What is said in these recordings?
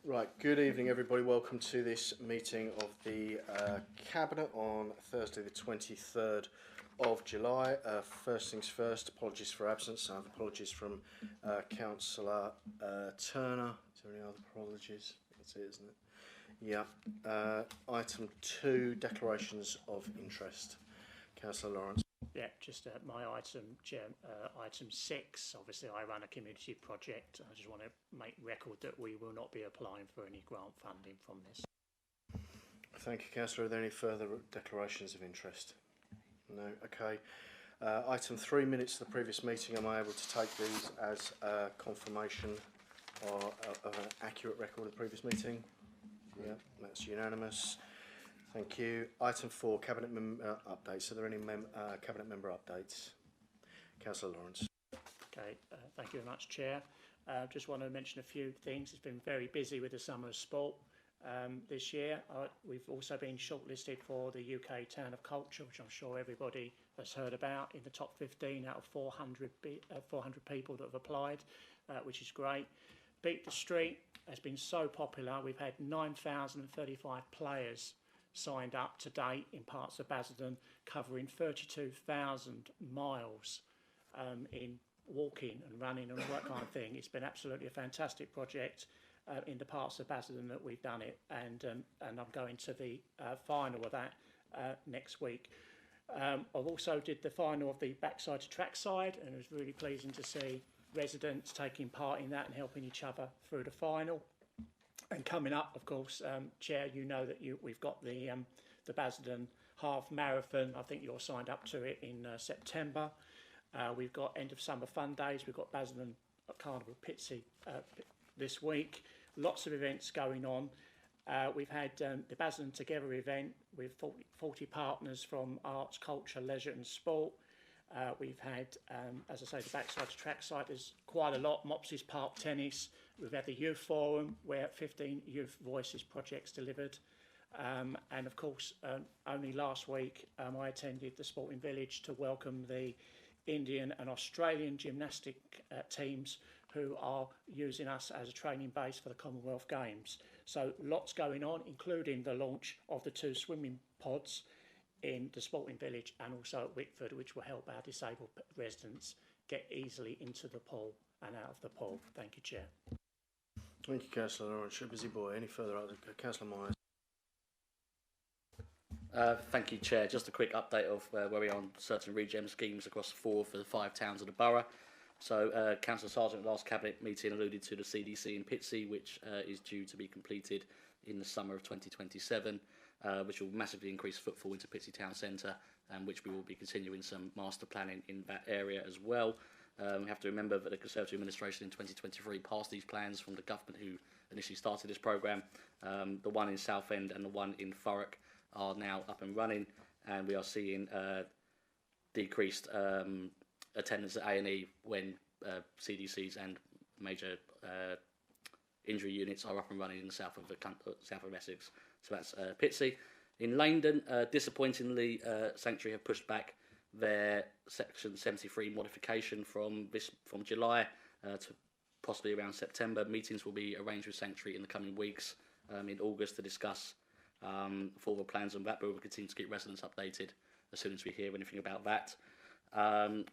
Right, good evening everybody. Welcome to this meeting of the Cabinet on Thursday the 23rd of July. First things first, apologies for absence. I have apologies from Councillor Turner. Is there any other apologies? That's it, isn't it? Yeah. Item 2, declarations of interest. Councillor Lawrence. Yeah, just my item, Chair, item 6. Obviously, I run a community project. I just want to make record that we will not be applying for any grant funding from this. Thank you, Councillor. Are there any further declarations of interest? No. Okay. Item 3, minutes of the previous meeting. Am I able to take these as confirmation of an accurate record of the previous meeting? Yeah, that's unanimous. Thank you. Item 4, Cabinet updates. Are there any Cabinet member updates? Councillor Lawrence. Okay, thank you very much, Chair. Just want to mention a few things. It's been very busy with the Summer of Sport this year. We've also been shortlisted for the UK Town of Culture, which I'm sure everybody has heard about, in the top 15 out of 400 people that have applied, which is great. Beat the Street has been so popular. We've had 9,035 players signed up to date in parts of Basildon, covering 32,000 miles in walking and running and all that kind of thing. It's been absolutely a fantastic project in the parts of Basildon that we've done it, and I'm going to the final of that next week. I've also did the final of the backside to trackside, and it was really pleasing to see residents taking part in that and helping each other through the final. And coming up, of course, Chair, you know that we've got the Basildon Half Marathon. I think you're signed up to it in September. We've got end of summer fun days. We've got Basildon Carnival Pitsea this week. Lots of events going on. We've had the Basildon Together event with 40 partners from arts, culture, leisure and sport. We've had, as I say, the backside to trackside. There's quite a lot. Mopsy's Park Tennis. We've had the Youth Forum, where 15 Youth Voices projects delivered. And of course, only last week, I attended the Sporting Village to welcome the Indian and Australian gymnastic teams who are using us as a training base for the Commonwealth Games. So lots going on, including the launch of the 2 swimming pods in the Sporting Village and also at Wickford, which will help our disabled residents get easily into the pool and out of the pool. Thank you, Chair. Thank you, Councillor Lawrence. You're a busy boy. Any further? Councillor Myers. Thank you, Chair. Just a quick update of where we are on certain regen schemes across 4 of the 5 towns of the borough. So, Councillor Sargent, last Cabinet meeting alluded to the CDC in Pitsea, which is due to be completed in the summer of 2027, which will massively increase footfall into Pitsea Town Centre, and which we will be continuing some master planning in that area as well. We have to remember that the Conservative administration in 2023 passed these plans from the government who initially started this programme. The one in Southend and the one in Thurrock are now up and running, and we are seeing decreased attendance at A&E when CDCs and major injury units are up and running in the south of Essex. So that's Pitsea. In Langdon, disappointingly, Sanctuary have pushed back their Section 73 modification from July to possibly around September. Meetings will be arranged with Sanctuary in the coming weeks in August to discuss further plans on that, but we'll continue to keep residents updated as soon as we hear anything about that.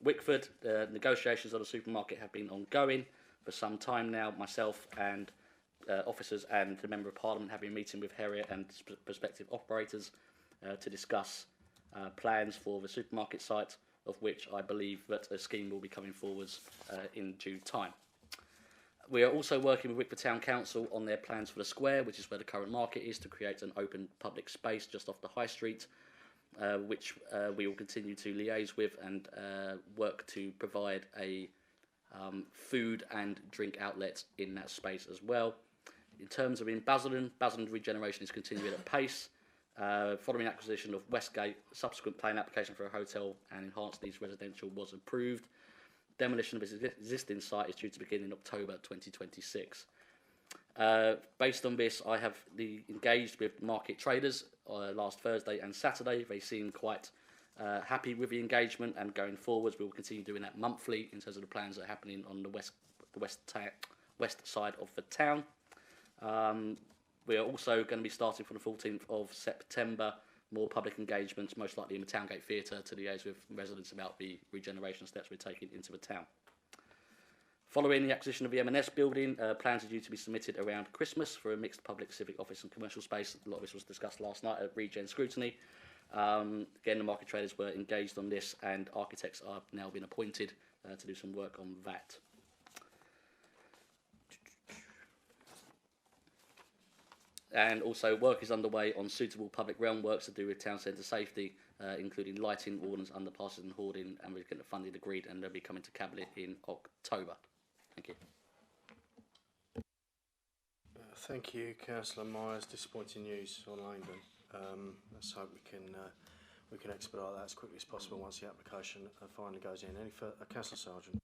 Wickford, the negotiations of the supermarket have been ongoing for some time now. Myself and officers and the Member of Parliament have been meeting with Harriet and prospective operators to discuss plans for the supermarket site, of which I believe that a scheme will be coming forwards in due time. We are also working with Wickford Town Council on their plans for the square, which is where the current market is, to create an open public space just off the High Street, which we will continue to liaise with and work to provide a food and drink outlet in that space as well. In terms of in Basildon regeneration is continuing at pace. Following acquisition of Westgate, subsequent planning application for a hotel and enhanced needs residential was approved. Demolition of its existing site is due to begin in October 2026. Based on this, I have engaged with market traders last Thursday and Saturday. They seem quite happy with the engagement, and going forwards, we will continue doing that monthly in terms of the plans that are happening on the west side of the town. We are also going to be starting from the 14th of September more public engagements, most likely in the Towngate Theatre, to liaise with residents about the regeneration steps we're taking into the town. Following the acquisition of the M&S building, plans are due to be submitted around Christmas for a mixed public, civic, office and commercial space. A lot of this was discussed last night at Regen Scrutiny. Again, the market traders were engaged on this, and architects are now being appointed to do some work on that. And also work is underway on suitable public realm works to do with town centre safety, including lighting, wardens, underpasses and hoarding, and we're getting the funding agreed, and they'll be coming to Cabinet in October. Thank you. Thank you, Councillor Myers. Disappointing news on Langdon. Let's hope we can expedite that as quickly as possible once the application finally goes in. Any further, Councillor Sargent?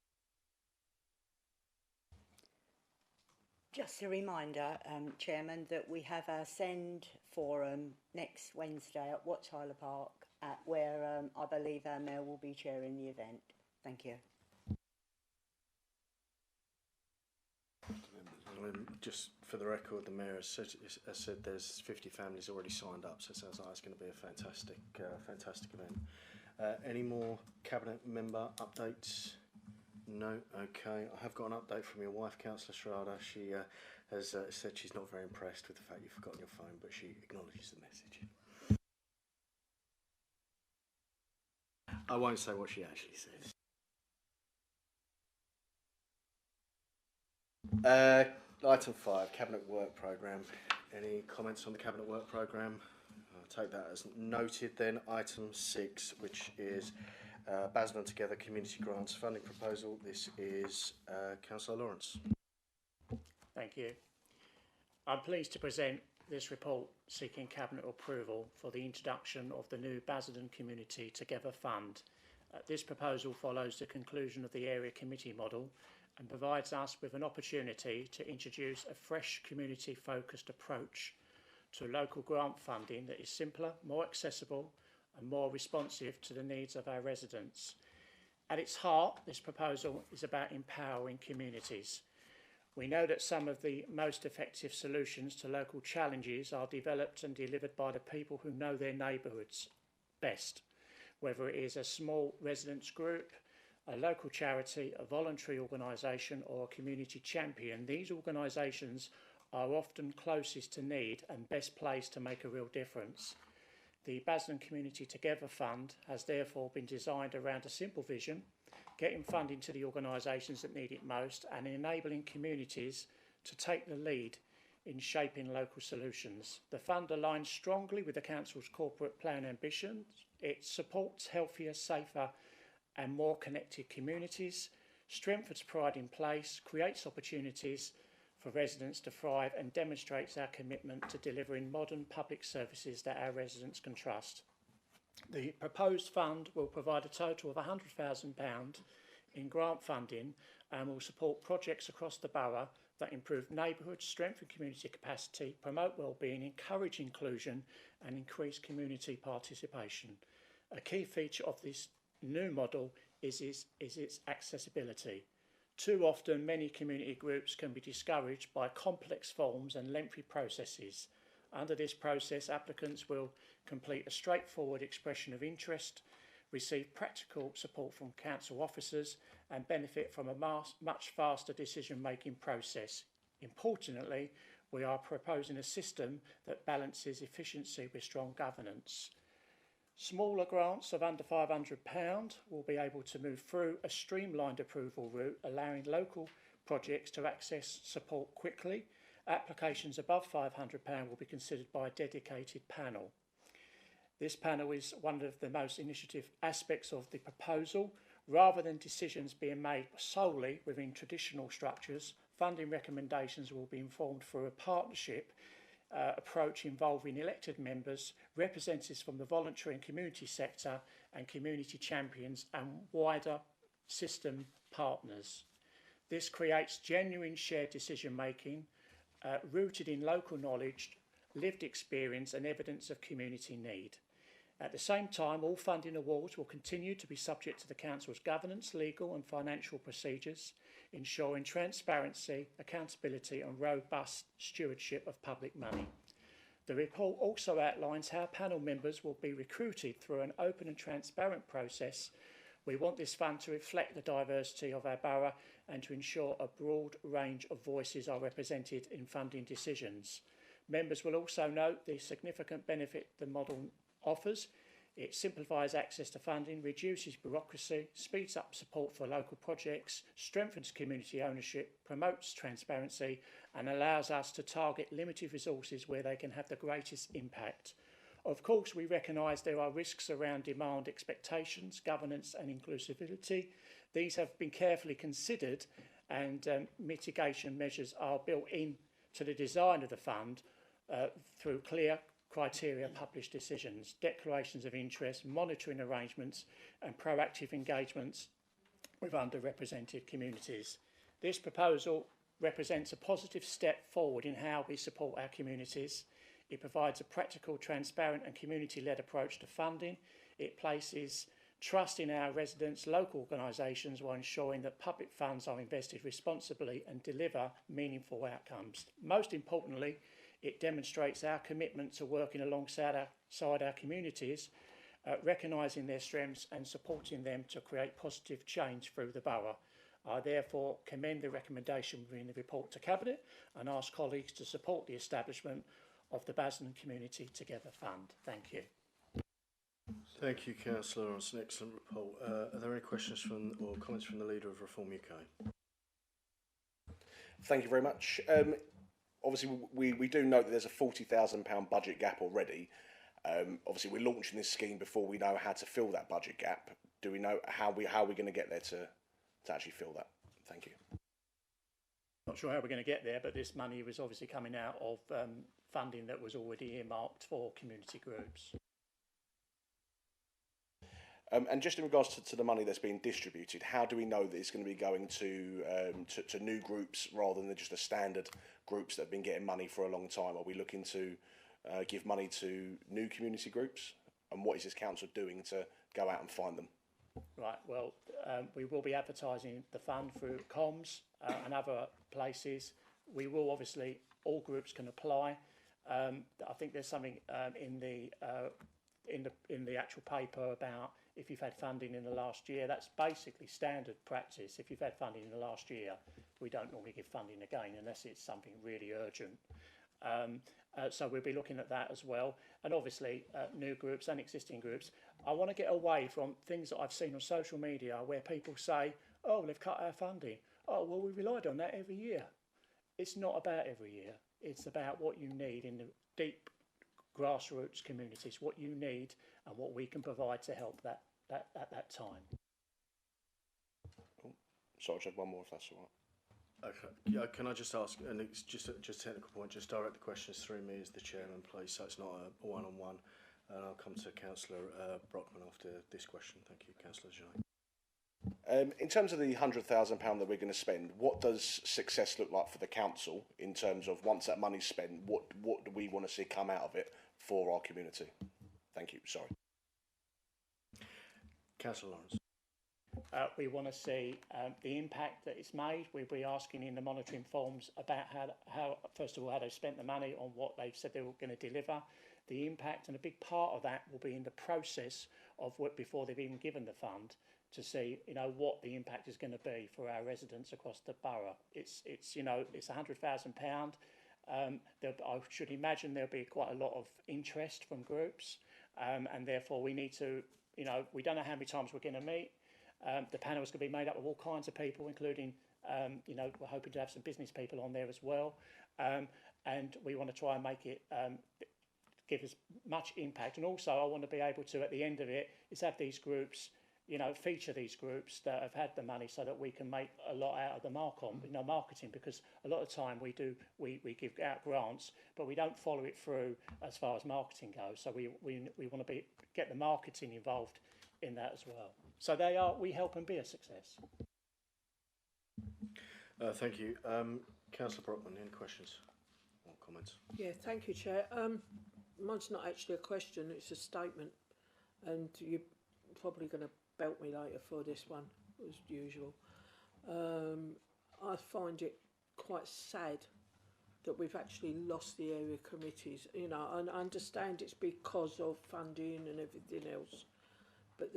Just a reminder, Chairman, that we have our SEND forum next Wednesday at Watch Hyler Park, where I believe our Mayor will be chairing the event. Thank you. Just for the record, the Mayor has said there's 50 families already signed up, so it sounds like it's going to be a fantastic event. Any more Cabinet member updates? No? Okay. I have got an update from your wife, Councillor Schrader. She has said she's not very impressed with the fact you've forgotten your phone, but she acknowledges the message. I won't say what she actually says. Item 5, Cabinet Work Programme. Any comments on the Cabinet Work Programme? I'll take that as noted then. Item 6, which is Basildon Together Community Grants Funding Proposal. This is Councillor Lawrence. Thank you. I'm pleased to present this report seeking Cabinet approval for the introduction of the new Basildon Community Together Fund. This proposal follows the conclusion of the Area Committee model and provides us with an opportunity to introduce a fresh community-focused approach to local grant funding that is simpler, more accessible and more responsive to the needs of our residents. At its heart, this proposal is about empowering communities. We know that some of the most effective solutions to local challenges are developed and delivered by the people who know their neighbourhoods best, whether it is a small residents group, a local charity, a voluntary organisation or a community champion. These organisations are often closest to need and best placed to make a real difference. The Basildon Community Together Fund has therefore been designed around a simple vision, getting funding to the organisations that need it most and enabling communities to take the lead in shaping local solutions. The fund aligns strongly with the Council's corporate plan ambitions. It supports healthier, safer and more connected communities, strengthens pride in place, creates opportunities for residents to thrive and demonstrates our commitment to delivering modern public services that our residents can trust. The proposed fund will provide a total of £100,000 in grant funding and will support projects across the borough that improve neighbourhoods, strengthen community capacity, promote wellbeing, encourage inclusion and increase community participation. A key feature of this new model is its accessibility. Too often, many community groups can be discouraged by complex forms and lengthy processes. Under this process, applicants will complete a straightforward expression of interest, receive practical support from council officers and benefit from a much faster decision-making process. Importantly, we are proposing a system that balances efficiency with strong governance. Smaller grants of under £500 will be able to move through a streamlined approval route, allowing local projects to access support quickly. Applications above £500 will be considered by a dedicated panel. This panel is one of the most initiative aspects of the proposal. Rather than decisions being made solely within traditional structures, funding recommendations will be informed through a partnership approach involving elected members, representatives from the voluntary and community sector and community champions and wider system partners. This creates genuine shared decision making rooted in local knowledge, lived experience and evidence of community need. At the same time, all funding awards will continue to be subject to the Council's governance, legal and financial procedures. ensuring transparency, accountability and robust stewardship of public money. The report also outlines how panel members will be recruited through an open and transparent process. We want this fund to reflect the diversity of our borough and to ensure a broad range of voices are represented in funding decisions. Members will also note the significant benefit the model offers. It simplifies access to funding, reduces bureaucracy, speeds up support for local projects, strengthens community ownership, promotes transparency and allows us to target limited resources where they can have the greatest impact. Of course, we recognise there are risks around demand expectations, governance and inclusivity. These have been carefully considered and mitigation measures are built into the design of the fund through clear criteria, published decisions, declarations of interest, monitoring arrangements and proactive engagements with underrepresented communities. This proposal represents a positive step forward in how we support our communities. It provides a practical, transparent and community-led approach to funding. It places trust in our residents, local organisations while ensuring that public funds are invested responsibly and deliver meaningful outcomes. Most importantly, it demonstrates our commitment to working alongside our communities, recognising their strengths and supporting them to create positive change through the borough. I therefore commend the recommendation within the report to Cabinet and ask colleagues to support the establishment of the Basildon Community Together Fund. Thank you. Thank you, Councillor. It's an excellent report. Are there any questions from or comments from the Leader of Reform UK? Thank you very much. Obviously, we do note that there's a £40,000 budget gap already. Obviously, we're launching this scheme before we know how to fill that budget gap. Do we know how we're going to get there to actually fill that? Thank you. Not sure how we're going to get there, but this money was obviously coming out of funding that was already earmarked for community groups. And just in regards to the money that's being distributed, how do we know that it's going to be going to new groups rather than just the standard groups that have been getting money for a long time? Are we looking to give money to new community groups? And what is this council doing to go out and find them? Right, well, we will be advertising the fund through comms and other places. We will obviously, all groups can apply. I think there's something in the actual paper about if you've had funding in the last year. That's basically standard practice. If you've had funding in the last year, we don't normally give funding again unless it's something really urgent. So we'll be looking at that as well. And obviously, new groups and existing groups. I want to get away from things that I've seen on social media where people say, oh, they've cut our funding. Oh, well, we relied on that every year. It's not about every year. It's about what you need in the deep grassroots communities, what you need and what we can provide to help that at that time. Oh, sorry, I'll just have one more if that's all right. Okay. Yeah, can I just ask, and it's just a technical point, just direct the questions through me as the chairman, please, so it's not a one-on-one. And I'll come to Councillor Brockman after this question. Thank you, Councillor Janay. In terms of the £100,000 that we're going to spend, what does success look like for the council in terms of once that money's spent, what do we want to see come out of it for our community? Thank you. Sorry. Councillor Lawrence. We want to see the impact that it's made. We'll be asking in the monitoring forms about how first of all, how they've spent the money on what they've said they were going to deliver, the impact, and a big part of that will be in the process of what before they've even given the fund to see, you know, what the impact is going to be for our residents across the borough. It's you know, it's £100,000. I should imagine there'll be quite a lot of interest from groups, and therefore we need to, you know, we don't know how many times we're going to meet. The panel is going to be made up of all kinds of people, including, you know, we're hoping to have some business people on there as well. And we want to try and make it give us much impact. And also I want to be able to, at the end of it, is have these groups, you know, feature these groups that have had the money so that we can make a lot out of the marketing, because a lot of time we give out grants, but we don't follow it through as far as marketing goes. So we want to get the marketing involved in that as well. So we help them be a success. Thank you. Councillor Brockman, any questions or comments? Yeah, thank you, Chair. Mine's not actually a question, it's a statement. And you're probably going to belt me later for this one, as usual. I find it quite sad that we've actually lost the area committees. You know, and I understand it's because of funding and everything else, but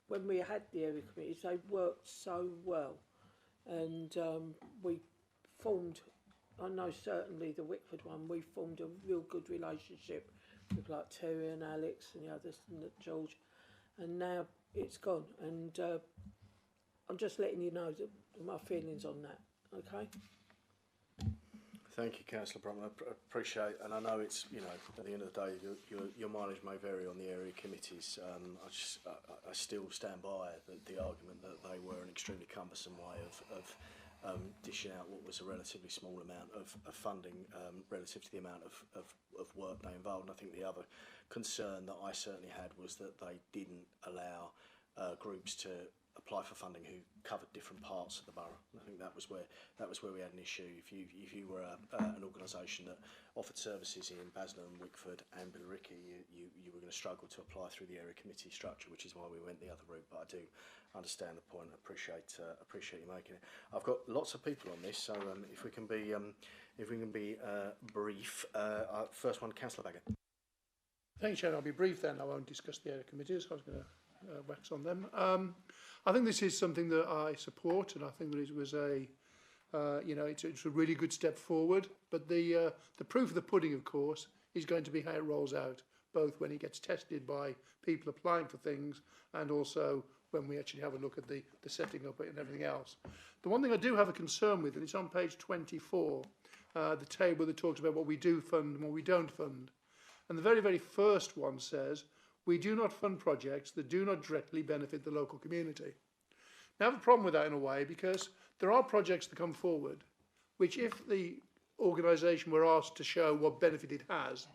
when we had the area committees, they worked so well, and we formed. I know certainly the Wickford one, we formed a real good relationship with like Terry and Alex and the others and George, and now it's gone. And I'm just letting you know that my feelings on that. Okay. Thank you, Councillor Brumman. I appreciate, and I know it's, you know, at the end of the day, your mileage may vary on the area committees. I still stand by the argument that they were an extremely cumbersome way of dishing out what was a relatively small amount of funding relative to the amount of work they involved. And I think the other concern that I certainly had was that they didn't allow groups to apply for funding who covered different parts of the borough. I think that was where we had an issue. If you were an organisation that offered services in Basildon, Wickford and Billericay, you were going to struggle to apply through the area committee structure, which is why we went the other route. But I do understand the point. Appreciate you making it. I've got lots of people on this, so if we can be brief. First one, Councillor Baggett. Thanks, Chair. I'll be brief then. I won't discuss the area committees. I was going to wax on them. I think this is something that I support, and I think that it was it's a really good step forward. But the proof of the pudding, of course, is going to be how it rolls out, both when it gets tested by people applying for things and also when we actually have a look at the setting up and everything else. The one thing I do have a concern with, and it's on page 24, the table that talks about what we do fund and what we don't fund. And the very, very first one says, we do not fund projects that do not directly benefit the local community. Now, I have a problem with that in a way, because there are projects that come forward, which if the organisation were asked to show what benefit it has,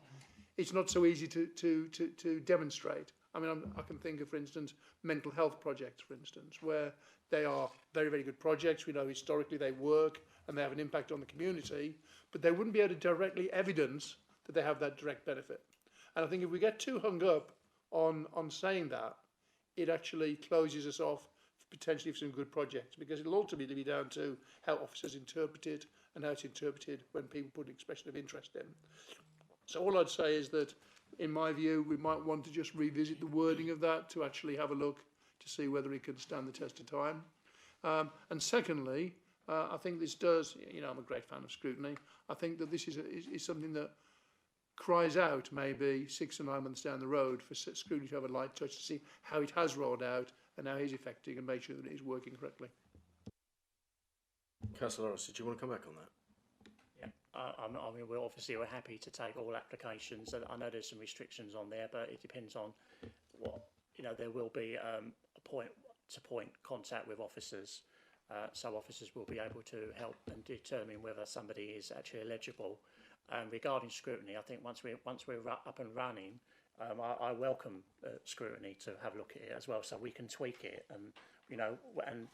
it's not so easy to demonstrate. I mean, I can think of, for instance, mental health projects, for instance, where they are very, very good projects. We know historically they work and they have an impact on the community, but they wouldn't be able to directly evidence that they have that direct benefit. And I think if we get too hung up on saying that, it actually closes us off potentially for some good projects, because it'll ultimately be down to how officers interpret it and how it's interpreted when people put an expression of interest in. So all I'd say is that, in my view, we might want to just revisit the wording of that to actually have a look to see whether it can stand the test of time. And secondly, I think this does, I'm a great fan of scrutiny. I think that this is something that cries out maybe 6 or 9 months down the road for scrutiny to have a light touch to see how it has rolled out and how it is affecting, and make sure that it is working correctly. Councillor Lawrence, did you want to come back on that? Yeah, we're happy to take all applications. I know there's some restrictions on there, but it depends on what, there will be a point-to-point contact with officers. So officers will be able to help and determine whether somebody is actually eligible. Regarding scrutiny, I think once we're up and running, I welcome scrutiny to have a look at it as well, so we can tweak it, and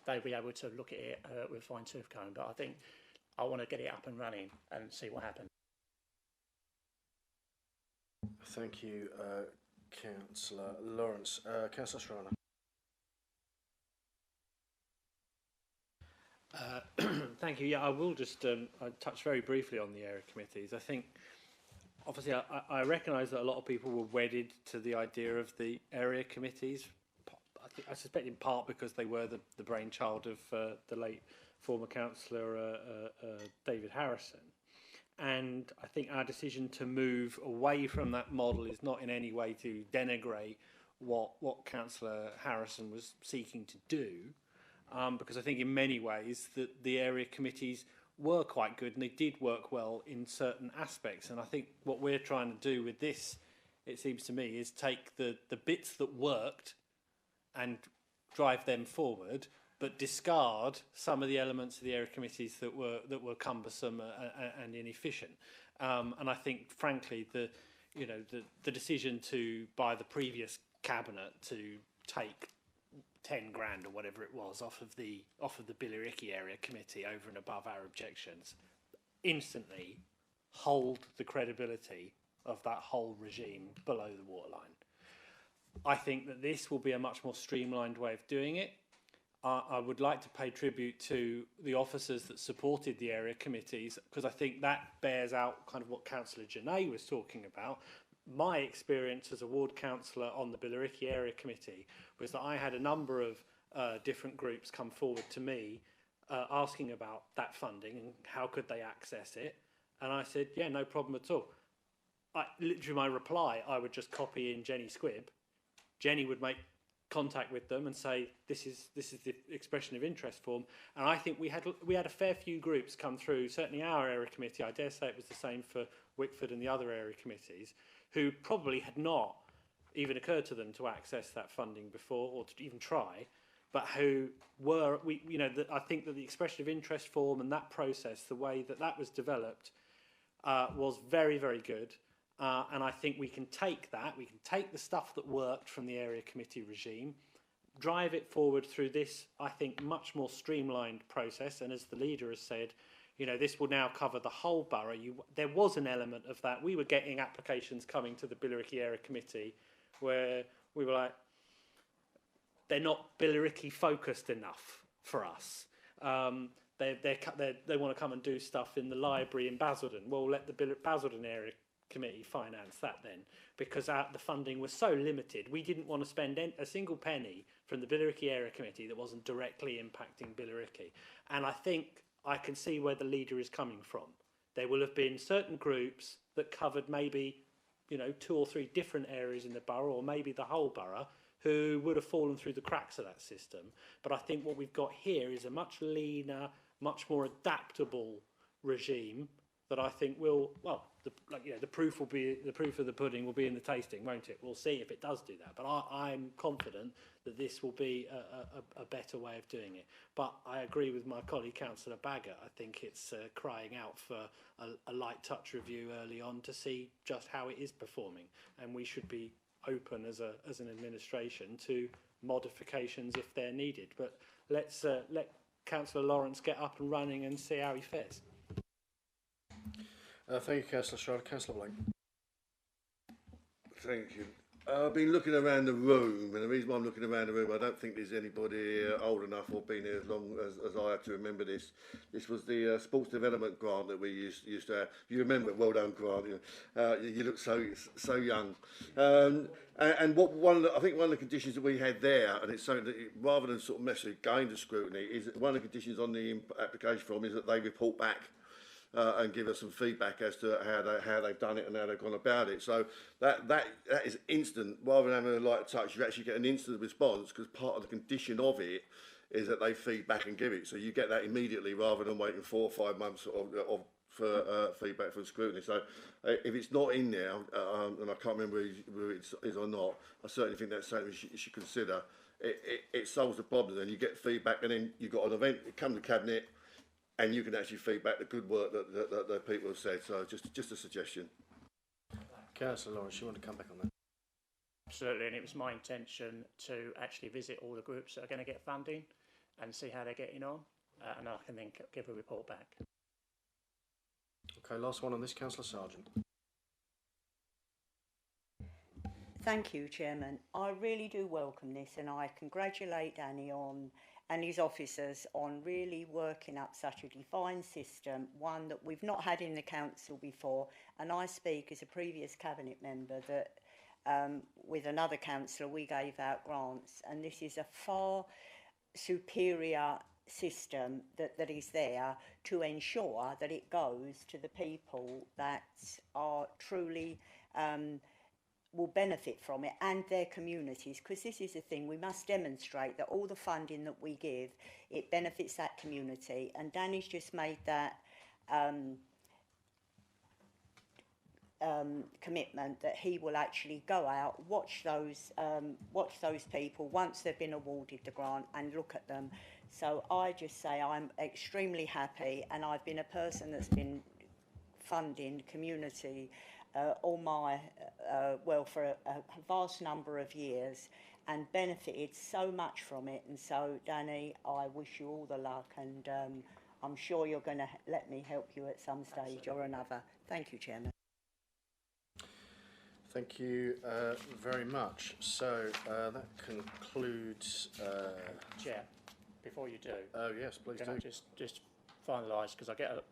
they'll be able to look at it with a fine-tooth comb. But I think I want to get it up and running and see what happens. Thank you, Councillor Lawrence. Councillor Strana. Thank you. Yeah, I will just touch very briefly on the area committees. I think, obviously, I recognise that a lot of people were wedded to the idea of the area committees. I suspect in part because they were the brainchild of the late former councillor David Harrison. And I think our decision to move away from that model is not in any way to denigrate what Councillor Harrison was seeking to do. Because I think in many ways that the area committees were quite good and they did work well in certain aspects. And I think what we're trying to do with this, it seems to me, is take the bits that worked and drive them forward, but discard some of the elements of the area committees that were cumbersome and inefficient. And I think, frankly, the decision by the previous cabinet to take 10 grand or whatever it was off of the Billericay area committee over and above our objections instantly hold the credibility of that whole regime below the waterline. I think that this will be a much more streamlined way of doing it. I would like to pay tribute to the officers that supported the area committees, because I think that bears out kind of what Councillor Janae was talking about. My experience as a ward councillor on the Billericay Area Committee was that I had a number of different groups come forward to me asking about that funding and how could they access it. And I said, yeah, no problem at all. Literally my reply, I would just copy in Jenny Squibb. Jenny would make contact with them and say, this is the expression of interest form. And I think we had a fair few groups come through, certainly our area committee, I dare say it was the same for Wickford and the other area committees, who probably had not even occurred to them to access that funding before or to even try, but who were, I think that the expression of interest form and that process, the way that that was developed, was very, very good. And I think we can take the stuff that worked from the area committee regime, drive it forward through this, I think, much more streamlined process. And as the leader has said, this will now cover the whole borough. There was an element of that. We were getting applications coming to the Billericay Area Committee where we were like, they're not Billericay focused enough for us. They want to come and do stuff in the library in Basildon. Well, let the Basildon Area Committee finance that then, because the funding was so limited. We didn't want to spend a single penny from the Billericay Area Committee that wasn't directly impacting Billericay. And I think I can see where the leader is coming from. There will have been certain groups that covered maybe, 2 or 3 different areas in the borough, or maybe the whole borough, who would have fallen through the cracks of that system. But I think what we've got here is a much leaner, much more adaptable regime that I think will, the proof of the pudding will be in the tasting, won't it? We'll see if it does do that. But I'm confident that this will be a better way of doing it. But I agree with my colleague, Councillor Bagger. I think it's crying out for a light touch review early on to see just how it is performing. And we should be open as an administration to modifications if they're needed. But let's let Councillor Lawrence get up and running and see how he fares. Thank you, Councillor Schroeder. Councillor Blake. Thank you. I've been looking around the room, and the reason why I'm looking around the room, I don't think there's anybody old enough or been here as long as I have to remember this. This was the sports development grant that we used to have. You remember it? Well done, Grant. You look so young. And I think one of the conditions that we had there, and it's something that rather than sort of necessarily going to scrutiny, is that one of the conditions on the application form is that they report back. And give us some feedback as to how they've done it and how they've gone about it. So that is instant. Rather than having a light touch, you actually get an instant response, because part of the condition of it is that they feed back and give it. So you get that immediately rather than waiting 4 or 5 months for feedback from scrutiny. So if it's not in there, and I can't remember whether it is or not, I certainly think that's something you should consider. It solves the problem. Then you get feedback, and then you've got an event, it comes to Cabinet, and you can actually feedback the good work that people have said. So just a suggestion. Councillor Lawrence, you want to come back on that? Absolutely, and it was my intention to actually visit all the groups that are going to get funding and see how they're getting on, and I can then give a report back. Okay, last one on this, Councillor Sargent. Thank you, Chairman. I really do welcome this, and I congratulate Danny and his officers on really working up such a defined system, one that we've not had in the council before. And I speak as a previous cabinet member that with another councillor we gave out grants, and this is a far superior system that is there to ensure that it goes to the people that are truly will benefit from it and their communities, because this is the thing, we must demonstrate that all the funding that we give, it benefits that community. And Danny's just made that commitment that he will actually go out, watch those people once they've been awarded the grant and look at them. So I just say I'm extremely happy, and I've been a person that's been funding community all my for a vast number of years and benefited so much from it. And so, Danny, I wish you all the luck, and I'm sure you're going to let me help you at some stage or another. Thank you, Chairman. Thank you very much. So that concludes... Chair. before you do, Oh yes, please can I do. just finalise, because I get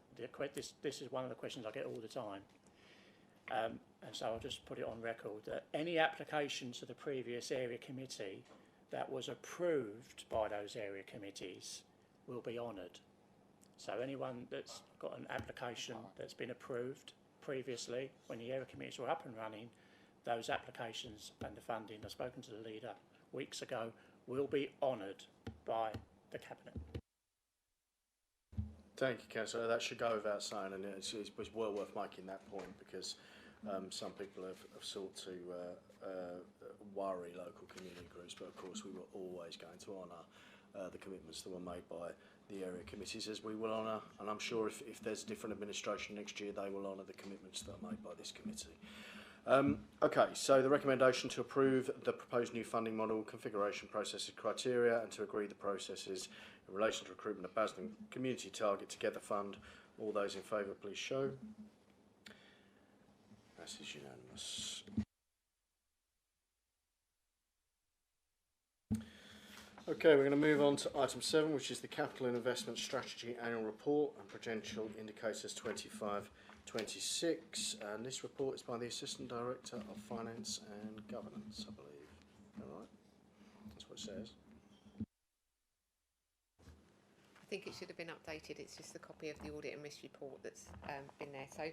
this is one of the questions I get all the time, and so I'll just put it on record that any application to the previous area committee that was approved by those area committees will be honoured. So anyone that's got an application that's been approved previously, when the area committees were up and running, those applications and the funding, I've spoken to the leader weeks ago, will be honoured by the Cabinet. Thank you, Councillor. That should go without saying, and it's well worth making that point, because some people have sought to worry local community groups, but of course we were always going to honour the commitments that were made by the area committees, as we will honour, and I'm sure if there's different administration next year, they will honour the commitments that are made by this committee. Okay, so the recommendation to approve the proposed new funding model, configuration processes, criteria, and to agree the processes in relation to recruitment of Basildon Community Target Together Fund. All those in favour, please show. That is unanimous. Okay, we're going to move on to item 7, which is the Capital and Investment Strategy Annual Report and Prudential Indicators 25-26. And this report is by the Assistant Director of Finance and Governance, I believe. All right, that's what it says. I think it should have been updated. It's just a copy of the audit and risk report that's been there. So,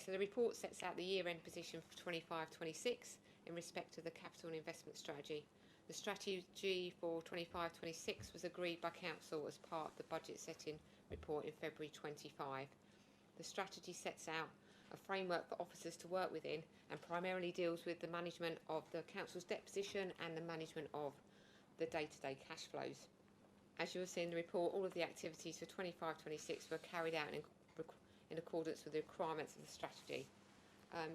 so the report sets out the year-end position for 25-26 in respect of the capital and investment strategy. The strategy for 25-26 was agreed by Council as part of the budget setting report in February 25. The strategy sets out a framework for officers to work within and primarily deals with the management of the Council's debt position and the management of the day-to-day cash flows. As you will see in the report, all of the activities for 25-26 were carried out in accordance with the requirements of the strategy.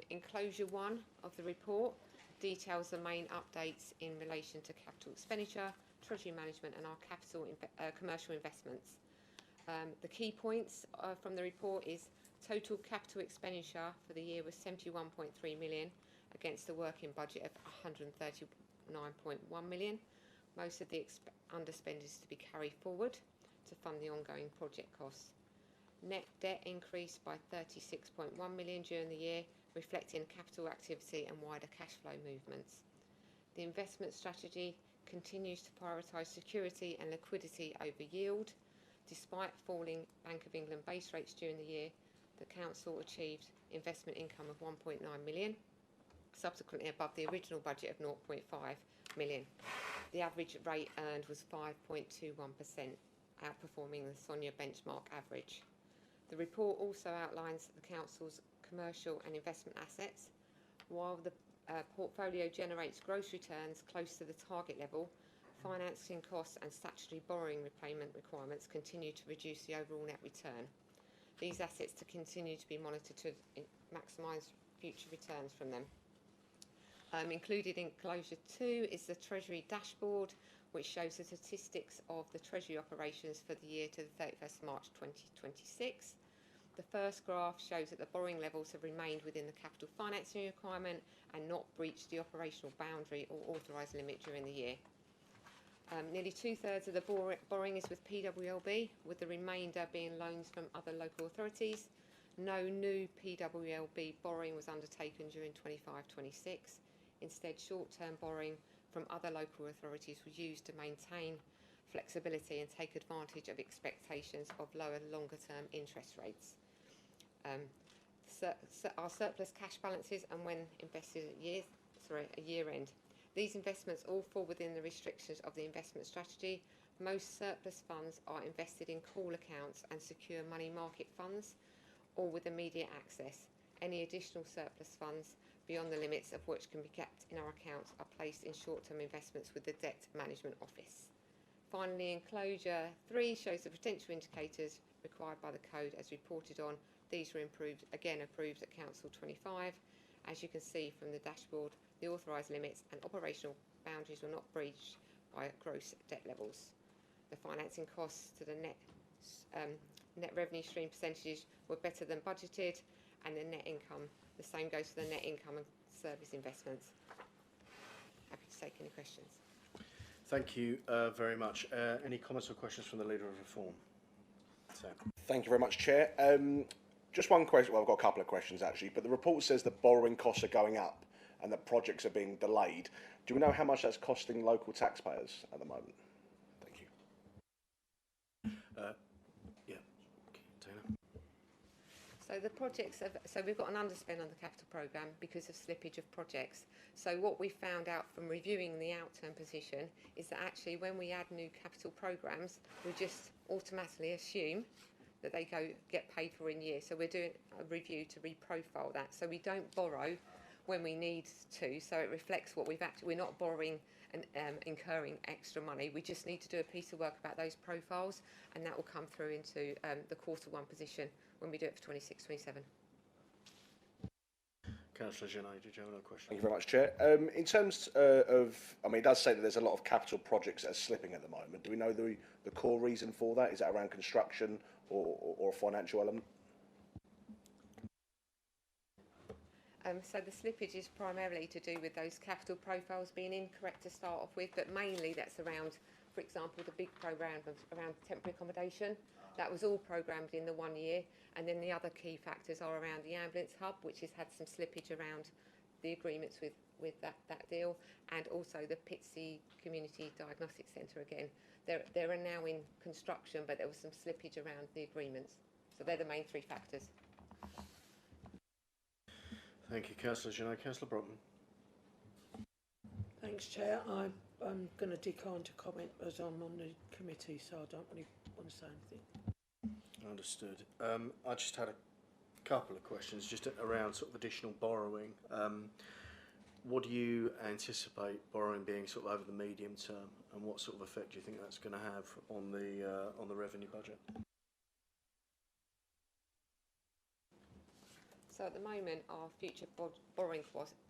Enclosure 1 of the report details the main updates in relation to capital expenditure, treasury management and our capital commercial investments. The key points from the report is total capital expenditure for the year was 71.3 million against the working budget of 139.1 million. Most of the underspend is to be carried forward to fund the ongoing project costs. Net debt increased by 36.1 million during the year, reflecting capital activity and wider cash flow movements. The investment strategy continues to prioritise security and liquidity over yield. Despite falling Bank of England base rates during the year, the Council achieved investment income of 1.9 million, subsequently above the original budget of 0.5 million. The average rate earned was 5.21%, outperforming the SONIA benchmark average. The report also outlines the Council's commercial and investment assets. While the portfolio generates gross returns close to the target level, financing costs and statutory borrowing repayment requirements continue to reduce the overall net return. These assets to continue to be monitored to maximise future returns from them. Included in Enclosure 2 is the Treasury dashboard, which shows the statistics of the Treasury operations for the year to the 31st March 2026. The first graph shows that the borrowing levels have remained within the capital financing requirement and not breached the operational boundary or authorised limit during the year. Nearly 2/3 of the borrowing is with PWLB, with the remainder being loans from other local authorities. No new PWLB borrowing was undertaken during 25-26. Instead, short-term borrowing from other local authorities was used to maintain flexibility and take advantage of expectations of lower longer-term interest rates. Our surplus cash balances and when invested at year end. These investments all fall within the restrictions of the investment strategy. Most surplus funds are invested in call accounts and secure money market funds, all with immediate access. Any additional surplus funds beyond the limits of which can be kept in our accounts are placed in short-term investments with the Debt Management Office. Finally, Enclosure 3 shows the potential indicators required by the Code as reported on. These were approved at Council 25. As you can see from the dashboard, the authorised limits and operational boundaries were not breached by gross debt levels. The financing costs to the net revenue stream percentages were better than budgeted, and the net income, the same goes for the net income and service investments. Happy to take any questions. Thank you very much. Any comments or questions from the Leader of Reform? So. Thank you very much, Chair. Just one question. Well, I've got a couple of questions actually, but the report says that borrowing costs are going up and that projects are being delayed. Do we know how much that's costing local taxpayers at the moment? Thank you. Yeah, Tina. So the projects have, so we've got an underspend on the capital programme because of slippage of projects. So what we found out from reviewing the outturn position is that actually when we add new capital programmes, we just automatically assume that they get paid for in year. So we're doing a review to reprofile that. So we don't borrow when we need to. So it reflects what we've actually, we're not borrowing and incurring extra money. We just need to do a piece of work about those profiles, and that will come through into the Q1 position when we do it for 26-27. Councillor Genay, did you have another question? Thank you very much, Chair. In terms of, I mean, it does say that there's a lot of capital projects that are slipping at the moment. Do we know the core reason for that? Is that around construction or a financial element? So the slippage is primarily to do with those capital profiles being incorrect to start off with, but mainly that's around, for example, the big programme around temporary accommodation. That was all programmed in the 1 year, and then the other key factors are around the ambulance hub, which has had some slippage around the agreements with that deal, and also the Pitsea Community Diagnostic Centre again. They are now in construction, but there was some slippage around the agreements. So they're the main three factors. Thank you, Councillor Genay. Councillor Broughton. Thanks, Chair. I'm going to decline to comment as I'm on the committee, so I don't really want to say anything. Understood. I just had a couple of questions just around sort of additional borrowing. What do you anticipate borrowing being sort of over the medium term, and what sort of effect do you think that's going to have on the revenue budget? So at the moment, our future borrowing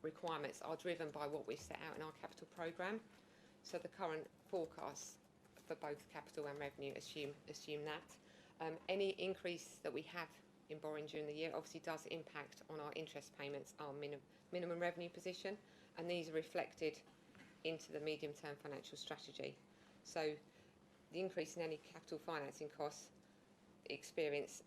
requirements are driven by what we've set out in our capital programme. So the current forecasts for both capital and revenue assume that. Any increase that we have in borrowing during the year obviously does impact on our interest payments, our minimum revenue position, and these are reflected into the medium-term financial strategy. So the increase in any capital financing costs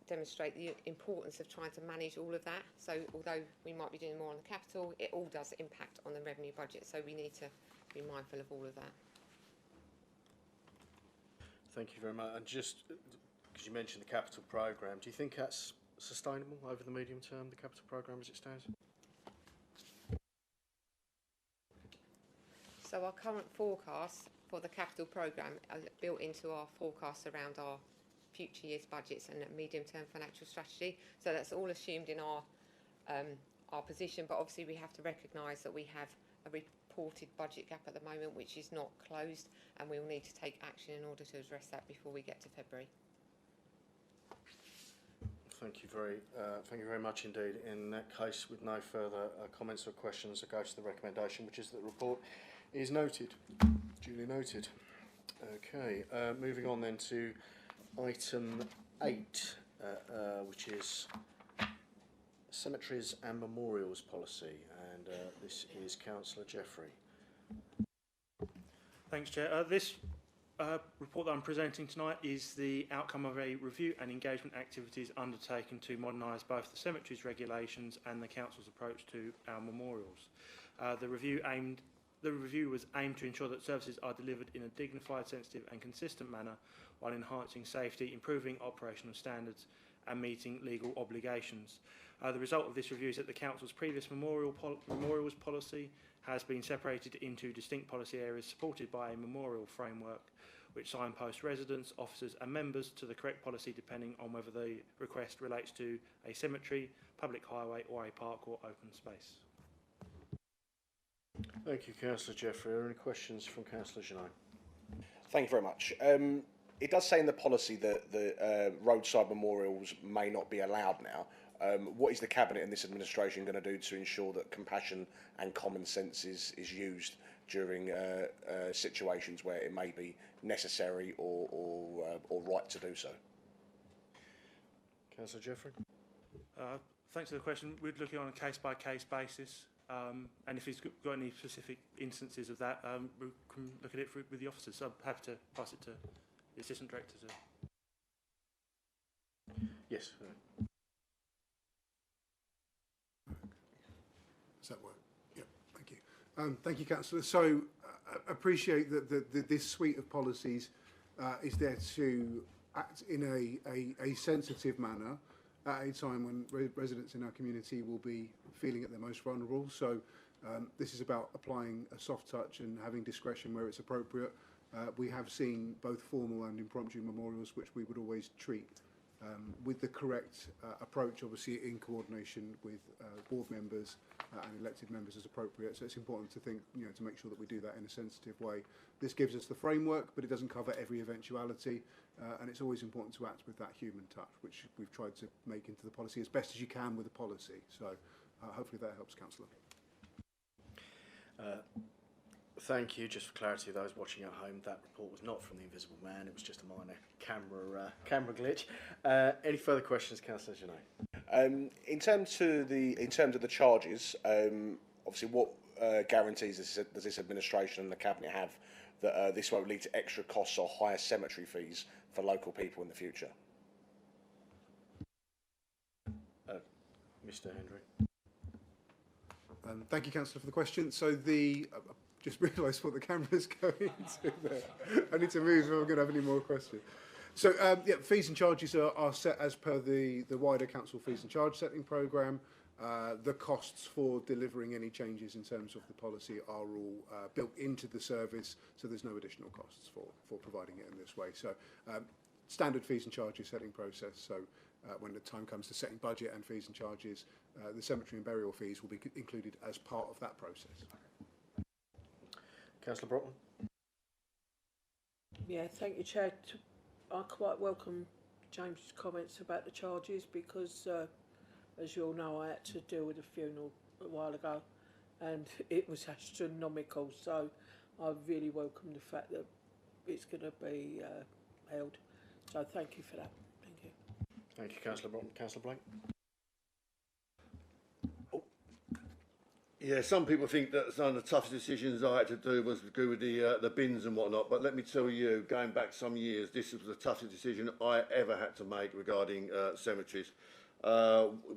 demonstrate the importance of trying to manage all of that. So although we might be doing more on the capital, it all does impact on the revenue budget, so we need to be mindful of all of that. Thank you very much. And just because you mentioned the capital programme, do you think that's sustainable over the medium term, the capital programme as it stands? So our current forecasts for the capital programme are built into our forecasts around our future years' budgets and a medium-term financial strategy. So that's all assumed in our position, but obviously we have to recognise that we have a reported budget gap at the moment which is not closed, and we will need to take action in order to address that before we get to February. Thank you very much indeed. In that case, with no further comments or questions, I go to the recommendation, which is that the report is noted, duly noted. Okay, moving on then to item 8, which is cemeteries and memorials policy, and this is Councillor Jeffrey. Thanks, Chair. This report that I'm presenting tonight is the outcome of a review and engagement activities undertaken to modernise both the cemeteries regulations and the Council's approach to our memorials. The review was aimed to ensure that services are delivered in a dignified, sensitive and consistent manner while enhancing safety, improving operational standards and meeting legal obligations. The result of this review is that the Council's previous memorials policy has been separated into distinct policy areas supported by a memorial framework which signposts residents, officers and members to the correct policy depending on whether the request relates to a cemetery, public highway or a park or open space. Thank you, Councillor Jeffrey. Are there any questions from Councillor Genay? Thank you very much. It does say in the policy that the roadside memorials may not be allowed now. What is the Cabinet and this administration going to do to ensure that compassion and common sense is used during situations where it may be necessary or right to do so? Councillor Jeffrey? Thanks for the question. We're looking on a case-by-case basis And if he's got any specific instances of that, we can look at it with the officers. So I'm happy to pass it to the Assistant Director. Yes. Does that work? Yeah, thank you. Thank you, Councillor. So appreciate that this suite of policies is there to act in a sensitive manner at a time when residents in our community will be feeling at their most vulnerable. So this is about applying a soft touch and having discretion where it's appropriate. We have seen both formal and impromptu memorials, which we would always treat with the correct approach, obviously in coordination with board members and elected members as appropriate. So it's important to think, to make sure that we do that in a sensitive way. This gives us the framework, but it doesn't cover every eventuality, and it's always important to act with that human touch, which we've tried to make into the policy as best as you can with the policy. So hopefully that helps, Councillor. Thank you. Just for clarity, those watching at home, that report was not from the Invisible Man. It was just a minor camera glitch. Any further questions, Councillor Genet? In terms of the charges, obviously, what guarantees does this administration and the cabinet have that this won't lead to extra costs or higher cemetery fees for local people in the future? Mr. Hendry. Thank you, Councillor, for the question. So just realised what the camera's going to there. I need to move if I'm going to have any more questions. So, fees and charges are set as per the wider council fees and charge setting programme. The costs for delivering any changes in terms of the policy are all built into the service, so there's no additional costs for providing it in this way. So, standard fees and charges setting process. So, when the time comes to setting budget and fees and charges, the cemetery and burial fees will be included as part of that process. Councillor Broughton. Yeah, thank you, Chair. I quite welcome James's comments about the charges because, as you all know, I had to deal with a funeral a while ago and it was astronomical. So I really welcome the fact that it's going to be held. So thank you for that. Thank you. Thank you, Councillor Broughton. Councillor Blake. Yeah, some people think that some of the toughest decisions I had to do was to do with the bins and whatnot, but let me tell you, going back some years, this was the toughest decision I ever had to make regarding cemeteries.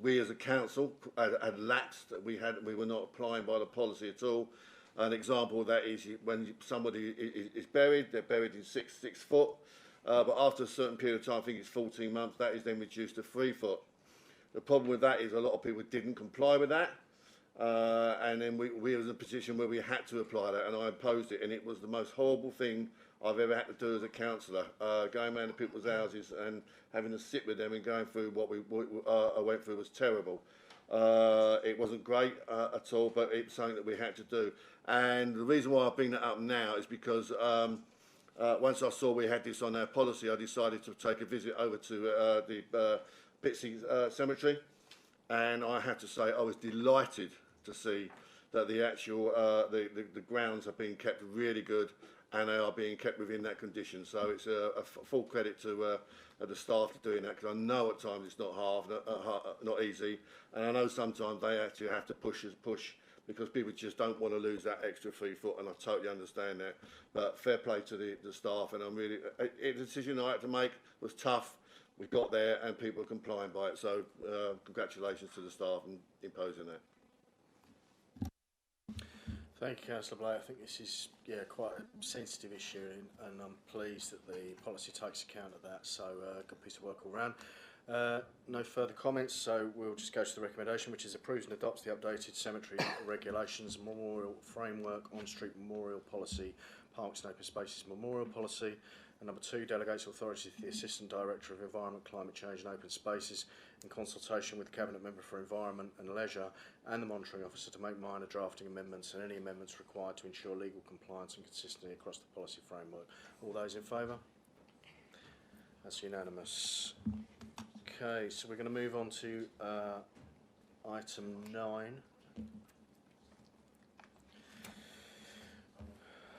We as a council had laxed, we were not applying by the policy at all. An example of that is when somebody is buried, they're buried in 6 foot, but after a certain period of time, I think it's 14 months, that is then reduced to 3 foot. The problem with that is a lot of people didn't comply with that. And then we were in a position where we had to apply that, and I imposed it, and it was the most horrible thing I've ever had to do as a councillor. Going around to people's houses and having to sit with them and going through what I went through was terrible. It wasn't great at all, but it's something that we had to do. And the reason why I bring that up now is because once I saw we had this on our policy, I decided to take a visit over to the Pitsea Cemetery, and I have to say I was delighted to see that the actual the grounds are being kept really good and they are being kept within that condition. So it's a full credit to the staff for doing that, because I know at times it's not not easy, and I know sometimes they actually have to push because people just don't want to lose that extra 3 foot, and I totally understand that. But fair play to the staff, and I'm really the decision I had to make was tough. We got there and people are complying by it, so congratulations to the staff in imposing that. Thank you, Councillor Blake. I think this is quite a sensitive issue, and I'm pleased that the policy takes account of that. So good piece of work all round. No further comments, so we'll just go to the recommendation, which is approves and adopts the updated cemetery regulations, memorial framework, on-street memorial policy, parks and open spaces memorial policy. And number 2, delegates authority to the Assistant Director of Environment, Climate Change and Open Spaces in consultation with the Cabinet Member for Environment and Leisure and the Monitoring Officer to make minor drafting amendments and any amendments required to ensure legal compliance and consistency across the policy framework. All those in favour? That's unanimous. Okay, so we're going to move on to item 9.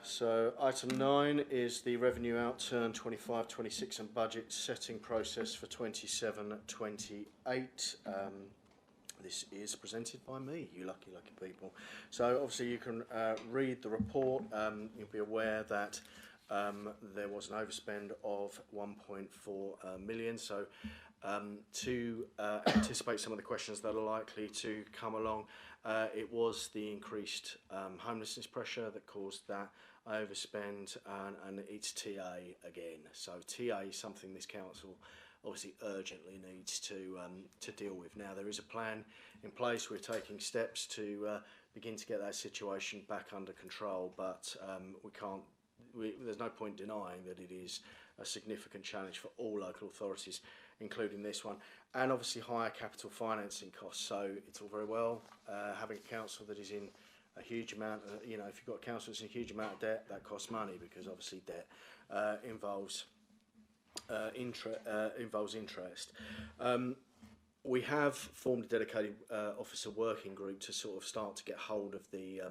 So item 9 is the revenue outturn 25-26 and budget setting process for 27-28. This is presented by me, you lucky, lucky people. So obviously you can read the report. You'll be aware that there was an overspend of 1.4 million. So to anticipate some of the questions that are likely to come along, it was the increased homelessness pressure that caused that overspend, and it's TA again. So TA is something this council obviously urgently needs to deal with. Now there is a plan in place. We're taking steps to begin to get that situation back under control, but there's no point denying that it is a significant challenge for all local authorities, including this one, and obviously higher capital financing costs. So it's all very well having a council that is in a huge amount of, if you've got a council that's in a huge amount of debt, that costs money, because obviously debt involves interest. We have formed a dedicated officer working group to sort of start to get hold of the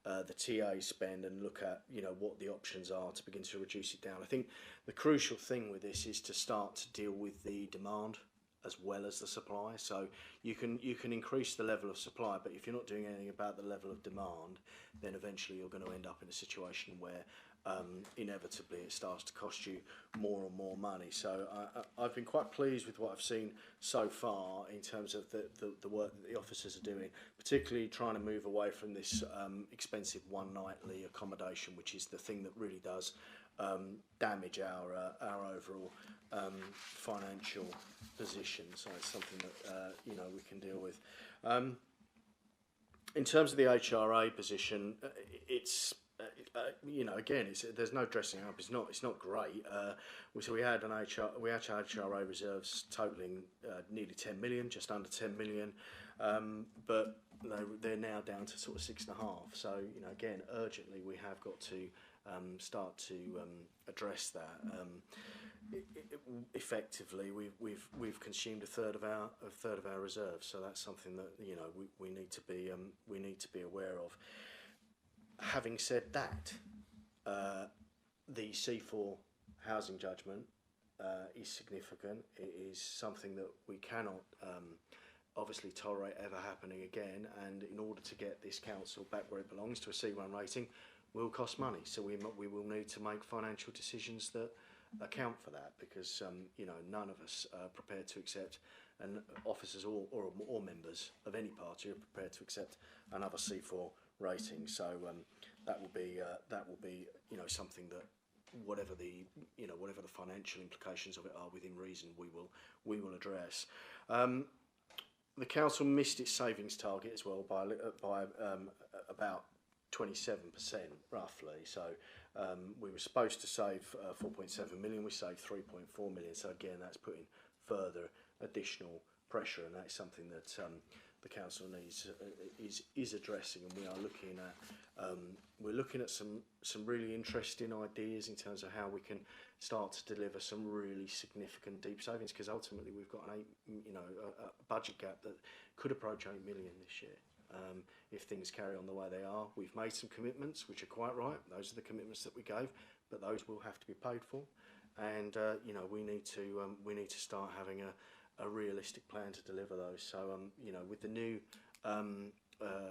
TA spend and look at what the options are to begin to reduce it down. I think the crucial thing with this is to start to deal with the demand as well as the supply. So you can increase the level of supply, but if you're not doing anything about the level of demand, then eventually you're going to end up in a situation where inevitably it starts to cost you more and more money. So I've been quite pleased with what I've seen so far in terms of the work that the officers are doing, particularly trying to move away from this expensive one nightly accommodation, which is the thing that really does damage our overall financial position. So it's something that we can deal with. In terms of the HRA position, it's again, there's no dressing up. It's not great. So we had HRA reserves totaling nearly 10 million, just under 10 million, but they're now down to sort of 6.5. So again, urgently we have got to start to address that. Effectively, we've consumed a third of our reserves. So that's something that we need to be aware of. Having said that, the C4 housing judgment is significant. It is something that we cannot obviously tolerate ever happening again, and in order to get this council back where it belongs, to a C1 rating, will cost money. So we will need to make financial decisions that account for that, because none of us are prepared to accept, and officers or members of any party are prepared to accept another C4 rating. So that will be something that whatever the financial implications of it are within reason, we will address. The council missed its savings target as well by about 27% roughly. So we were supposed to save 4.7 million. We saved 3.4 million. So again, that's putting further additional pressure, and that's something that the council needs is addressing, and we are looking at some really interesting ideas in terms of how we can start to deliver some really significant deep savings, because ultimately we've got a budget gap that could approach 8 million this year. If things carry on the way they are, we've made some commitments which are quite right. Those are the commitments that we gave, but those will have to be paid for, and we need to start having a realistic plan to deliver those. So with the new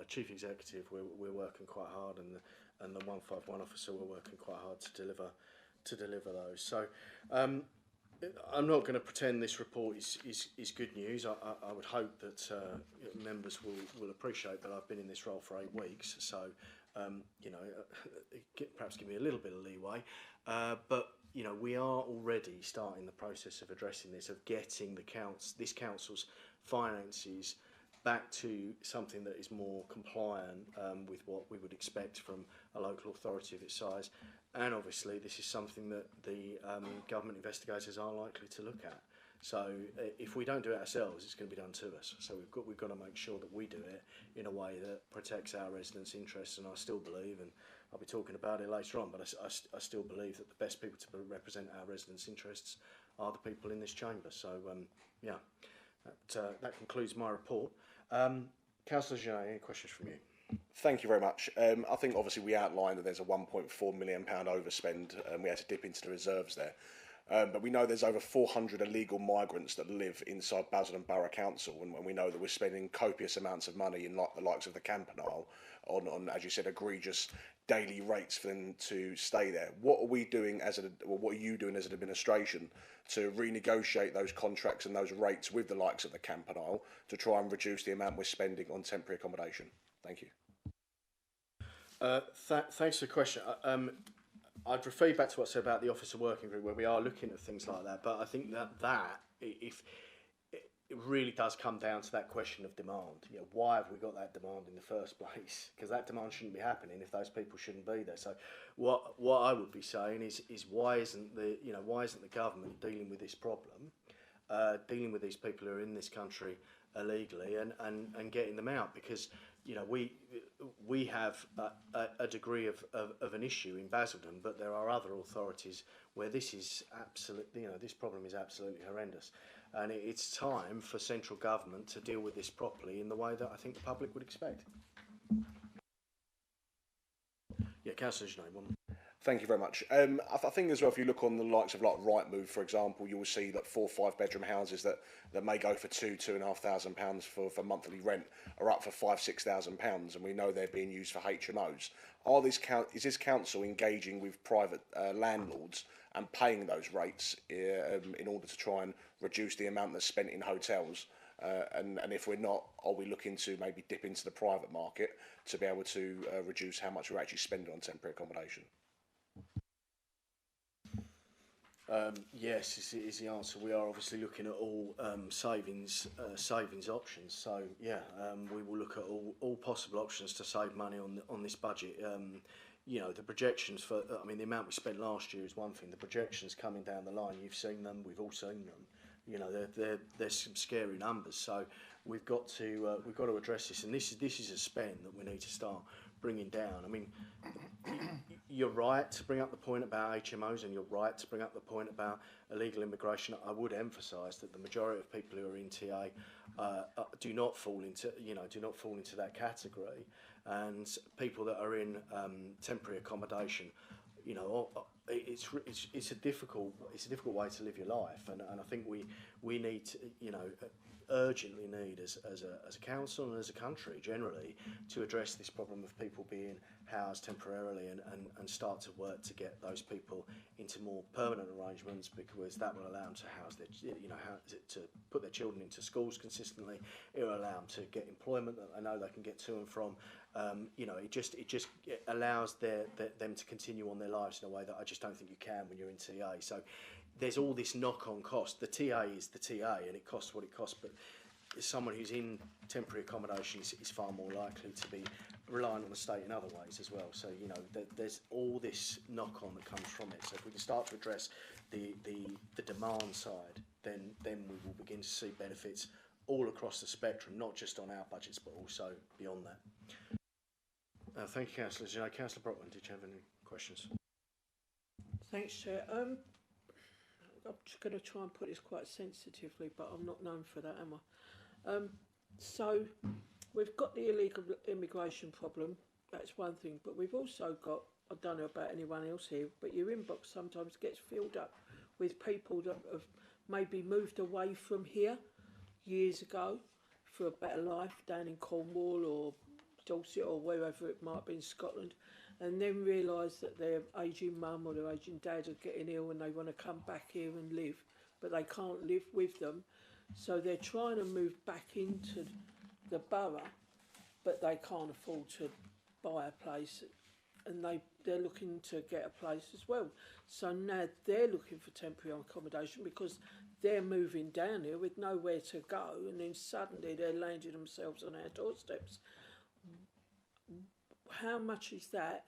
chief executive, we're working quite hard, and the 151 officer, we're working quite hard to deliver those. So I'm not going to pretend this report is good news. I would hope that members will appreciate that I've been in this role for 8 weeks. So perhaps give me a little bit of leeway, but we are already starting the process of addressing this, of getting this council's finances back to something that is more compliant with what we would expect from a local authority of its size. And obviously this is something that the government investigators are likely to look at. So if we don't do it ourselves, it's going to be done to us. So we've got to make sure that we do it in a way that protects our residents' interests. And I still believe, and I'll be talking about it later on, but I still believe that the best people to represent our residents' interests are the people in this chamber. So that concludes my report. Councillor Jeannet, any questions from you? Thank you very much. I think obviously we outlined that there's a £1.4 million overspend, and we had to dip into the reserves there. But we know there's over 400 illegal migrants that live inside Basildon Borough Council, and we know that we're spending copious amounts of money in the likes of the Campanile on, as you said, egregious daily rates for them to stay there. What are we doing what are you doing as an administration to renegotiate those contracts and those rates with the likes of the Campanile to try and reduce the amount we're spending on temporary accommodation? Thank you. Thanks for the question. I'd refer you back to what I said about the Officer Working Group, where we are looking at things like that. But I think if it really does come down to that question of demand. You know, why have we got that demand in the first place? Because that demand shouldn't be happening if those people shouldn't be there. So, what I would be saying is why isn't the government dealing with this problem, dealing with these people who are in this country illegally and getting them out? Because we have a degree of an issue in Basildon, but there are other authorities where this is absolutely, this problem is absolutely horrendous, and it's time for central government to deal with this properly in the way that I think the public would expect. Yeah, Councillor Genet, one. Thank you very much. I think as well, if you look on the likes of like Rightmove, for example, you will see that 4 or 5 bedroom houses that may go for £2,500 for monthly rent are up for £5,000-6,000, and we know they're being used for HMOs. Is this council engaging with private landlords and paying those rates in order to try and reduce the amount that's spent in hotels? And if we're not, are we looking to maybe dip into the private market to be able to reduce how much we're actually spending on temporary accommodation? Yes, is the answer. We are obviously looking at all savings options. So yeah, we will look at all possible options to save money on this budget. The projections for, the amount we spent last year is one thing. The projections coming down the line, you've seen them, we've all seen them. There's some scary numbers. So we've got to address this, and this is a spend that we need to start bringing down. You're right to bring up the point about HMOs, and you're right to bring up the point about illegal immigration. I would emphasise that the majority of people who are in TA do not fall into that category, and people that are in temporary accommodation, it's a difficult way to live your life, and I think we need to, urgently need as a council and as a country generally to address this problem of people being housed temporarily and start to work to get those people into more permanent arrangements, because that will allow them to house their, to put their children into schools consistently. It will allow them to get employment that I know they can get to and from. It just allows them to continue on their lives in a way that I just don't think you can when you're in TA. So there's all this knock-on cost. The TA is the TA, and it costs what it costs, but someone who's in temporary accommodation is far more likely to be relying on the state in other ways as well. So there's all this knock-on that comes from it. So if we can start to address the demand side, then we will begin to see benefits all across the spectrum, not just on our budgets, but also beyond that. Thank you, Councillor Genet. Councillor Brockman, did you have any questions? Thanks, Chair. I'm just going to try and put this quite sensitively, but I'm not known for that, am I? So we've got the illegal immigration problem. That's one thing, but we've also got, I don't know about anyone else here, but your inbox sometimes gets filled up with people that have maybe moved away from here years ago for a better life down in Cornwall or Dorset or wherever it might be in Scotland, and then realise that their ageing mum or their ageing dad are getting ill and they want to come back here and live, but they can't live with them. So they're trying to move back into the borough, but they can't afford to buy a place, and they're looking to get a place as well. So now they're looking for temporary accommodation because they're moving down here with nowhere to go, and then suddenly they're landing themselves on our doorsteps. How much is that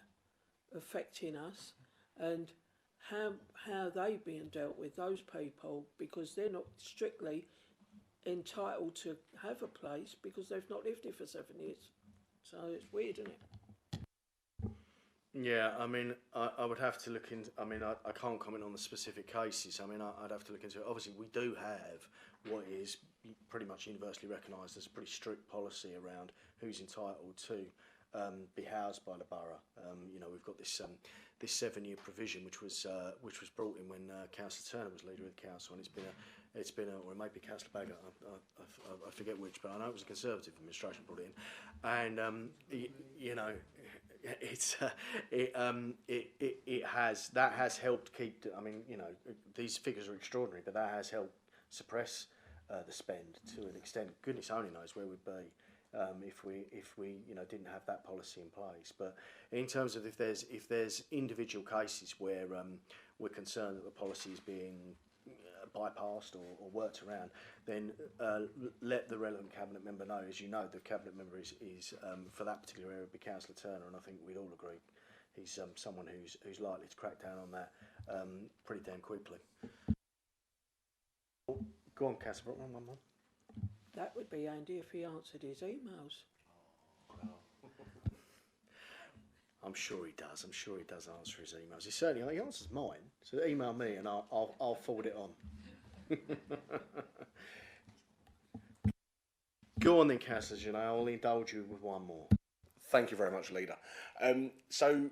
affecting us, and how are they being dealt with, those people, because they're not strictly entitled to have a place because they've not lived here for 7 years. So it's weird, isn't it? Yeah, I would have to look into. I can't comment on the specific cases. I'd have to look into it. Obviously, we do have what is pretty much universally recognised as a pretty strict policy around who's entitled to be housed by the borough. You know, we've got this this 7-year provision which was brought in when Councillor Turner was leader of the council, and it's been a, or it may be Councillor Baggott, I forget which, but I know it was a Conservative administration brought it in, and you know, it has helped keep. I mean, you know, these figures are extraordinary, but that has helped suppress the spend to an extent. Goodness only knows where we'd be if we you know didn't have that policy in place. But in terms of if there's individual cases where we're concerned that the policy is being bypassed or worked around, then let the relevant cabinet member know. As you know, the cabinet member is for that particular area would be Councillor Turner, and I think we'd all agree he's someone who's likely to crack down on that pretty damn quickly. Go on, Councillor Brockman, one more. That would be handy if he answered his emails. I'm sure he does. I'm sure he does answer his emails. He answers mine. So email me and I'll forward it on. Go on then, Councillors. You know, I'll indulge you with one more. Thank you very much, Leader. So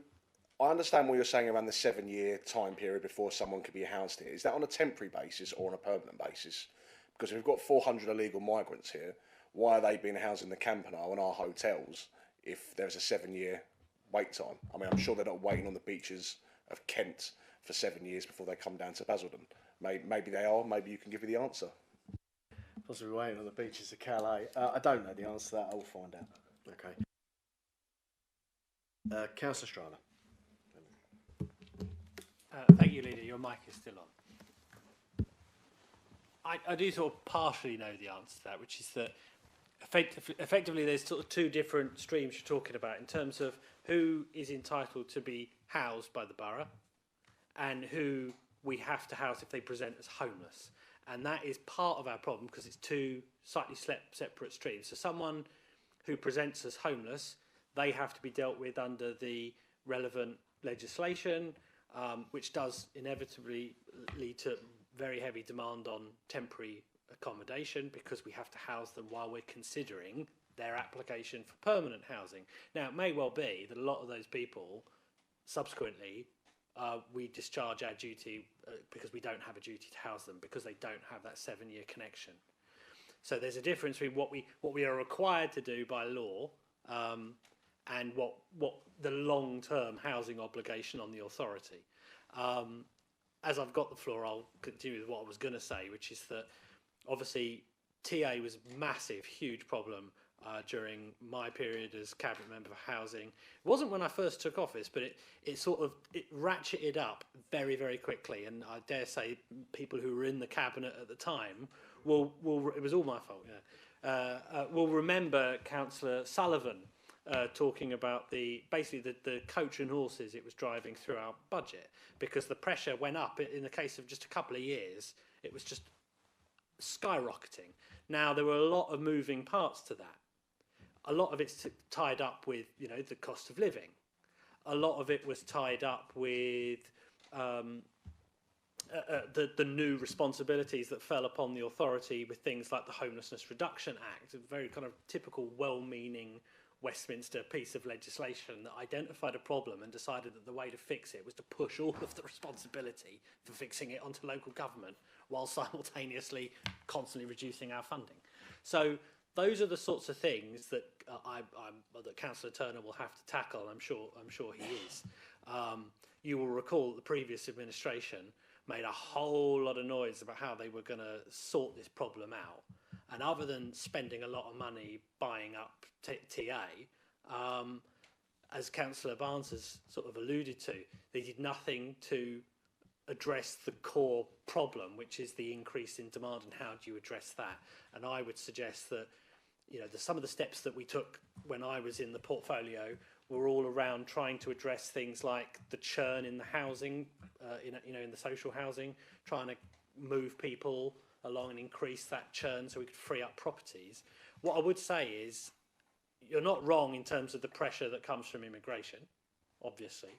I understand what you're saying around the 7-year time period before someone could be housed here. Is that on a temporary basis or on a permanent basis? Because if we've got 400 illegal migrants here, why are they being housed in the Campanile and our hotels if there's a 7-year wait time? I mean, I'm sure they're not waiting on the beaches of Kent for 7 years before they come down to Basildon. Maybe they are. Maybe you can give me the answer. Possibly waiting on the beaches of Calais. I don't know the answer to that. I'll find out. Okay. Councillor Strahler. Thank you, Leader. Your mic is still on. I do sort of partially know the answer to that, which is that effectively there's sort of two different streams you're talking about in terms of who is entitled to be housed by the borough and who we have to house if they present as homeless. And that is part of our problem because it's two slightly separate streams. So someone who presents as homeless, they have to be dealt with under the relevant legislation, which does inevitably lead to very heavy demand on temporary accommodation because we have to house them while we're considering their application for permanent housing. Now, it may well be that a lot of those people subsequently we discharge our duty because we don't have a duty to house them because they don't have that 7-year connection. So there's a difference between what we are required to do by law and what the long-term housing obligation on the authority. As I've got the floor, I'll continue with what I was going to say, which is that obviously TA was a massive, huge problem during my period as cabinet member for housing. It wasn't when I first took office, but it ratcheted up very, very quickly. And I dare say people who were in the cabinet at the time will it was all my fault. Yeah, will remember Councillor Sullivan talking about the coach and horses it was driving through our budget because the pressure went up. In the case of just a couple of years, it was just skyrocketing. Now there were a lot of moving parts to that. A lot of it's tied up with the cost of living. A lot of it was tied up with the new responsibilities that fell upon the authority with things like the Homelessness Reduction Act, a very kind of typical well-meaning Westminster piece of legislation that identified a problem and decided that the way to fix it was to push all of the responsibility for fixing it onto local government while simultaneously constantly reducing our funding. So those are the sorts of things that that Councillor Turner will have to tackle. I'm sure he is. You will recall that the previous administration made a whole lot of noise about how they were going to sort this problem out. And other than spending a lot of money buying up TA, as Councillor Barnes has sort of alluded to, they did nothing to address the core problem, which is the increase in demand and how do you address that. And I would suggest that some of the steps that we took when I was in the portfolio were all around trying to address things like the churn in the housing, in the social housing, trying to move people along and increase that churn so we could free up properties. What I would say is you're not wrong in terms of the pressure that comes from immigration, obviously.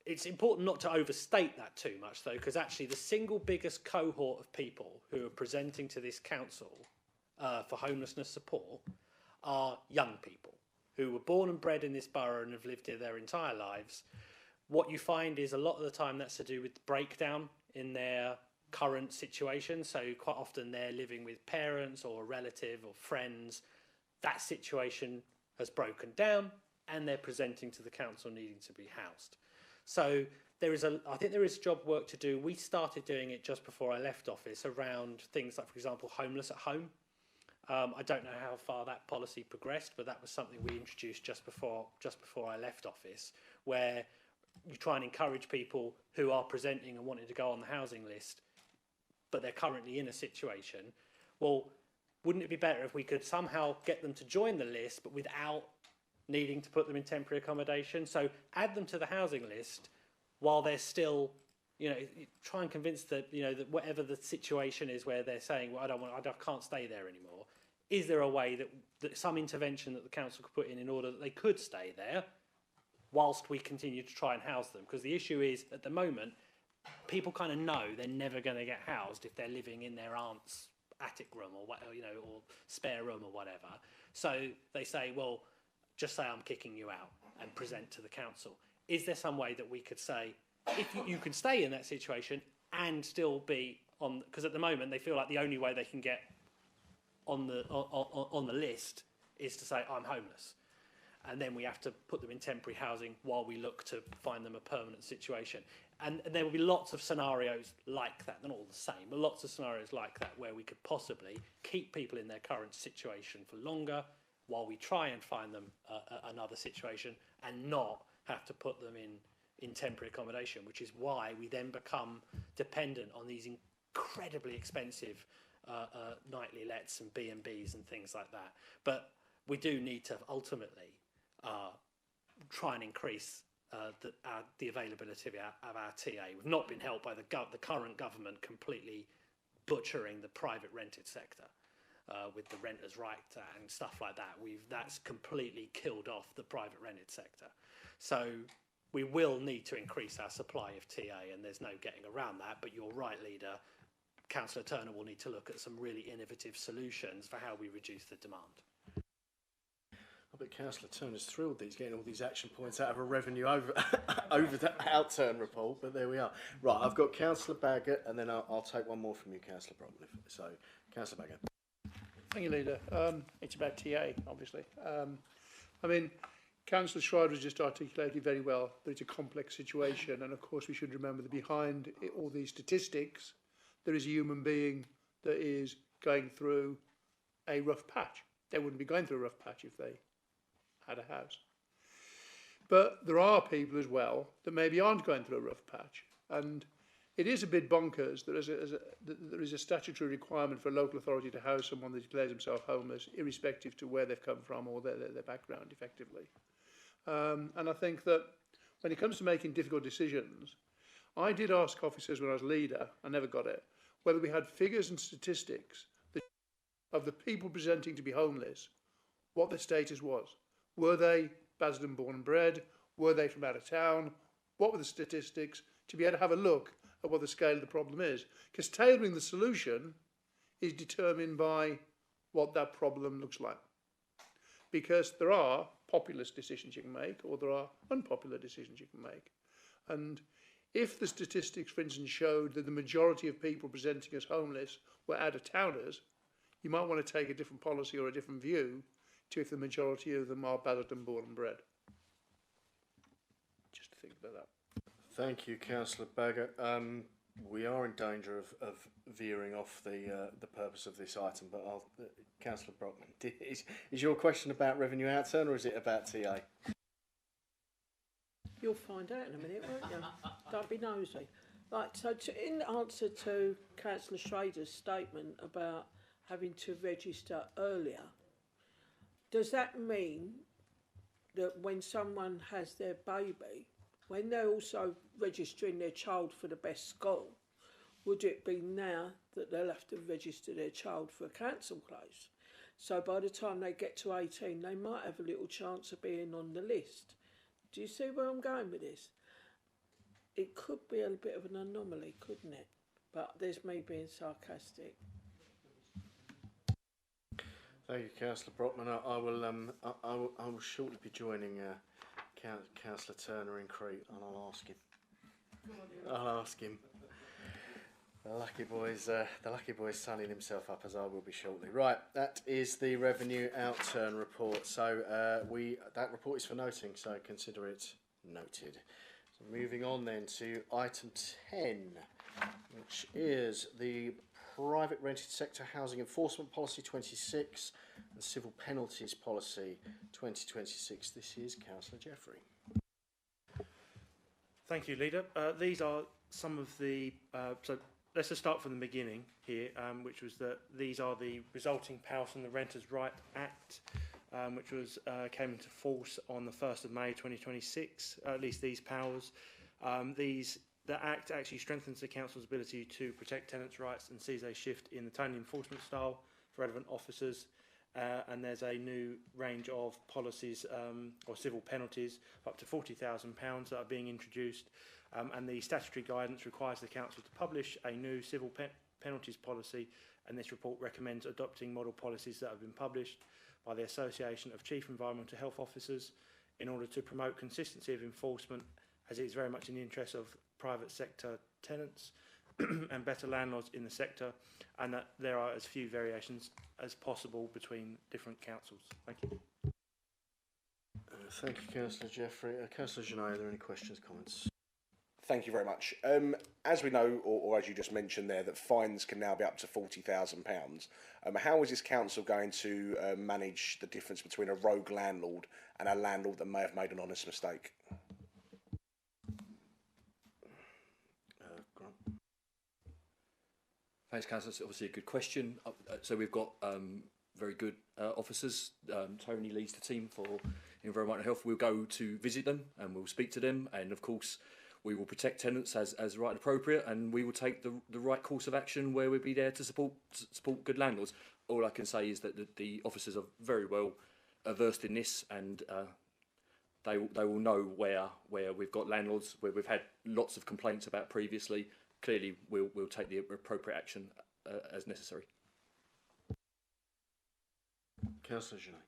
It's important not to overstate that too much, though, because actually the single biggest cohort of people who are presenting to this council for homelessness support are young people. who were born and bred in this borough and have lived here their entire lives, what you find is a lot of the time that's to do with breakdown in their current situation. So quite often they're living with parents or a relative or friends. That situation has broken down and they're presenting to the council needing to be housed. So I think there is job work to do. We started doing it just before I left office around things like, for example, homeless at home. I don't know how far that policy progressed, but that was something we introduced just before I left office, where you try and encourage people who are presenting and wanting to go on the housing list, but they're currently in a situation. Well, wouldn't it be better if we could somehow get them to join the list, but without needing to put them in temporary accommodation? So add them to the housing list while they're still, try and convince that, that whatever the situation is where they're saying, well, I can't stay there anymore. Is there a way that some intervention that the council could put in order that they could stay there whilst we continue to try and house them? Because the issue is, at the moment, people kind of know they're never going to get housed if they're living in their aunt's attic room or spare room or whatever. So they say, well, just say I'm kicking you out and present to the council. Is there some way that we could say, if you can stay in that situation and still be on, because at the moment they feel like the only way they can get on the list is to say I'm homeless, and then we have to put them in temporary housing while we look to find them a permanent situation. And there will be lots of scenarios like that. They're not all the same, but lots of scenarios like that where we could possibly keep people in their current situation for longer while we try and find them another situation and not have to put them in temporary accommodation, which is why we then become dependent on these incredibly expensive nightly lets and B&Bs and things like that. But we do need to ultimately try and increase the availability of our TA. We've not been helped by the current government completely butchering the private rented sector with the Renters' Right and stuff like that. That's completely killed off the private rented sector. So we will need to increase our supply of TA, and there's no getting around that. But you're right, Leader. Councillor Turner will need to look at some really innovative solutions for how we reduce the demand. I bet Councillor Turner's thrilled that he's getting all these action points out of a revenue over the outturn report, but there we are. Right, I've got Councillor Baggott, and then I'll take one more from you, Councillor Bromley. So, Councillor Baggott. Thank you, Leader. It's about TA, obviously. Councillor Schreider has just articulated very well that it's a complex situation, and of course we should remember that behind all these statistics there is a human being that is going through a rough patch. They wouldn't be going through a rough patch if they had a house. But there are people as well that maybe aren't going through a rough patch, and it is a bit bonkers that there is a statutory requirement for a local authority to house someone that declares himself homeless, irrespective to where they've come from or their background, effectively. And I think that when it comes to making difficult decisions, I did ask officers when I was leader, I never got it, whether we had figures and statistics of the people presenting to be homeless, what their status was. Were they Basildon born and bred? Were they from out of town? What were the statistics? To be able to have a look at what the scale of the problem is. Because tailoring the solution is determined by what that problem looks like. Because there are populist decisions you can make, or there are unpopular decisions you can make. And if the statistics, for instance, showed that the majority of people presenting as homeless were out-of-towners, you might want to take a different policy or a different view to if the majority of them are Basildon born and bred. Just to think about that. Thank you, Councillor Baggott. We are in danger of veering off the purpose of this item, but Councillor Brockman, is your question about revenue outturn or is it about TA? You'll find out in a minute, won't you? Don't be nosy. Right, so in answer to Councillor Schrader's statement about having to register earlier, does that mean that when someone has their baby, when they're also registering their child for the best school, would it be now that they'll have to register their child for a council place? So by the time they get to 18, they might have a little chance of being on the list. Do you see where I'm going with this? It could be a bit of an anomaly, couldn't it? But there's me being sarcastic. Thank you, Councillor Brockman. I will shortly be joining Councillor Turner in Crete, and I'll ask him. I'll ask him. The lucky boy's sunning himself up, as I will be shortly. Right, that is the revenue outturn report. So that report is for noting, so consider it noted. So moving on then to item 10, which is the Private Rented Sector Housing Enforcement Policy 26 and Civil Penalties Policy 2026. This is Councillor Jeffrey. Thank you, Leader. These are some of the... so let's just start from the beginning here, which was that these are the resulting powers from the Renters' Right Act, which was came into force on the 1st of May 2026, at least these powers. The Act actually strengthens the Council's ability to protect tenants' rights and sees a shift in the tone of enforcement style for relevant officers. And there's a new range of policies or civil penalties of up to £40,000 that are being introduced. And the statutory guidance requires the Council to publish a new civil penalties policy, and this report recommends adopting model policies that have been published by the Association of Chief Environmental Health Officers in order to promote consistency of enforcement, as it is very much in the interest of private sector tenants and better landlords in the sector, and that there are as few variations as possible between different councils. Thank you. Thank you, Councillor Jeffrey. Councillor Genet, are there any questions, comments? Thank you very much. As we know, or as you just mentioned there, that fines can now be up to £40,000. How is this council going to manage the difference between a rogue landlord and a landlord that may have made an honest mistake? Grant. Thanks, Councillor. It's obviously a good question. So we've got very good officers. Tony leads the team for environmental health. We'll go to visit them and we'll speak to them, and of course we will protect tenants as right and appropriate, and we will take the right course of action where we'll be there to support good landlords. All I can say is that the officers are very well versed in this, and they will know where we've got landlords where we've had lots of complaints about previously. Clearly, we'll take the appropriate action as necessary. Councillor Genet.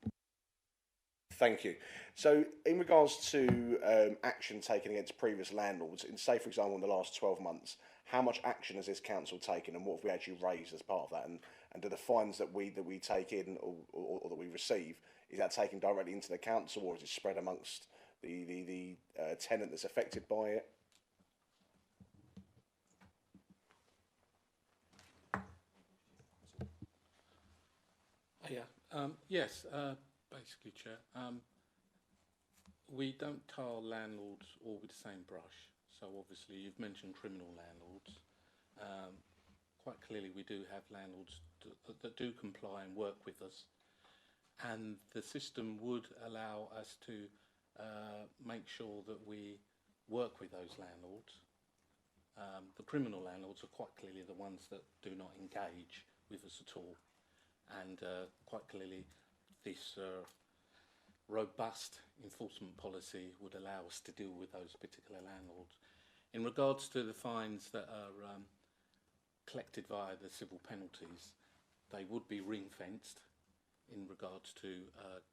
Thank you. So, in regards to action taken against previous landlords, in say, for example, in the last 12 months, how much action has this council taken, and what have we actually raised as part of that? And do the fines that we take in or that we receive, is that taken directly into the council, or is it spread amongst the tenant that's affected by it? Yes, basically, Chair. We don't tar landlords all with the same brush. So obviously you've mentioned criminal landlords. Quite clearly we do have landlords that do comply and work with us. And the system would allow us to make sure that we work with those landlords. The criminal landlords are quite clearly the ones that do not engage with us at all. And quite clearly this robust enforcement policy would allow us to deal with those particular landlords. In regards to the fines that are collected via the civil penalties, they would be ring-fenced in regards to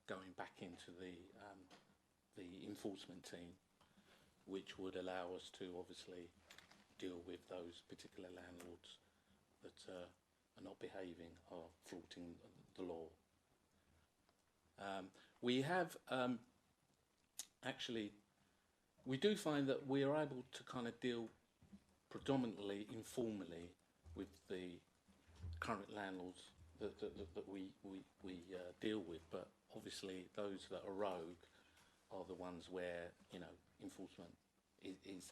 going back into the enforcement team, which would allow us to obviously deal with those particular landlords that are not behaving or flaunting the law. We have actually, we do find that we are able to kind of deal predominantly informally with the current landlords that we deal with, but obviously those that are rogue are the ones where, you know, enforcement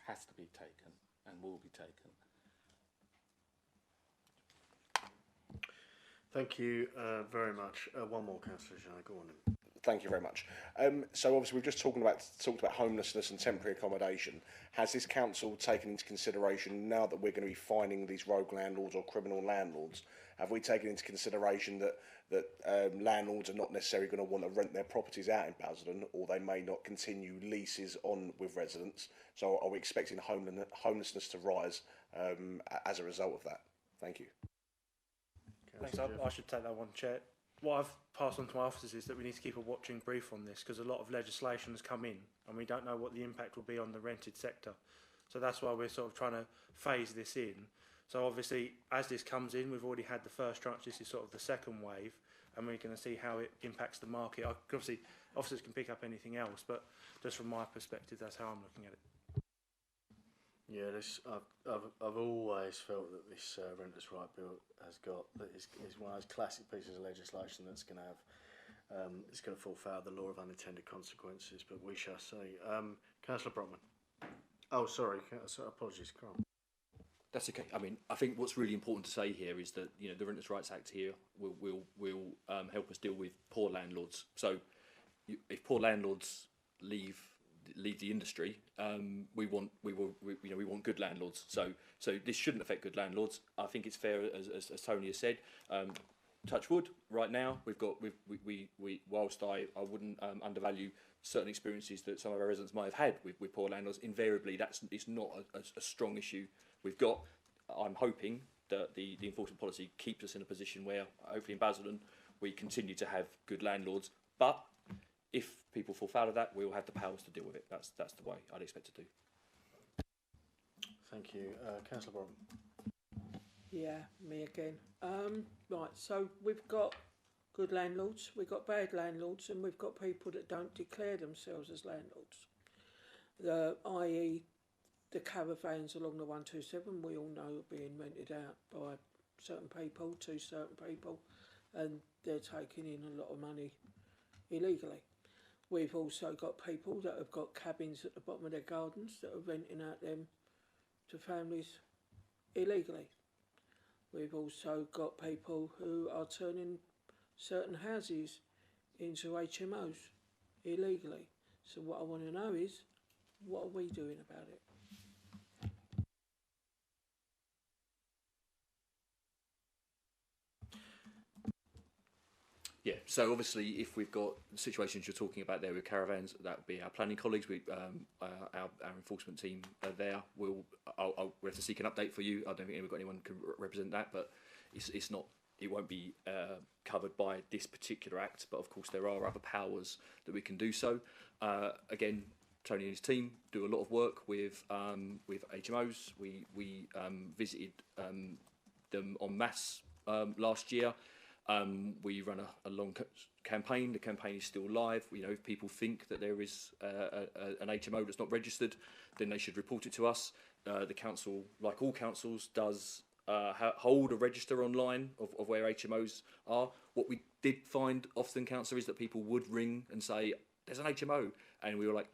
has to be taken and will be taken. Thank you very much. One more, Councillor Genet, go on then. Thank you very much. So obviously we've just talked about homelessness and temporary accommodation. Has this council taken into consideration, now that we're going to be fining these rogue landlords or criminal landlords, have we taken into consideration that landlords are not necessarily going to want to rent their properties out in Basildon, or they may not continue leases on with residents? So are we expecting homelessness to rise as a result of that? Thanks. I should take that one, Chair. what I've passed on to my officers is that we need to keep a watching brief on this, because a lot of legislation has come in and we don't know what the impact will be on the rented sector. So that's why we're sort of trying to phase this in. So obviously, as this comes in, we've already had the first tranche. This is sort of the second wave, and we're going to see how it impacts the market. Obviously, officers can pick up anything else, but just from my perspective, that's how I'm looking at it. Yeah, I've always felt that this renters' right bill is one of those classic pieces of legislation that's going to have it's going to fall foul of the law of unintended consequences. But we shall see. Councillor Brockman. Oh, sorry. Apologies, Carl. That's okay. I mean, I think what's really important to say here is that the Renters' Rights Act here will help us deal with poor landlords. So, if poor landlords leave the industry, we want good landlords. So this shouldn't affect good landlords. I think it's fair, as Tony has said. Touch wood. Right now, whilst I wouldn't undervalue certain experiences that some of our residents might have had with poor landlords, invariably it's not a strong issue we've got. I'm hoping that the enforcement policy keeps us in a position where, hopefully in Basildon, we continue to have good landlords. But if people fall foul of that, we will have the powers to deal with it. That's the way I'd expect to do. Thank you. Councillor Brown. Yeah, me again. Right, so we've got good landlords, we've got bad landlords, and we've got people that don't declare themselves as landlords. I.e. the caravans along the 127, we all know are being rented out by certain people to certain people, and they're taking in a lot of money illegally. We've also got people that have got cabins at the bottom of their gardens that are renting out them to families illegally. We've also got people who are turning certain houses into HMOs illegally. So what I want to know is, what are we doing about it? Yeah, so obviously if we've got situations you're talking about there with caravans, that would be our planning colleagues, our enforcement team are there. We'll have to seek an update for you. I don't think we've got anyone who can represent that, but it won't be covered by this particular act, but of course there are other powers that we can do so. Again, Tony and his team do a lot of work with HMOs. We visited them en masse last year. We run a long campaign. The campaign is still live. If people think that there is an HMO that's not registered, then they should report it to us. The council, like all councils, does hold a register online of where HMOs are. What we did find often, councillor, is that people would ring and say, there's an HMO, and we were like,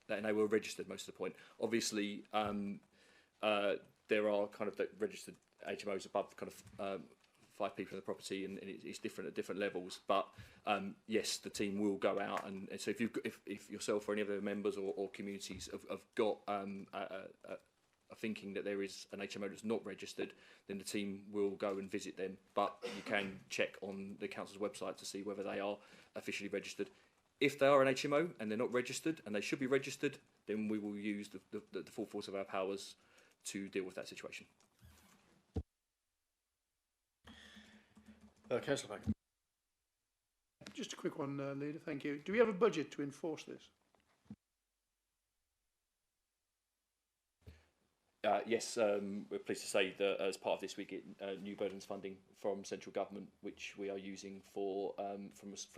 and they were registered most of the point. Obviously, there are kind of registered HMOs above kind of 5 people in the property, and it's different at different levels. But yes, the team will go out, and so if yourself or any other members or communities have got a thinking that there is an HMO that's not registered, then the team will go and visit them. But you can check on the council's website to see whether they are officially registered. If they are an HMO and they're not registered, and they should be registered, then we will use the full force of our powers to deal with that situation. Councillor Baker. Just a quick one, Leader, thank you. Do we have a budget to enforce this? Yes, we're pleased to say that as part of this we get new burdens funding from central government, which we are using for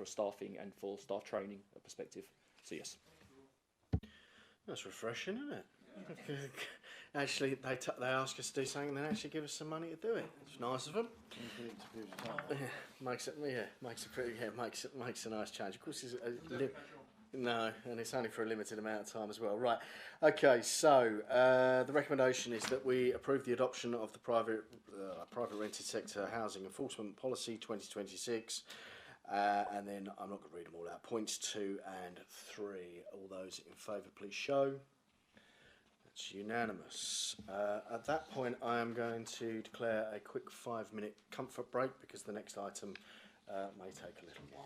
staffing and for staff training perspective. So yes. That's refreshing, isn't it? Actually, they ask us to do something and then actually give us some money to do it. It's nice of them. Makes a nice change. Of course, no, and it's only for a limited amount of time as well. Right. Okay. So the recommendation is that we approve the adoption of the private rented sector housing enforcement policy 2026. And then I'm not going to read them all out. Points 2 and 3. All those in favour, please show. That's unanimous. At that point, I am going to declare a quick 5-minute comfort break because the next item may take a little while.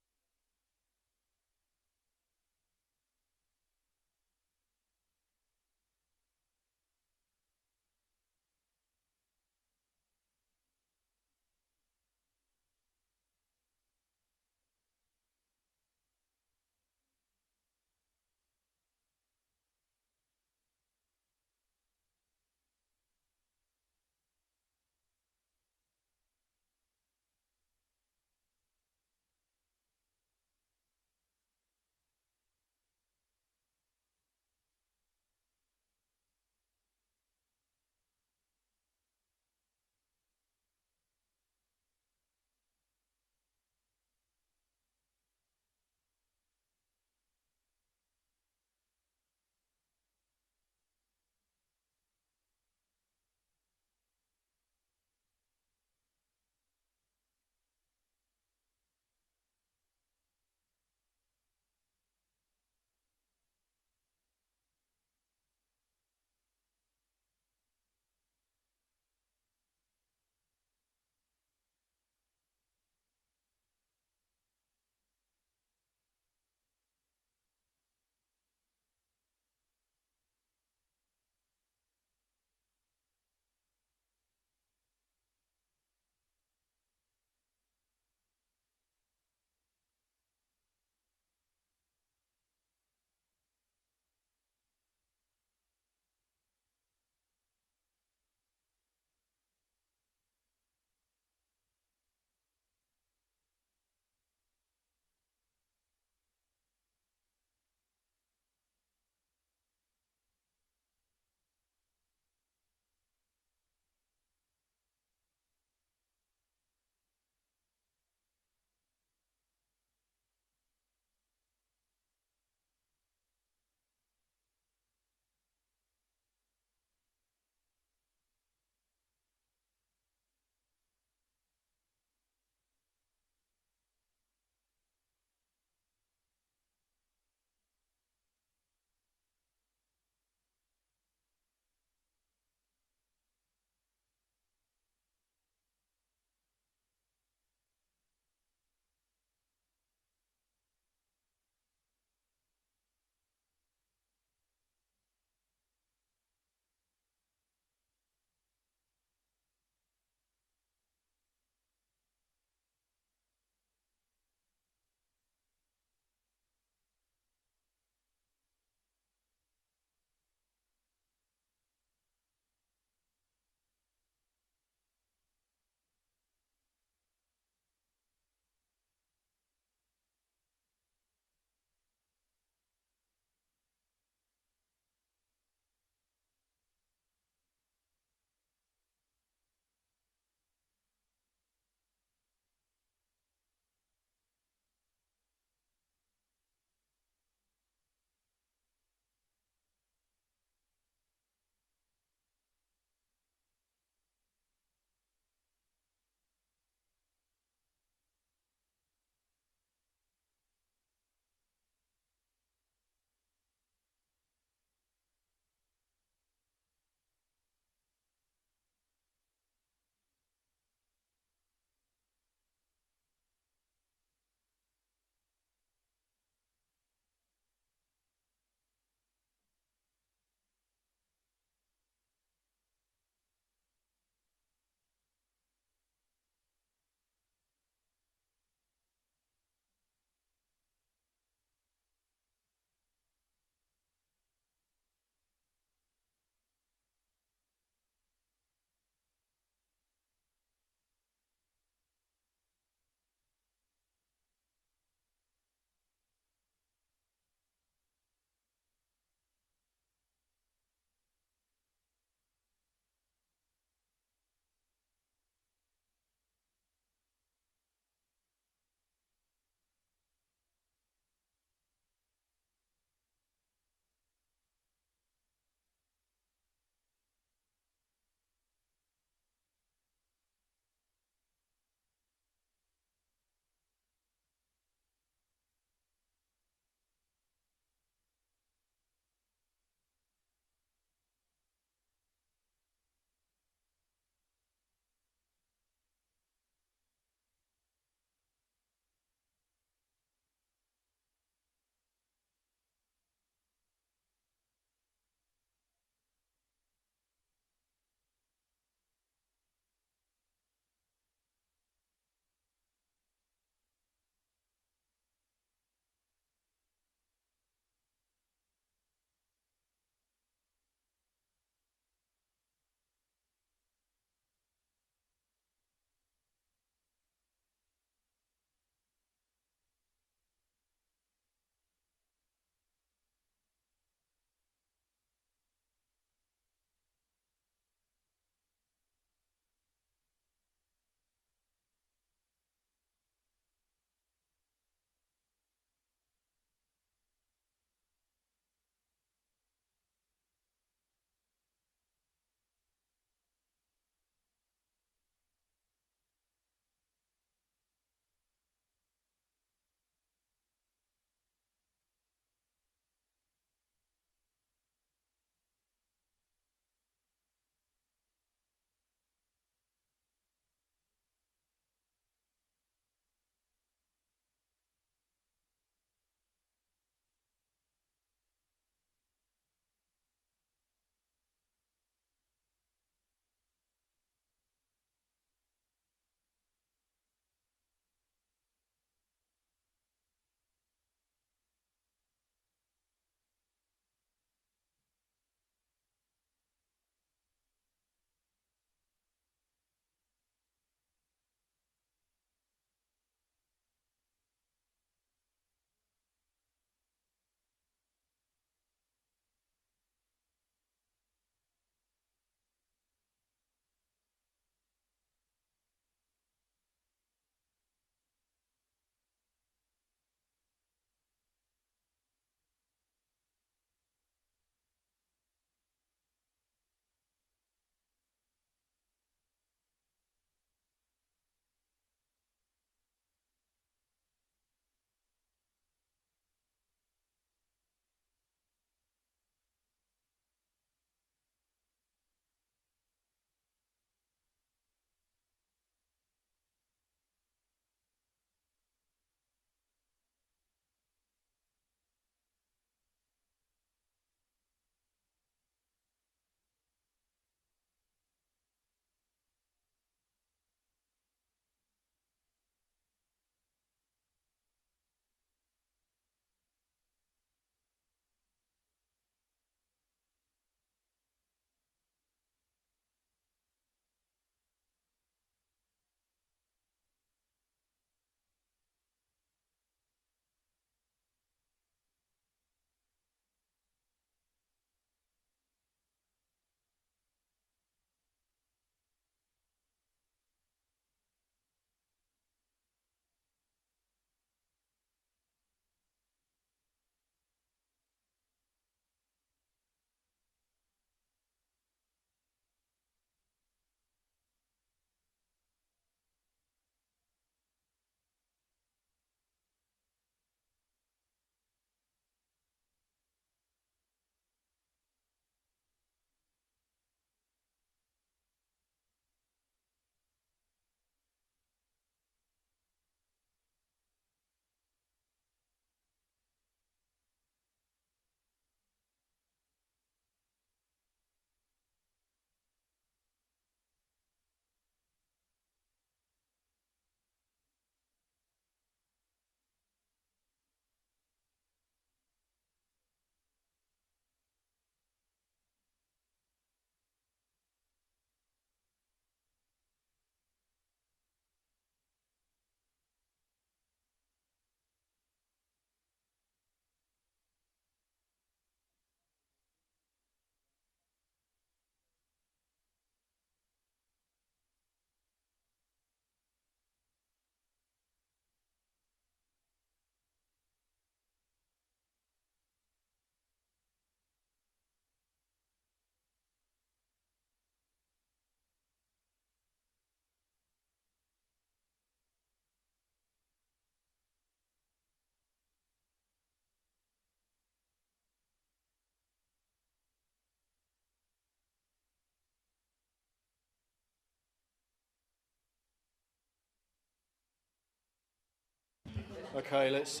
Okay, let's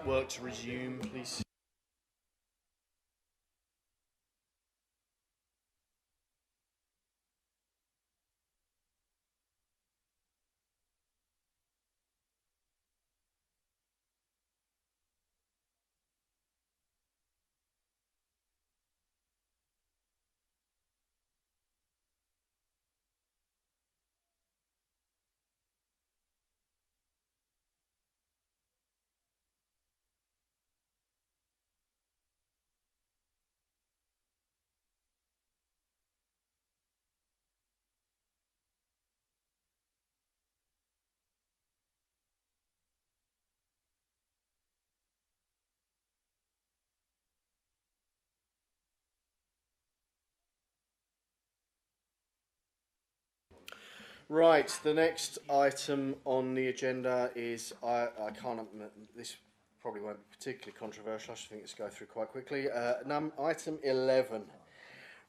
work to resume, please. Right, the next item on the agenda is, I can't, this probably won't be particularly controversial, I should think let's go through quite quickly. Item 11,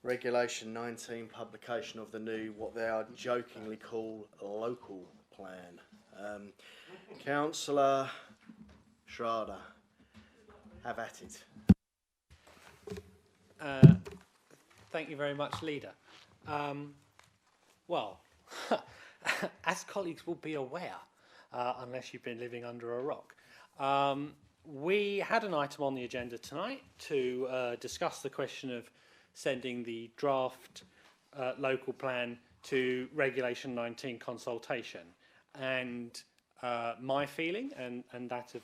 Regulation 19, publication of the new, what they are jokingly call local plan. Councillor Schrader, have at it. Thank you very much, Leader. Well, as colleagues will be aware, unless you've been living under a rock, we had an item on the agenda tonight to discuss the question of sending the draft local plan to Regulation 19 consultation. And my feeling and that of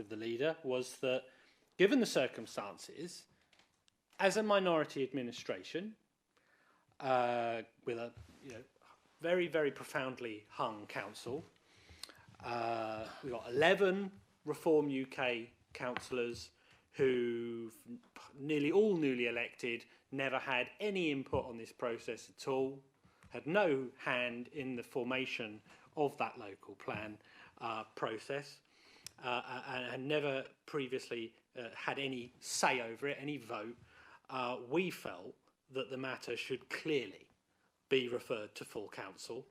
the leader was that, given the circumstances, as a minority administration, with a very, very profoundly hung council, we've got 11 Reform UK councillors who nearly all newly elected, never had any input on this process at all, had no hand in the formation of that local plan process, and never previously had any say over it, any vote. We felt that the matter should clearly be referred to full council,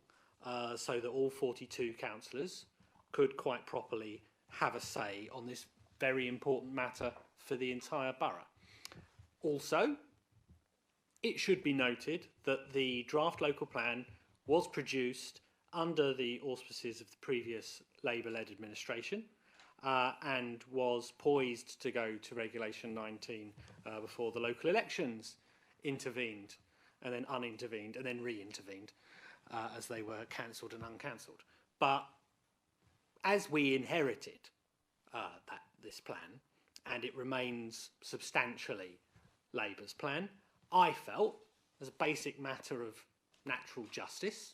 so that all 42 councillors could quite properly have a say on this very important matter for the entire borough. Also, it should be noted that the draft local plan was produced under the auspices of the previous Labour-led administration, and was poised to go to Regulation 19 before the local elections intervened, and then unintervened, and then re-intervened, as they were cancelled and uncancelled. But as we inherited this plan, and it remains substantially Labour's plan, I felt, as a basic matter of natural justice,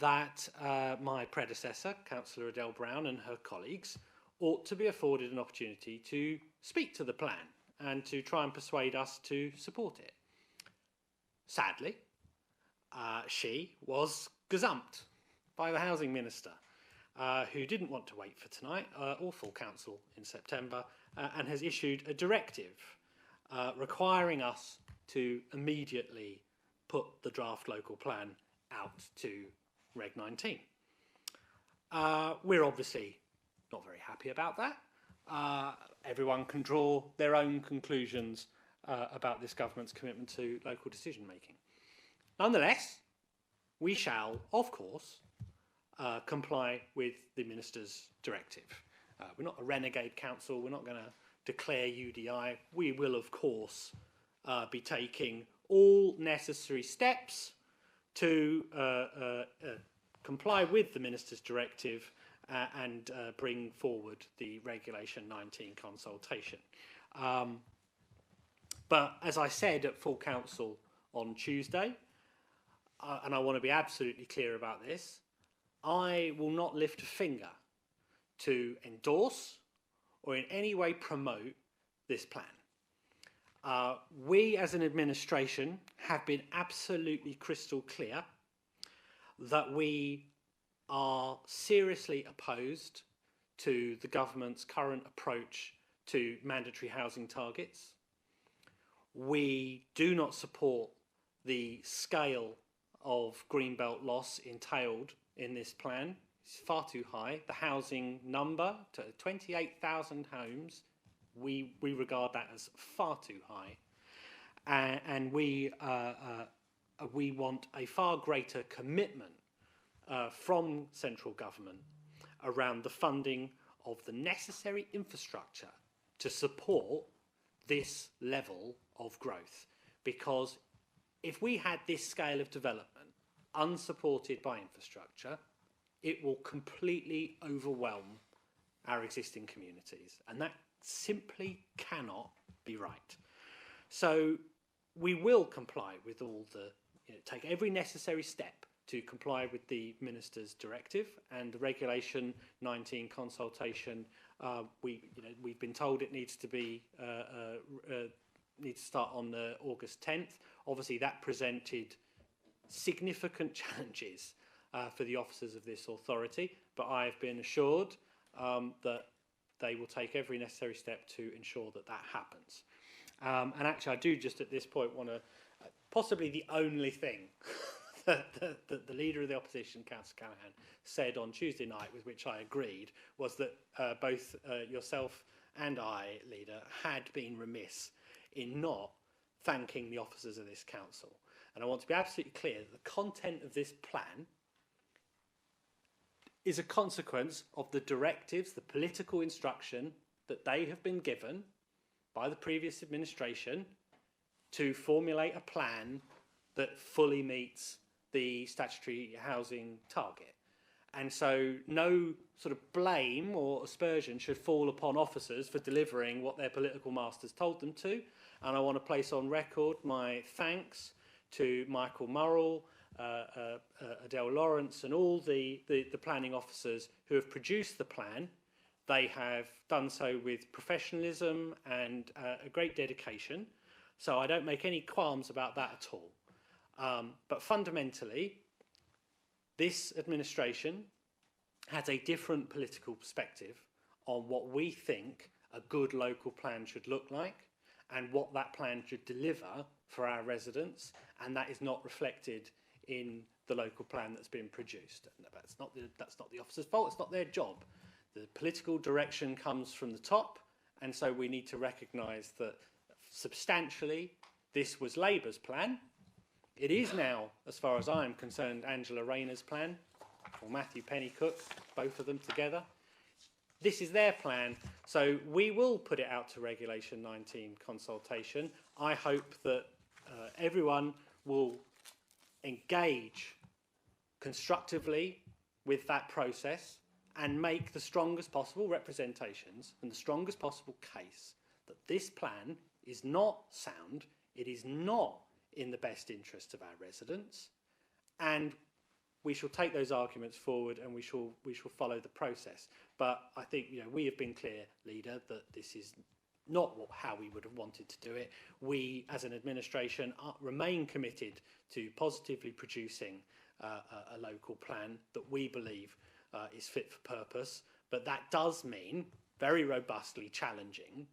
that my predecessor, Councillor Adele Brown, and her colleagues ought to be afforded an opportunity to speak to the plan and to try and persuade us to support it. Sadly, she was gazumped by the Housing Minister, who didn't want to wait for tonight or full council in September, and has issued a directive requiring us to immediately put the draft local plan out to Reg 19. We're obviously not very happy about that. Everyone can draw their own conclusions about this government's commitment to local decision making. Nonetheless, we shall, of course, comply with the Minister's directive. We're not a renegade council, we're not going to declare UDI. We will, of course, be taking all necessary steps to comply with the Minister's directive and bring forward the Regulation 19 consultation. But as I said at full council on Tuesday, and I want to be absolutely clear about this, I will not lift a finger to endorse or in any way promote this plan. We as an administration have been absolutely crystal clear that we are seriously opposed to the government's current approach to mandatory housing targets. We do not support the scale of greenbelt loss entailed in this plan. is far too high. The housing number, to 28,000 homes, we regard that as far too high. And we want a far greater commitment from central government around the funding of the necessary infrastructure to support this level of growth. Because if we had this scale of development unsupported by infrastructure, it will completely overwhelm our existing communities. And that simply cannot be right. So we will comply with all the, take every necessary step to comply with the Minister's directive and the Regulation 19 consultation. We've been told it needs to be needs to start on August 10th. Obviously, that presented significant challenges for the officers of this authority, but I have been assured that they will take every necessary step to ensure that that happens. And actually, I do just at this point want to, possibly the only thing that the Leader of the Opposition, Councillor Callaghan, said on Tuesday night, with which I agreed, was that both yourself and I, Leader, had been remiss in not thanking the officers of this council. And I want to be absolutely clear that the content of this plan is a consequence of the directives, the political instruction that they have been given by the previous administration to formulate a plan that fully meets the statutory housing target. And so no sort of blame or aspersion should fall upon officers for delivering what their political masters told them to. And I want to place on record my thanks to Michael Murrell, Adele Lawrence and all the planning officers who have produced the plan. They have done so with professionalism and a great dedication. So I don't make any qualms about that at all. But fundamentally, this administration has a different political perspective on what we think a good local plan should look like and what that plan should deliver for our residents, and that is not reflected in the local plan that's been produced. And that's not the officer's fault, it's not their job. The political direction comes from the top, and so we need to recognise that substantially this was Labour's plan. It is now, as far as I am concerned, Angela Rayner's plan, or Matthew Pennycook, both of them together. This is their plan, so we will put it out to Regulation 19 consultation. I hope that everyone will engage constructively with that process and make the strongest possible representations and the strongest possible case that this plan is not sound, it is not in the best interest of our residents, and we shall take those arguments forward and we shall follow the process. But I think we have been clear, Leader, that this is not how we would have wanted to do it. We, as an administration, remain committed to positively producing a local plan that we believe is fit for purpose. But that does mean very robustly challenging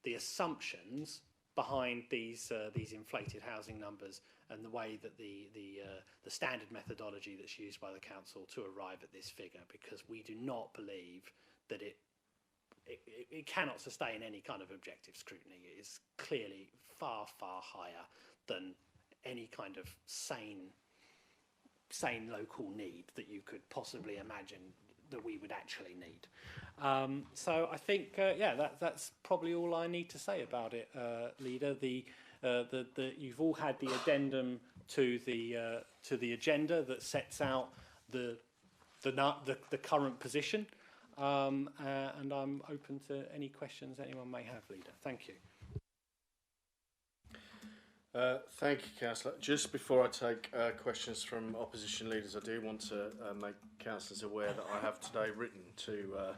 the assumptions behind these inflated housing numbers and the way that the standard methodology that's used by the council to arrive at this figure, because we do not believe that it cannot sustain any kind of objective scrutiny. It is clearly far, far higher than any kind of sane local need that you could possibly imagine that we would actually need. So I think, that's probably all I need to say about it, Leader. You've all had the addendum to the agenda that sets out the current position, and I'm open to any questions anyone may have, Leader. Thank you. Thank you, Councillor. Just before I take questions from opposition leaders, I do want to make councillors aware that I have today written to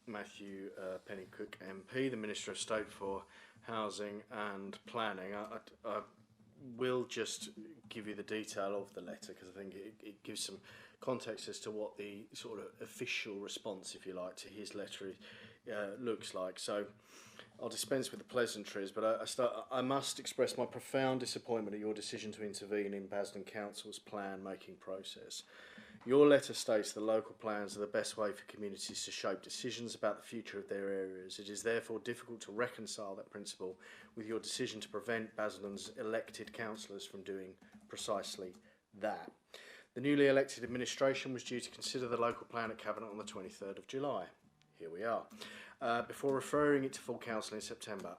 Matthew Pennycook MP, the Minister of State for Housing and Planning. I will just give you the detail of the letter because I think it gives some context as to what the sort of official response, if you like, to his letter looks like. So I'll dispense with the pleasantries, but I must express my profound disappointment at your decision to intervene in Basden Council's plan-making process. Your letter states that local plans are the best way for communities to shape decisions about the future of their areas. It is therefore difficult to reconcile that principle with your decision to prevent Basildon's elected councillors from doing precisely that. The newly elected administration was due to consider the local plan at Cabinet on the 23rd of July. Here we are. Before referring it to full council in September,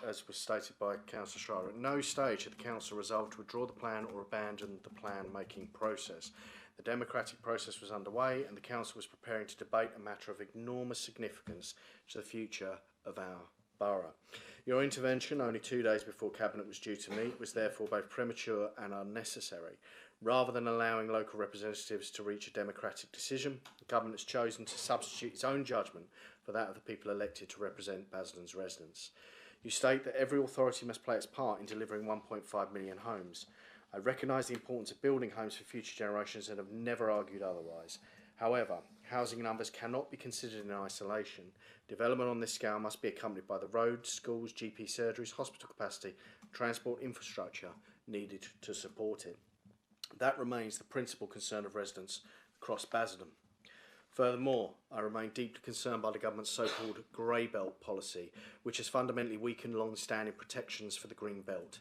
as was stated by Councillor Schreier, at no stage had the council resolved to withdraw the plan or abandon the plan-making process. The democratic process was underway and the council was preparing to debate a matter of enormous significance to the future of our borough. Your intervention, only 2 days before Cabinet was due to meet, was therefore both premature and unnecessary. Rather than allowing local representatives to reach a democratic decision, the government has chosen to substitute its own judgment for that of the people elected to represent Basildon's residents. You state that every authority must play its part in delivering 1.5 million homes. I recognise the importance of building homes for future generations and have never argued otherwise. However, housing numbers cannot be considered in isolation. Development on this scale must be accompanied by the roads, schools, GP surgeries, hospital capacity, transport infrastructure needed to support it. That remains the principal concern of residents across Basildon. Furthermore, I remain deeply concerned by the government's so-called grey belt policy, which has fundamentally weakened long-standing protections for the green belt.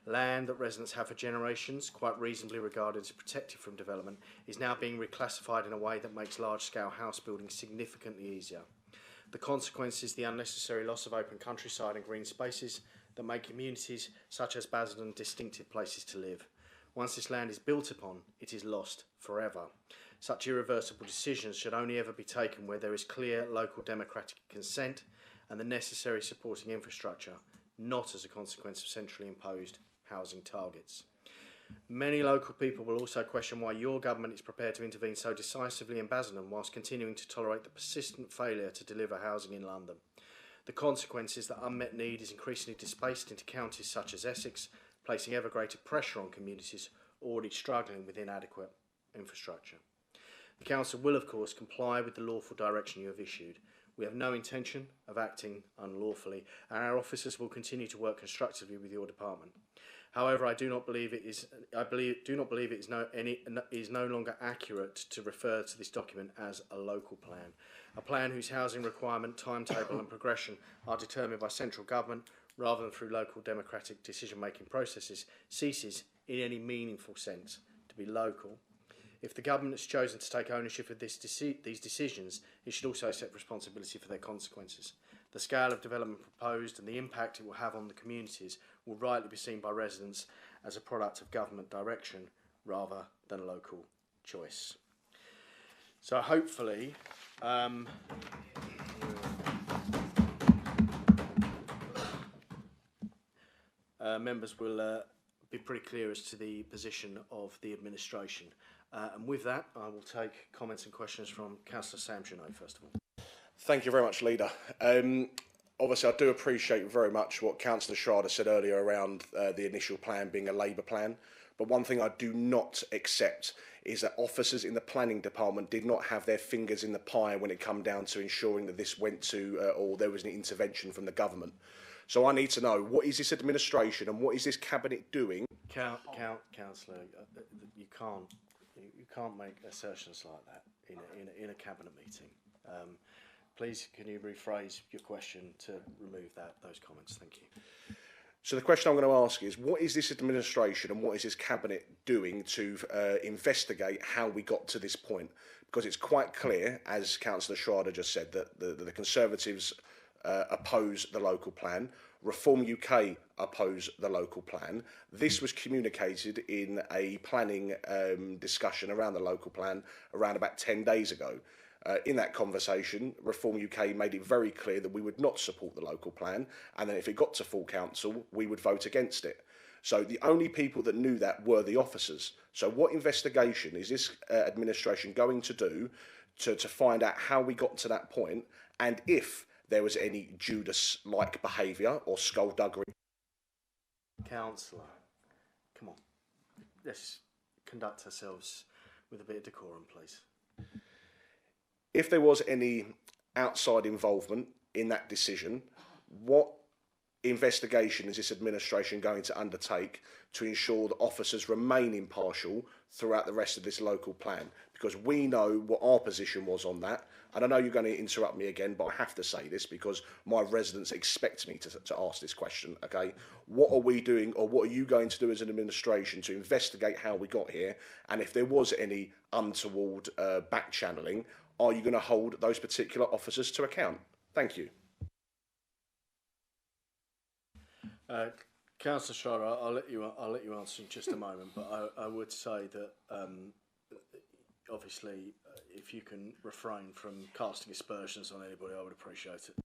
Land that residents have for generations, quite reasonably regarded as protected from development, is now being reclassified in a way that makes large-scale house building significantly easier. The consequence is the unnecessary loss of open countryside and green spaces that make communities such as Basildon distinctive places to live. Once this land is built upon, it is lost forever. Such irreversible decisions should only ever be taken where there is clear local democratic consent and the necessary supporting infrastructure, not as a consequence of centrally imposed housing targets. Many local people will also question why your government is prepared to intervene so decisively in Basildon whilst continuing to tolerate the persistent failure to deliver housing in London. The consequence is that unmet need is increasingly displaced into counties such as Essex, placing ever greater pressure on communities already struggling with inadequate infrastructure. The Council will, of course, comply with the lawful direction you have issued. We have no intention of acting unlawfully, and our officers will continue to work constructively with your department. However, I do not believe it is no longer accurate to refer to this document as a local plan. A plan whose housing requirement, timetable and progression are determined by central government rather than through local democratic decision-making processes ceases, in any meaningful sense, to be local. If the government has chosen to take ownership of these decisions, it should also accept responsibility for their consequences. The scale of development proposed and the impact it will have on the communities will rightly be seen by residents as a product of government direction rather than local choice. So hopefully, members will be pretty clear as to the position of the administration. And with that, I will take comments and questions from Councillor Sam Jeanot, first of all. Thank you very much, Leader. Obviously, I do appreciate very much what Councillor Schrader said earlier around the initial plan being a Labour plan. But one thing I do not accept is that officers in the planning department did not have their fingers in the pie when it come down to ensuring that this went to, or there was an intervention from the government. So I need to know, what is this administration and what is this cabinet doing? Councillor, you can't make assertions like that in a cabinet meeting. Please, can you rephrase your question to remove those comments? Thank you. So the question I'm going to ask is, what is this administration and what is this cabinet doing to investigate how we got to this point? Because it's quite clear, as Councillor Schrader just said, that the Conservatives oppose the local plan. Reform UK oppose the local plan. This was communicated in a planning discussion around the local plan around about 10 days ago. In that conversation, Reform UK made it very clear that we would not support the local plan, and then if it got to full council, we would vote against it. So the only people that knew that were the officers. So what investigation is this administration going to do to find out how we got to that point, and if there was any Judas-like behaviour or skullduggery? Councillor, come on. Let's conduct ourselves with a bit of decorum, please. If there was any outside involvement in that decision, what investigation is this administration going to undertake to ensure that officers remain impartial throughout the rest of this local plan? Because we know what our position was on that. And I know you're going to interrupt me again, but I have to say this because my residents expect me to ask this question, okay? What are we doing, or what are you going to do as an administration to investigate how we got here? And if there was any untoward back channeling, are you going to hold those particular officers to account? Thank you. Councillor Schreier, I'll let you answer in just a moment, but I would say that obviously if you can refrain from casting aspersions on anybody, I would appreciate it.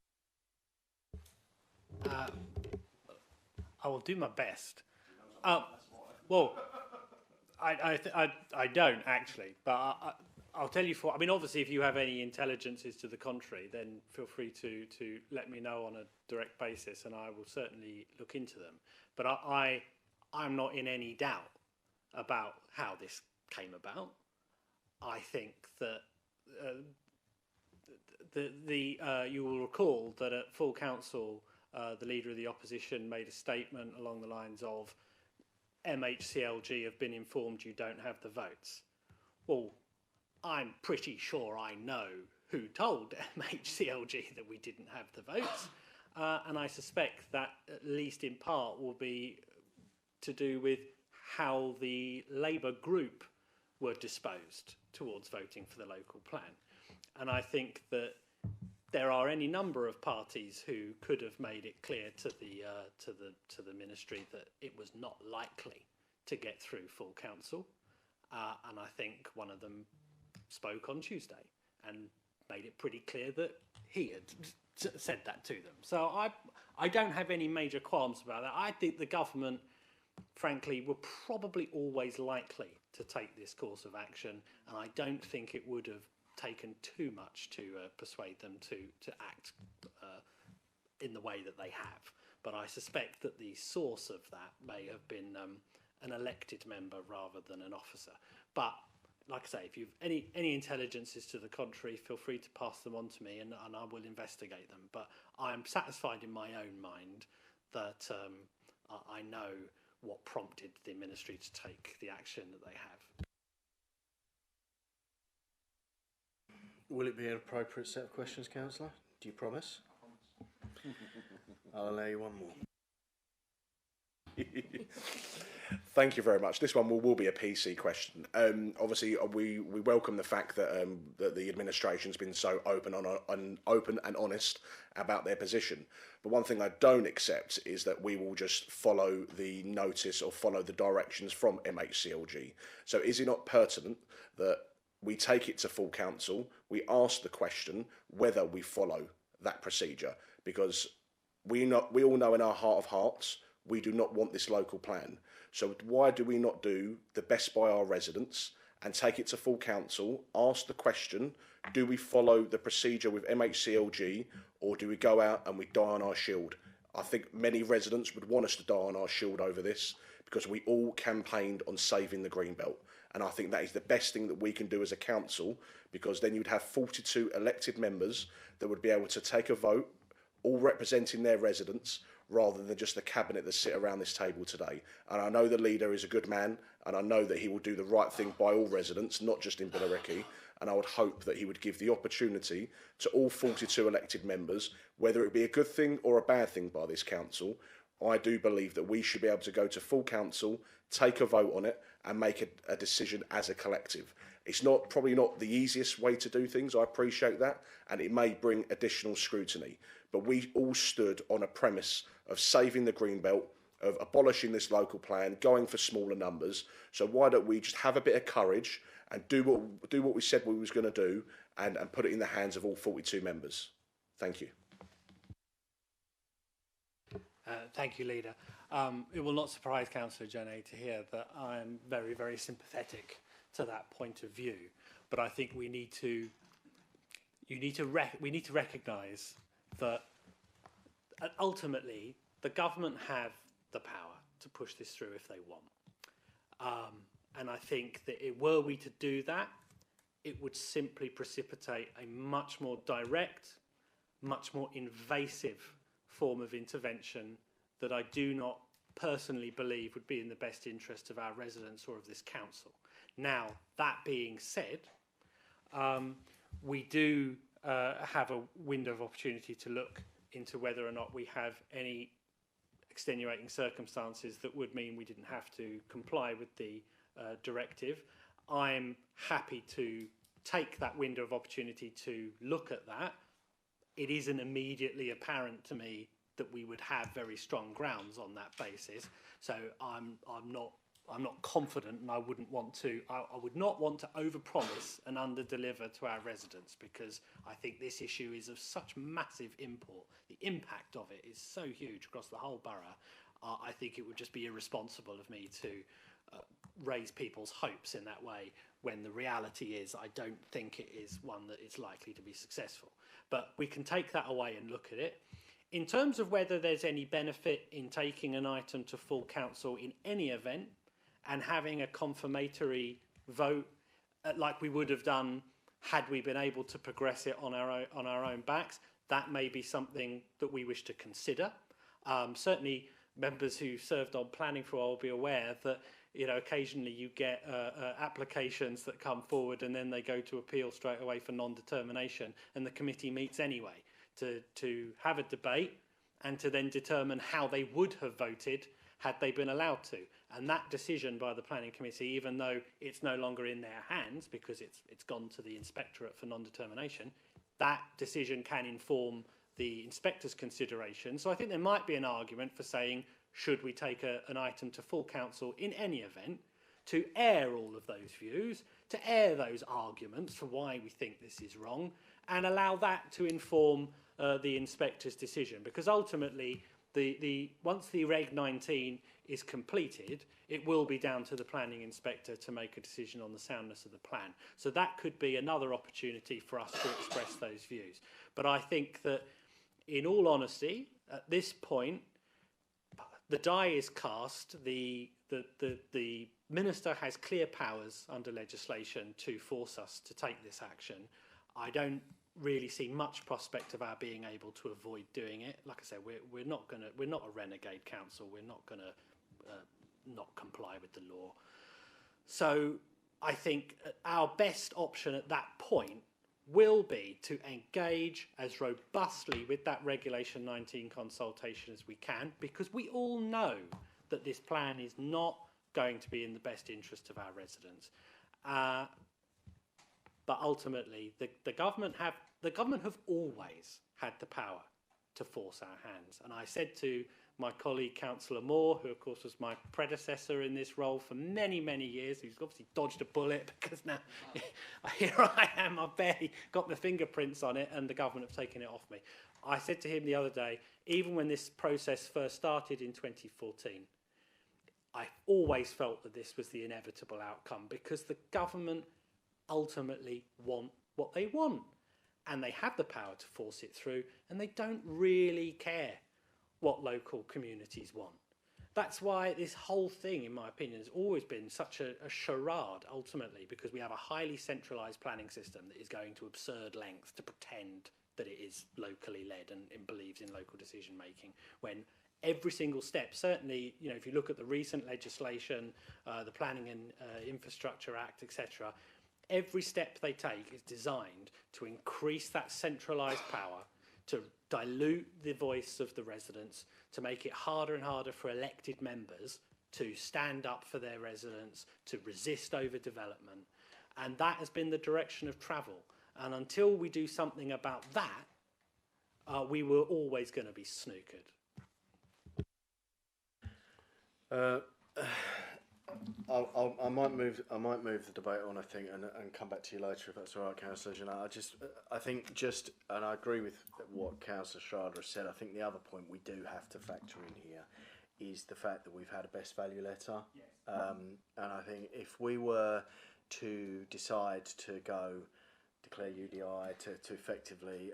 I will do my best. Well, I don't actually, but I'll tell you I mean, obviously, if you have any intelligences to the contrary, then feel free to let me know on a direct basis, and I will certainly look into them. But I'm not in any doubt about how this came about. I think that you will recall that at full council, the leader of the opposition made a statement along the lines of, MHCLG have been informed you don't have the votes. Well, I'm pretty sure I know who told MHCLG that we didn't have the votes, and I suspect that at least in part will be to do with how the Labour group were disposed towards voting for the local plan. And I think that there are any number of parties who could have made it clear to the ministry that it was not likely to get through full council, and I think one of them spoke on Tuesday and made it pretty clear that he had said that to them. So I don't have any major qualms about that. I think the government, frankly, were probably always likely to take this course of action, and I don't think it would have taken too much to persuade them to act in the way that they have. But I suspect that the source of that may have been an elected member rather than an officer. But like I say, if you've any intelligences to the contrary, feel free to pass them on to me, and I will investigate them. But I am satisfied in my own mind that I know what prompted the ministry to take the action that they have. Will it be an appropriate set of questions, Councillor? Do you promise? I'll allow you one more. Thank you very much. This one will be a PC question. Obviously, we welcome the fact that that the administration's been so open and honest about their position. But one thing I don't accept is that we will just follow the notice or follow the directions from MHCLG. So is it not pertinent that we take it to full council, we ask the question whether we follow that procedure? Because we all know in our heart of hearts we do not want this local plan. So why do we not do the best by our residents and take it to full council, ask the question, do we follow the procedure with MHCLG, or do we go out and we die on our shield? I think many residents would want us to die on our shield over this, because we all campaigned on saving the Greenbelt. And I think that is the best thing that we can do as a council, because then you'd have 42 elected members that would be able to take a vote, all representing their residents, rather than just the cabinet that sit around this table today. And I know the leader is a good man, and I know that he will do the right thing by all residents, not just in Billericay. And I would hope that he would give the opportunity to all 42 elected members, whether it be a good thing or a bad thing by this council. I do believe that we should be able to go to full council, take a vote on it, and make a decision as a collective. It's probably not the easiest way to do things, I appreciate that, and it may bring additional scrutiny. But we all stood on a premise of saving the Greenbelt, of abolishing this local plan, going for smaller numbers. So why don't we just have a bit of courage and do what we said we was going to do, and put it in the hands of all 42 members. Thank you. Thank you, Leader. It will not surprise Councillor Janney to hear that I am very, very sympathetic to that point of view. But I think we need to recognise that ultimately the government have the power to push this through if they want. And I think that were we to do that, it would simply precipitate a much more direct, much more invasive form of intervention that I do not personally believe would be in the best interest of our residents or of this council. Now, that being said, we do have a window of opportunity to look into whether or not we have any extenuating circumstances that would mean we didn't have to comply with the directive. I'm happy to take that window of opportunity to look at that. It isn't immediately apparent to me that we would have very strong grounds on that basis. So I'm not confident, and I would not want to overpromise and underdeliver to our residents, because I think this issue is of such massive import. The impact of it is so huge across the whole borough. I think it would just be irresponsible of me to raise people's hopes in that way, when the reality is I don't think it is one that is likely to be successful. But we can take that away and look at it. In terms of whether there's any benefit in taking an item to full council in any event and having a confirmatory vote like we would have done had we been able to progress it on our own backs, that may be something that we wish to consider. Certainly members who served on planning for a while will be aware that, you know, occasionally you get applications that come forward and then they go to appeal straight away for non-determination, and the committee meets anyway to have a debate and to then determine how they would have voted had they been allowed to. And that decision by the planning committee, even though it's no longer in their hands because it's gone to the inspectorate for non-determination, that decision can inform the inspector's consideration. So I think there might be an argument for saying, should we take an item to full council in any event, to air all of those views, to air those arguments for why we think this is wrong, and allow that to inform the inspector's decision. Because ultimately, once the Reg 19 is completed, it will be down to the planning inspector to make a decision on the soundness of the plan. So that could be another opportunity for us to express those views. But I think that, in all honesty, at this point, the die is cast. The minister has clear powers under legislation to force us to take this action. I don't really see much prospect of our being able to avoid doing it. Like I said, we're not a renegade council. We're not going to not comply with the law. So I think our best option at that point will be to engage as robustly with that Regulation 19 consultation as we can, because we all know that this plan is not going to be in the best interest of our residents. But ultimately, the government have always had the power to force our hands. And I said to my colleague, Councillor Moore, who of course was my predecessor in this role for many, many years, who's obviously dodged a bullet because now here I am, I've barely got my fingerprints on it and the government have taken it off me. I said to him the other day, even when this process first started in 2014, I always felt that this was the inevitable outcome, because the government ultimately want what they want, and they have the power to force it through, and they don't really care what local communities want. That's why this whole thing, in my opinion, has always been such a charade, ultimately, because we have a highly centralised planning system that is going to absurd lengths to pretend that it is locally led and believes in local decision making, when every single step, certainly, you know, if you look at the recent legislation, the Planning and Infrastructure Act, etc., every step they take is designed to increase that centralised power, to dilute the voice of the residents, to make it harder and harder for elected members to stand up for their residents, to resist overdevelopment. And that has been the direction of travel. And until we do something about that, we were always going to be snookered. I might move the debate on, I think, and come back to you later if that's all right, Councillor Janat. I think and I agree with what Councillor Schrader has said. I think the other point we do have to factor in here is the fact that we've had a best value letter. Yes. And I think if we were to decide to declare UDI, to effectively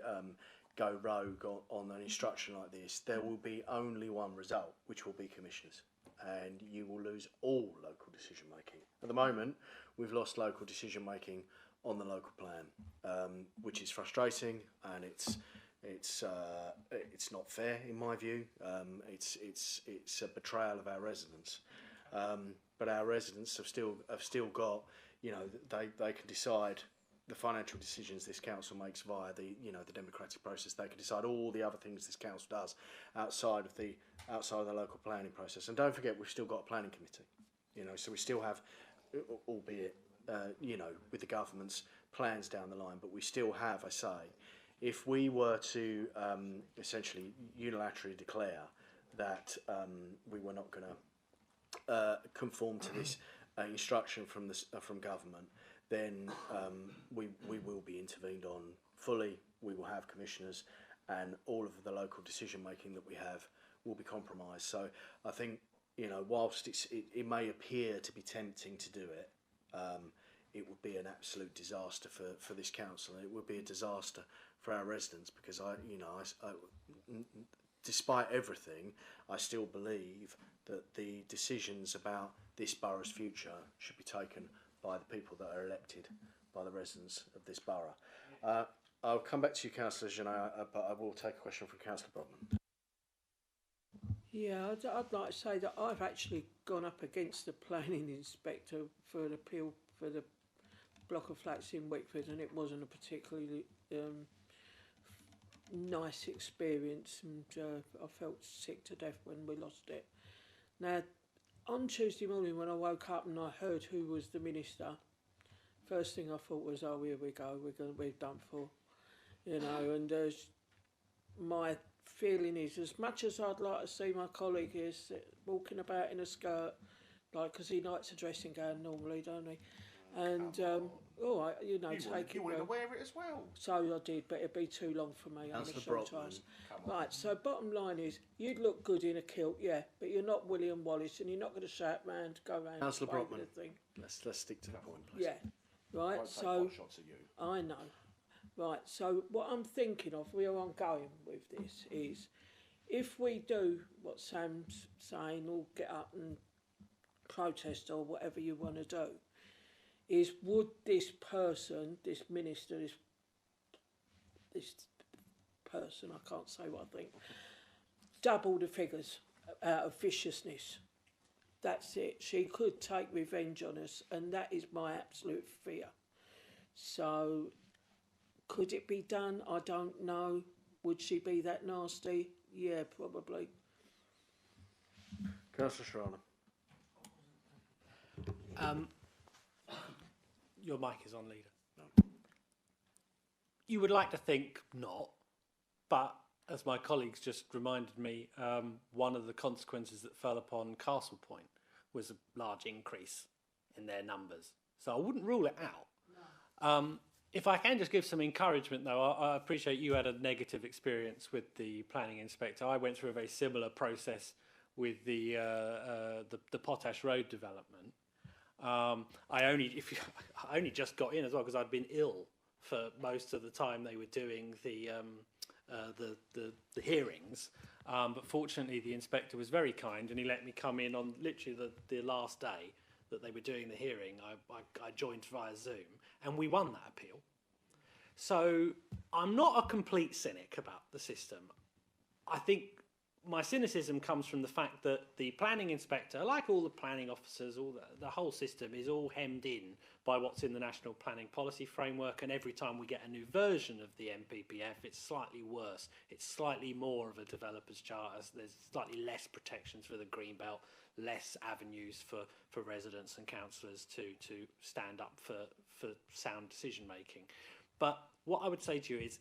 go rogue on an instruction like this, there will be only one result, which will be commissioners. And you will lose all local decision making. At the moment, we've lost local decision making on the local plan, which is frustrating, and it's It's not fair in my view. It's a betrayal of our residents. But our residents have still got, you know, they can decide the financial decisions this council makes via the democratic process. They can decide all the other things this council does outside of the local planning process. And don't forget, we've still got a planning committee. You know, so we still have, albeit with the government's plans down the line, but we still have, I say, if we were to essentially unilaterally declare that we were not going to conform to this instruction from government, then we will be intervened on fully. We will have commissioners, and all of the local decision making that we have will be compromised. So I think, you know, whilst it may appear to be tempting to do it, it would be an absolute disaster for this council, and it would be a disaster for our residents, because I despite everything, I still believe that the decisions about this borough's future should be taken by the people that are elected by the residents of this borough. I'll come back to you, Councillor Janay, but I will take a question from Councillor Brodman. Yeah, I'd like to say that I've actually gone up against the planning inspector for an appeal for the block of flats in Wickford, and it wasn't a particularly nice experience, and I felt sick to death when we lost it. Now, on Tuesday morning when I woke up and I heard who was the minister, first thing I thought was, oh, here we go, we're done for, you know. And my feeling is, as much as I'd like to see my colleague here walking about in a skirt, like, because he likes a dressing gown normally, don't he? And take it. You wanted to wear it as well. So I did, but it'd be too long for me. Right, so bottom line is, you'd look good in a kilt, yeah, but you're not William Wallace, and you're not going to shout round, go round. Councillor Brodman, let's stick to the point, please. Yeah, right. So I know. Right. So what I'm thinking of, where I'm going with this is, if we do what Sam's saying, or get up and protest or whatever you want to do, is would this person, this minister, this person, I can't say what I think, double the figures out of viciousness? That's it. She could take revenge on us, and that is my absolute fear. So, could it be done? I don't know. Would she be that nasty? Yeah, probably. Councillor Sharana. Your mic is on, Leader. No. You would like to think not, but as my colleagues just reminded me, one of the consequences that fell upon Castle Point was a large increase in their numbers. So I wouldn't rule it out. No. If I can just give some encouragement, though, I appreciate you had a negative experience with the planning inspector. I went through a very similar process with the Potash Road development. I only just got in as well because I'd been ill for most of the time they were doing the hearings. But fortunately, the inspector was very kind and he let me come in on literally the last day that they were doing the hearing. I joined via Zoom and we won that appeal. So I'm not a complete cynic about the system. I think my cynicism comes from the fact that the planning inspector, like all the planning officers, the whole system is all hemmed in by what's in the National Planning Policy Framework, and every time we get a new version of the NPPF, it's slightly worse. It's slightly more of a developer's charter. There's slightly less protections for the Greenbelt, less avenues for residents and councillors to stand up for sound decision making. But what I would say to you is,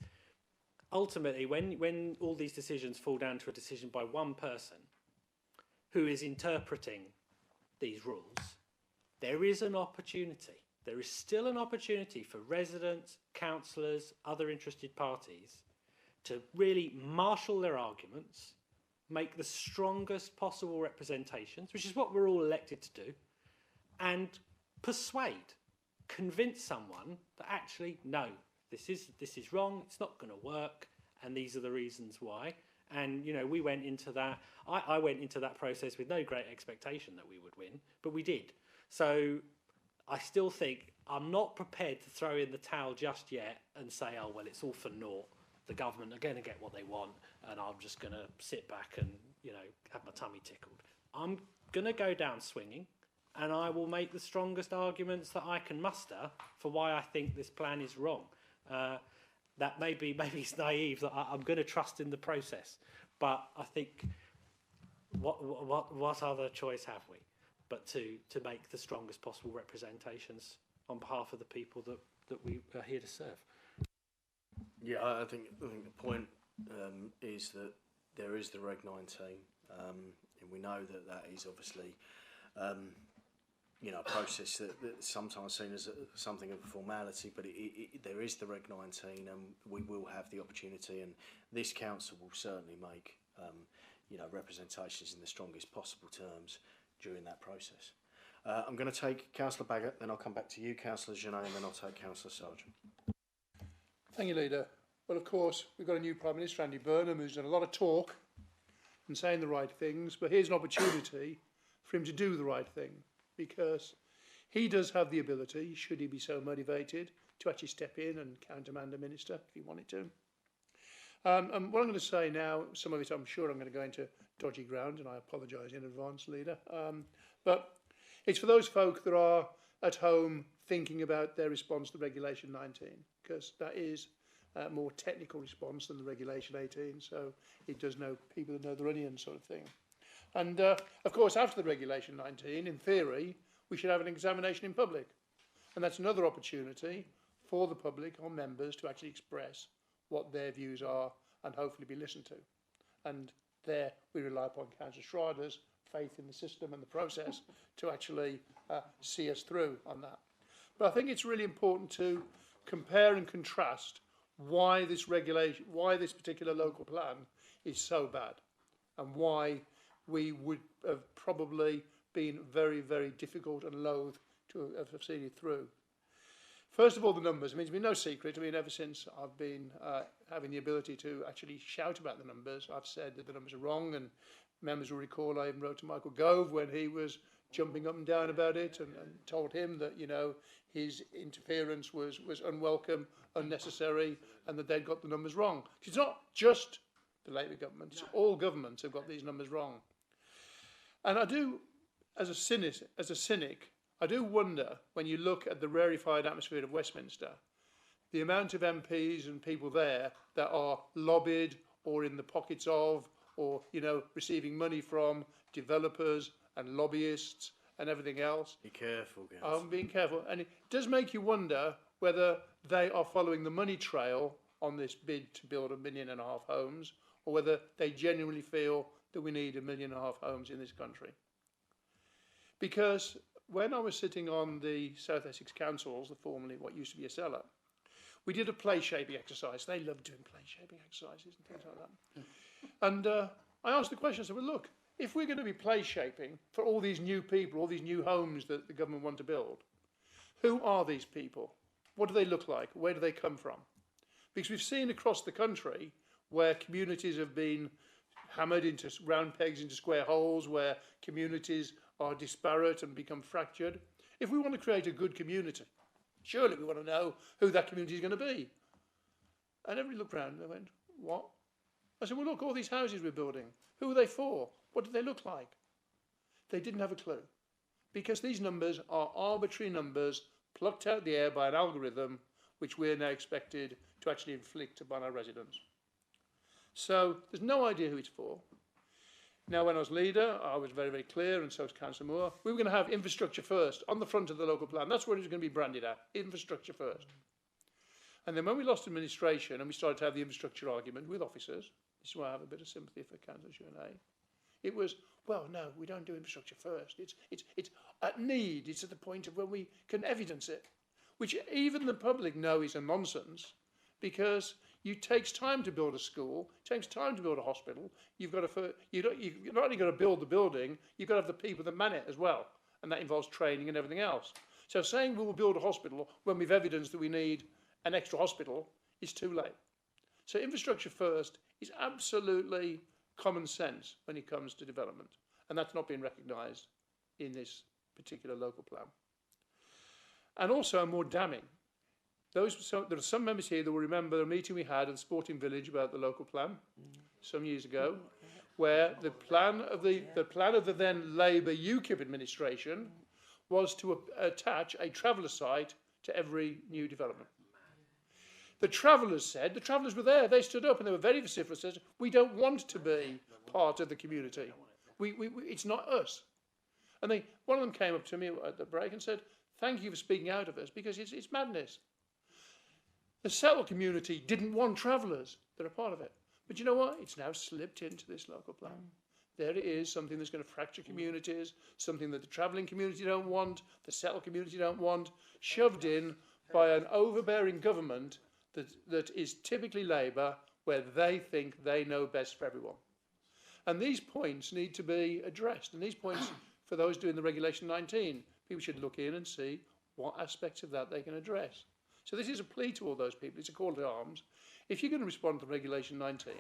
ultimately, when all these decisions fall down to a decision by one person who is interpreting these rules, there is an opportunity. There is still an opportunity for residents, councillors, other interested parties to really marshal their arguments, make the strongest possible representations, which is what we're all elected to do, and persuade, convince someone that actually, no, this is wrong, it's not going to work, and these are the reasons why. And, you know, we went into that, I went into that process with no great expectation that we would win, but we did. So I still think I'm not prepared to throw in the towel just yet and say, oh, well, it's all for naught. the government are going to get what they want, and I'm just going to sit back and, you know, have my tummy tickled. I'm going to go down swinging, and I will make the strongest arguments that I can muster for why I think this plan is wrong. That maybe it's naive, that I'm going to trust in the process, but I think what other choice have we but to make the strongest possible representations on behalf of the people that we are here to serve. Yeah, I think the point is that there is the Reg 19, and we know that is obviously you know, a process that's sometimes seen as something of a formality, but there is the Reg 19, and we will have the opportunity, and this council will certainly make you know, representations in the strongest possible terms during that process. I'm going to take Councillor Baggott, then I'll come back to you, Councillor Genet, and then I'll take Councillor Sargent. Thank you, Leader. Well, of course, we've got a new Prime Minister, Andy Burnham, who's done a lot of talk and saying the right things, but here's an opportunity for him to do the right thing, because he does have the ability, should he be so motivated, to actually step in and countermand a minister if he wanted to. And what I'm going to say now, some of it I'm sure I'm going to go into dodgy ground, and I apologise in advance, Leader. But it's for those folk that are at home thinking about their response to Regulation 19, because that is a more technical response than the Regulation 18, so it does know people that know their onions sort of thing. And of course, after the Regulation 19, in theory, we should have an examination in public. And that's another opportunity for the public or members to actually express what their views are and hopefully be listened to. And there we rely upon Councillor Schrader's faith in the system and the process to actually see us through on that. But I think it's really important to compare and contrast why this regulation, why this particular local plan is so bad, and why we would have probably been very, very difficult and loath to have seen it through. First of all, the numbers. I mean, it's been no secret. I mean, ever since I've been having the ability to actually shout about the numbers, I've said that the numbers are wrong, and members will recall I even wrote to Michael Gove when he was jumping up and down about it, and told him that, you know, his interference was unwelcome, unnecessary, and that they'd got the numbers wrong. It's not just the Labour government, it's all governments have got these numbers wrong. And I do, as a cynic, I do wonder, when you look at the rarefied atmosphere of Westminster, the amount of MPs and people there that are lobbied or in the pockets of, or, you know, receiving money from developers and lobbyists and everything else. Be careful, guys. I'm being careful. And it does make you wonder whether they are following the money trail on this bid to build 1.5 million homes, or whether they genuinely feel that we need 1.5 million homes in this country. Because when I was sitting on the South Essex Councils, formerly what used to be a cellar, we did a play shaping exercise. They love doing play shaping exercises and things like that. And I asked the question, I said, well, look, if we're going to be play shaping for all these new people, all these new homes that the government want to build, who are these people? What do they look like? Where do they come from? Because we've seen across the country where communities have been hammered into round pegs into square holes, where communities are disparate and become fractured. If we want to create a good community, surely we want to know who that community is going to be. And everybody looked around and they went, what? I said, well, look, all these houses we're building, who are they for? What do they look like? They didn't have a clue, because these numbers are arbitrary numbers plucked out of the air by an algorithm which we're now expected to actually inflict upon our residents. So there's no idea who it's for. Now, when I was leader, I was very, very clear, and so was Councillor Moore. We were going to have infrastructure first on the front of the local plan. That's what it was going to be branded at, infrastructure first. And then when we lost administration and we started to have the infrastructure argument with officers, this is why I have a bit of sympathy for Councillor Genet, it was, well, no, we don't do infrastructure first. It's at need. It's at the point of when we can evidence it, which even the public know is a nonsense, because it takes time to build a school, it takes time to build a hospital. You've not only got to build the building, you've got to have the people that man it as well, and that involves training and everything else. So saying we will build a hospital when we've evidence that we need an extra hospital is too late. So infrastructure first is absolutely common sense when it comes to development, and that's not been recognised in this particular local plan. And also, more damning, there are some members here that will remember the meeting we had at the Sporting Village about the local plan some years ago, where the plan of the then Labour UKIP administration was to attach a traveller site to every new development. The travellers were there, they stood up and they were very vociferous, said, we don't want to be part of the community. It's not us. And one of them came up to me at the break and said, thank you for speaking out of us, because it's madness. The Settle community didn't want travellers. They're a part of it. But you know what? It's now slipped into this local plan. There it is, something that's going to fracture communities, something that the travelling community don't want, the Settle community don't want, shoved in by an overbearing government that is typically Labour, where they think they know best for everyone. And these points need to be addressed. And these points, for those doing the Regulation 19, people should look in and see what aspects of that they can address. So this is a plea to all those people. It's a call to arms. If you're going to respond to Regulation 19,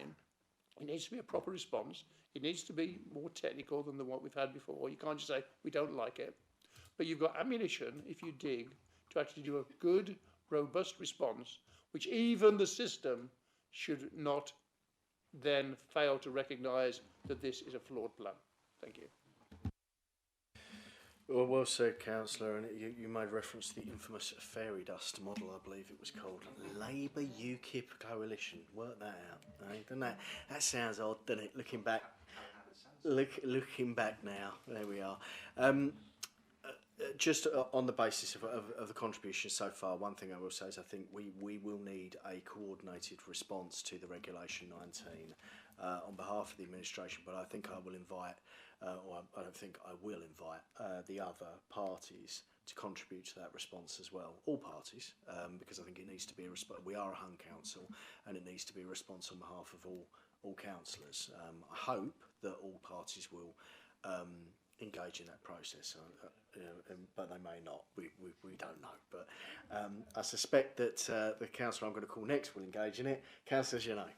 it needs to be a proper response. It needs to be more technical than what we've had before. You can't just say, we don't like it. But you've got ammunition, if you dig, to actually do a good, robust response, which even the system should not then fail to recognise that this is a flawed plan. Thank you. Well said, Councillor, and you made reference to the infamous fairy dust model, I believe it was called. Labour UKIP coalition. Work that out, eh? Doesn't that? That sounds odd, doesn't it? Looking back now, there we are. Just on the basis of the contribution so far, one thing I will say is I think we will need a coordinated response to the Regulation 19 on behalf of the administration, but I think I will invite, or I don't think I will invite the other parties to contribute to that response as well. All parties, because I think it needs to be a response. We are a hung council, and it needs to be a response on behalf of all councillors. I hope that all parties will engage in that process, but they may not. We don't know. But I suspect that the councillor I'm going to call next will engage in it. Councillor Janot.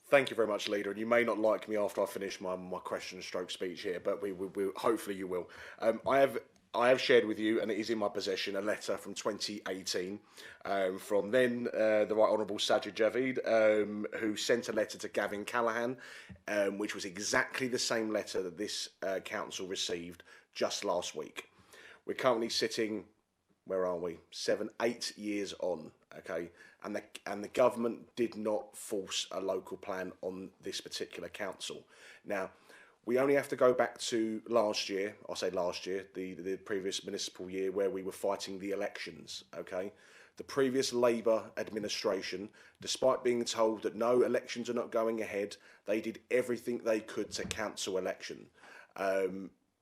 Thank you very much, Leader. And you may not like me after I finish my question stroke speech here, but we hopefully you will. I have shared with you, and it is in my possession, a letter from 2018 from then the Right Honourable Sajid Javid, who sent a letter to Gavin Callaghan, which was exactly the same letter that this council received just last week. We're currently sitting, where are we? 7-8 years on, okay? And the government did not force a local plan on this particular council. Now, we only have to go back to last year, I say last year, the previous municipal year where we were fighting the elections, okay? The previous Labour administration, despite being told that no elections are not going ahead, they did everything they could to cancel election.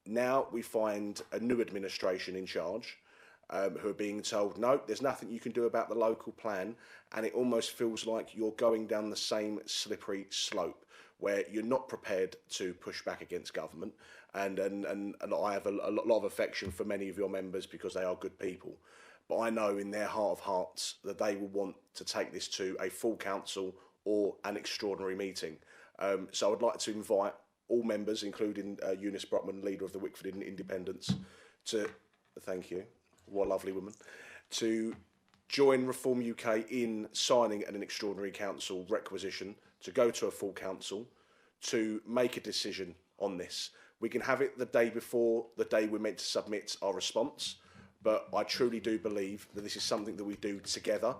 Now we find a new administration in charge who are being told, no, there's nothing you can do about the local plan, and it almost feels like you're going down the same slippery slope, where you're not prepared to push back against government, and I have a lot of affection for many of your members because they are good people, but I know in their heart of hearts that they will want to take this to a full council or an extraordinary meeting. So I'd like to invite all members, including Eunice Brockman, leader of the Wickford Independents, to, thank you, what a lovely woman, to join Reform UK in signing an extraordinary council requisition to go to a full council to make a decision on this. We can have it the day before the day we're meant to submit our response, but I truly do believe that this is something that we do together.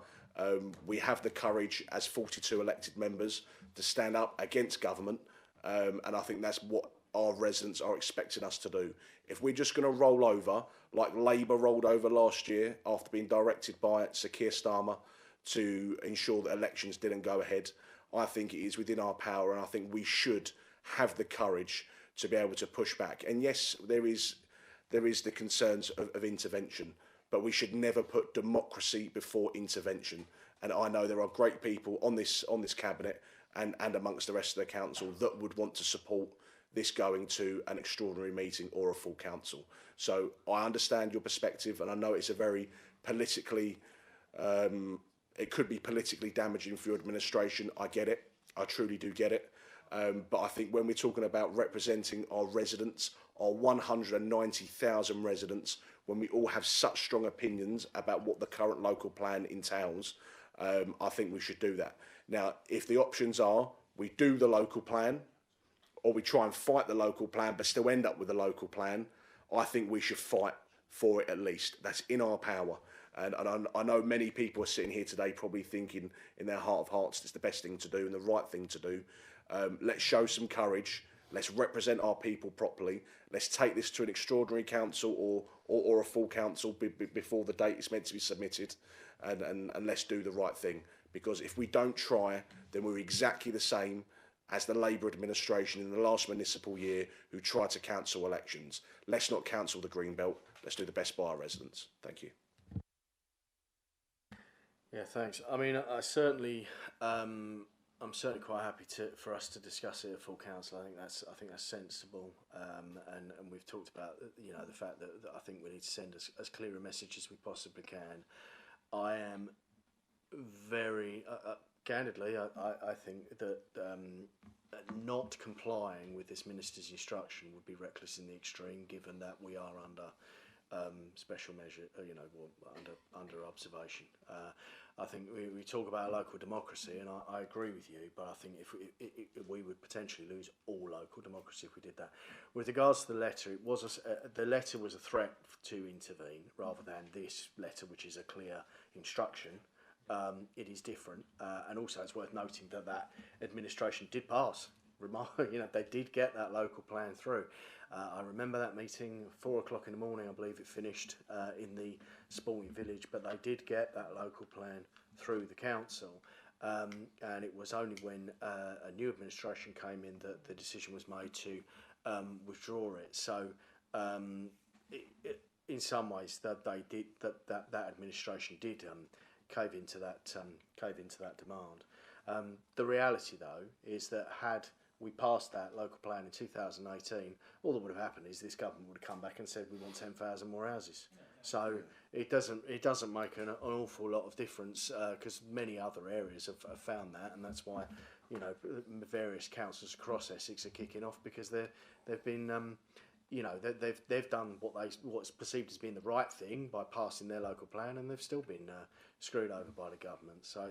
We have the courage as 42 elected members to stand up against government, and I think that's what our residents are expecting us to do. If we're just going to roll over, like Labour rolled over last year after being directed by Sir Keir Starmer to ensure that elections didn't go ahead, I think it is within our power, and I think we should have the courage to be able to push back. And yes, there is the concerns of intervention, but we should never put democracy before intervention. And I know there are great people on this cabinet and amongst the rest of the council that would want to support this going to an extraordinary meeting or a full council. So I understand your perspective, and I know it's a very politically it could be politically damaging for your administration. I get it. I truly do get it. But I think when we're talking about representing our residents, our 190,000 residents when we all have such strong opinions about what the current local plan entails. I think we should do that. Now, if the options are we do the local plan or we try and fight the local plan but still end up with the local plan, I think we should fight for it at least. That's in our power. And I know many people are sitting here today probably thinking in their heart of hearts it's the best thing to do and the right thing to do. Let's show some courage. Let's represent our people properly. Let's take this to an extraordinary council or a full council before the date is meant to be submitted, and let's do the right thing. Because if we don't try, then we're exactly the same as the Labour administration in the last municipal year who tried to cancel elections. Let's not cancel the Greenbelt. Let's do the best by our residents. Thank you. Yeah, thanks. I mean, I'm certainly quite happy for us to discuss it at full council. I think that's sensible, and we've talked about the fact that I think we need to send as clear a message as we possibly can. I am very candidly, I think that not complying with this minister's instruction would be reckless in the extreme, given that we are under special measure, under observation. I think we talk about local democracy, and I agree with you, but I think if we would potentially lose all local democracy if we did that. With regards to the letter, the letter was a threat to intervene rather than this letter, which is a clear instruction. It is different, and also it's worth noting that administration did pass. They did get that local plan through. I remember that meeting, 4 o'clock in the morning, I believe it finished in the sporting village, but they did get that local plan through the council. And it was only when a new administration came in that the decision was made to withdraw it. So in some ways that administration did cave into that demand. The reality, though, is that had we passed that local plan in 2018, all that would have happened is this government would have come back and said we want 10,000 more houses. So it doesn't make an awful lot of difference because many other areas have found that, and that's why various councils across Essex are kicking off, because they've been they've done what's perceived as being the right thing by passing their local plan, and they've still been screwed over by the government. So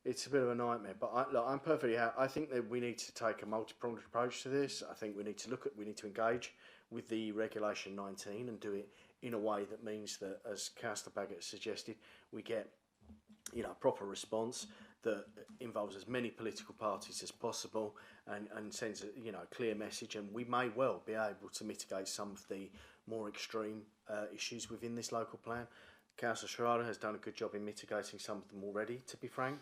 it's a bit of a nightmare. But I'm perfectly happy. I think that we need to take a multi-pronged approach to this. I think we need to engage with the Regulation 19 and do it in a way that means that, as Councillor Baggott suggested, we get a proper response that involves as many political parties as possible and sends a clear message, and we may well be able to mitigate some of the more extreme issues within this local plan. Councillor Schrader has done a good job in mitigating some of them already, to be frank,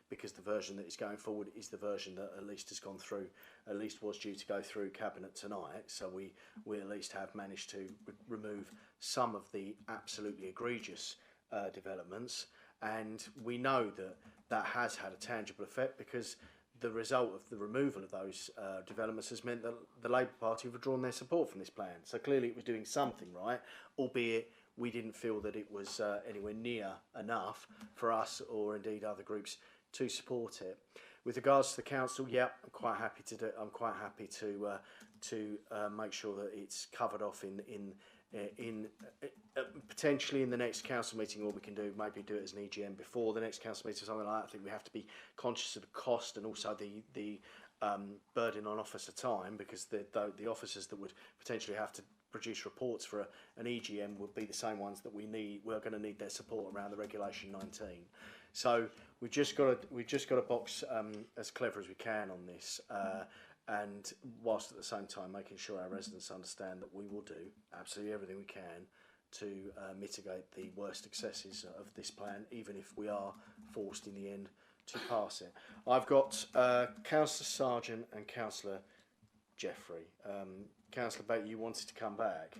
because the version that is going forward is the version that at least has gone through, at least was due to go through Cabinet tonight. So we at least have managed to remove some of the absolutely egregious developments, and we know that has had a tangible effect, because the result of the removal of those developments has meant that the Labour Party have withdrawn their support from this plan. So clearly it was doing something right, albeit we didn't feel that it was anywhere near enough for us or indeed other groups to support it. With regards to the council, I'm quite happy to do. I'm quite happy to make sure that it's covered off in potentially in the next council meeting. Or we can do maybe do it as an EGM before the next council meeting or something like that. I think we have to be conscious of the cost and also the burden on officer time, because the officers that would potentially have to produce reports for an EGM would be the same ones that we're going to need their support around the Regulation 19. So we've just got to box as clever as we can on this, and whilst at the same time making sure our residents understand that we will do absolutely everything we can to mitigate the worst excesses of this plan, even if we are forced in the end to pass it. I've got Councillor Sargent and Councillor Jeffrey. Councillor Baker, you wanted to come back.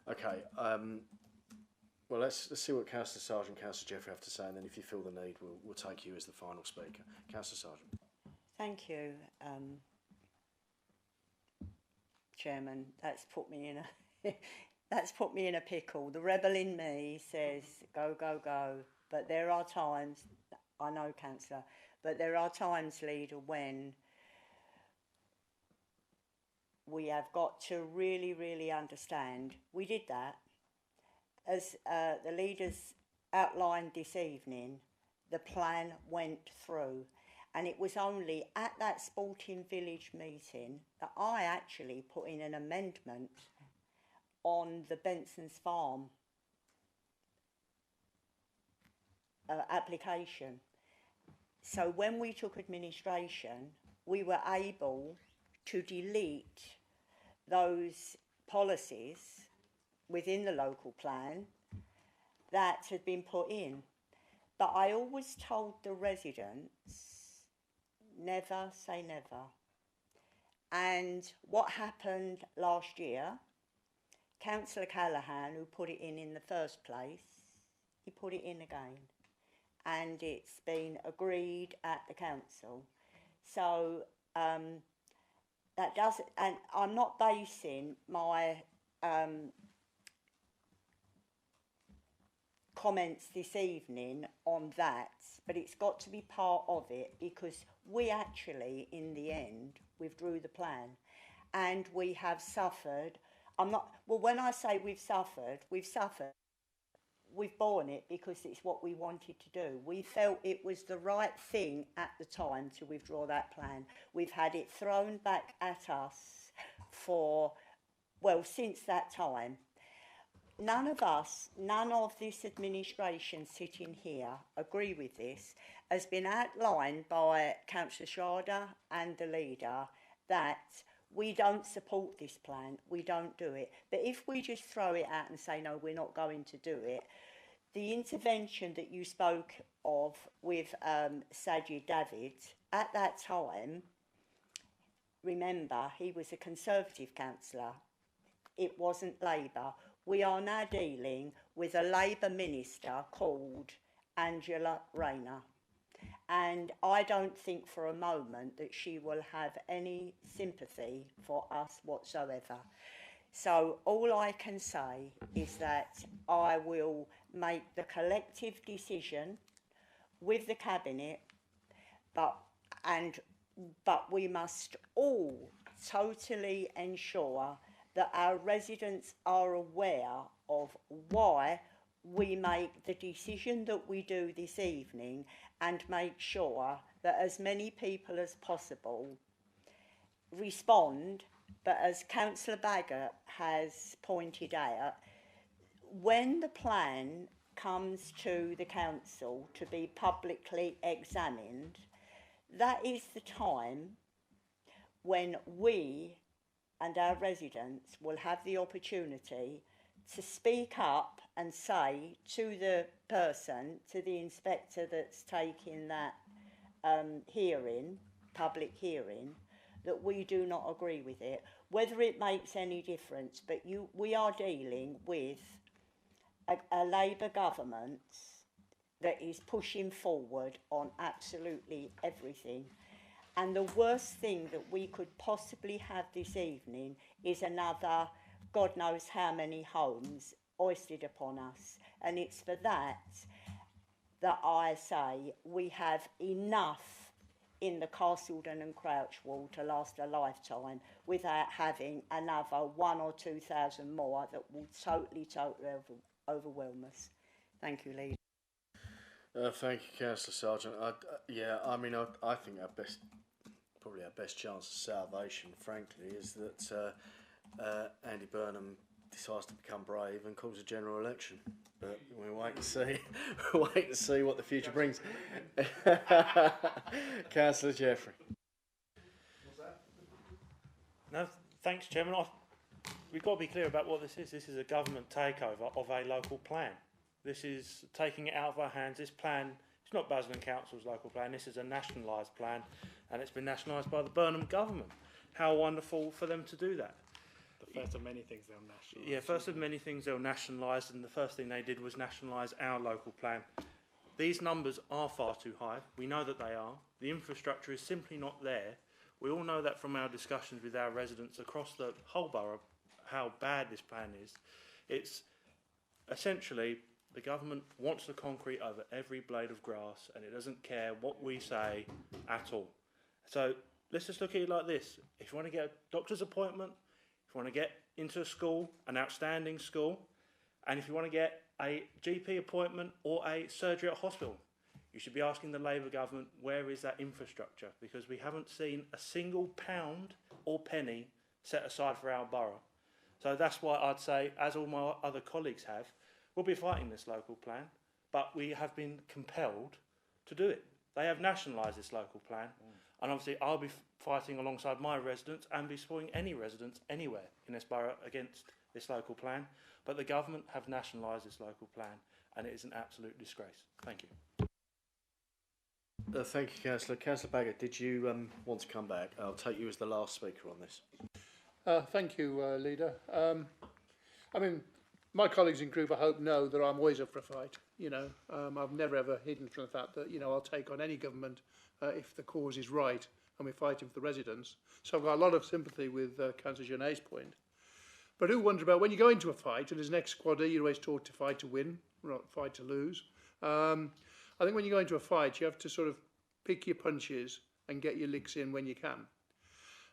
Okay. Well, let's see what Councillor Sargent and Councillor Jeffrey have to say, and then if you feel the need, we'll take you as the final speaker. Councillor Sargent. Thank you, Chairman. That's put me in a pickle. The rebel in me says go, go, go. But there are times, I know, Councillor, but there are times, Leader, when we have got to really understand. We did that. As the leaders outlined this evening, the plan went through. And it was only at that Sporting Village meeting that I actually put in an amendment on the Benson's Farm application. So when we took administration, we were able to delete those policies within the local plan that had been put in. But I always told the residents, never say never. And what happened last year, Councillor Callaghan, who put it in the first place, he put it in again. And it's been agreed at the council. So that doesn't, and I'm not basing my comments this evening on that, but it's got to be part of it, because we actually, in the end, withdrew the plan, and we have suffered. When I say we've suffered, we've borne it because it's what we wanted to do. We felt it was the right thing at the time to withdraw that plan. We've had it thrown back at us since that time. None of this administration sitting here agree with this. Has been outlined by Councillor Schrader and the leader that we don't support this plan, we don't do it. But if we just throw it out and say, no, we're not going to do it, the intervention that you spoke of with Sajid David, at that time, remember, he was a Conservative councillor. It wasn't Labour. We are now dealing with a Labour minister called Angela Rayner. And I don't think for a moment that she will have any sympathy for us whatsoever. So all I can say is that I will make the collective decision with the Cabinet, but we must all totally ensure that our residents are aware of why we make the decision that we do this evening, and make sure that as many people as possible respond. But as Councillor Baggott has pointed out, when the plan comes to the council to be publicly examined, that is the time when we and our residents will have the opportunity to speak up and say to the person, to the inspector that's taking that public hearing, that we do not agree with it, whether it makes any difference. But we are dealing with a Labour government that is pushing forward on absolutely everything. And the worst thing that we could possibly have this evening is another God knows how many homes hoisted upon us. And it's for that I say we have enough in the Castledon and Crouch Wall to last a lifetime without having another 1,000 or 2,000 more that will totally overwhelm us. Thank you, Leader. Thank you, Councillor Sargent. I think probably our best chance of salvation, frankly, is that Andy Burnham decides to become brave and calls a general election. But we'll wait and see. We'll wait and see what the future brings. Councillor Jeffrey. No, thanks, Chairman. We've got to be clear about what this is. This is a government takeover of a local plan. This is taking it out of our hands. This plan, it's not Basildon Council's local plan. This is a nationalised plan, and it's been nationalised by the Burnham government. How wonderful for them to do that. The first of many things they'll nationalise. Yeah, first of many things they'll nationalise, and the first thing they did was nationalise our local plan. These numbers are far too high. We know that they are. The infrastructure is simply not there. We all know that from our discussions with our residents across the whole borough, how bad this plan is. It's essentially the government wants the concrete over every blade of grass, and it doesn't care what we say at all. So let's just look at it like this. If you want to get a doctor's appointment, if you want to get into a school, an outstanding school, and if you want to get a GP appointment or a surgery at hospital, you should be asking the Labour government, where is that infrastructure? Because we haven't seen a single pound or penny set aside for our borough. So that's why I'd say, as all my other colleagues have, we'll be fighting this local plan, but we have been compelled to do it. They have nationalised this local plan, and obviously I'll be fighting alongside my residents and be supporting any residents anywhere in this borough against this local plan. But the government have nationalised this local plan, and it is an absolute disgrace. Thank you. Thank you, Councillor. Councillor Baggott, did you want to come back? I'll take you as the last speaker on this. Thank you, Leader. I mean, my colleagues in group, I hope, know that I'm always up for a fight. You know, I've never ever hidden from the fact that, you know, I'll take on any government if the cause is right and we're fighting for the residents. So I've got a lot of sympathy with Councillor Genet's point. But I do wonder about when you go into a fight, and as an ex-squadder, you're always taught to fight to win, not fight to lose. I think when you go into a fight, you have to sort of pick your punches and get your licks in when you can.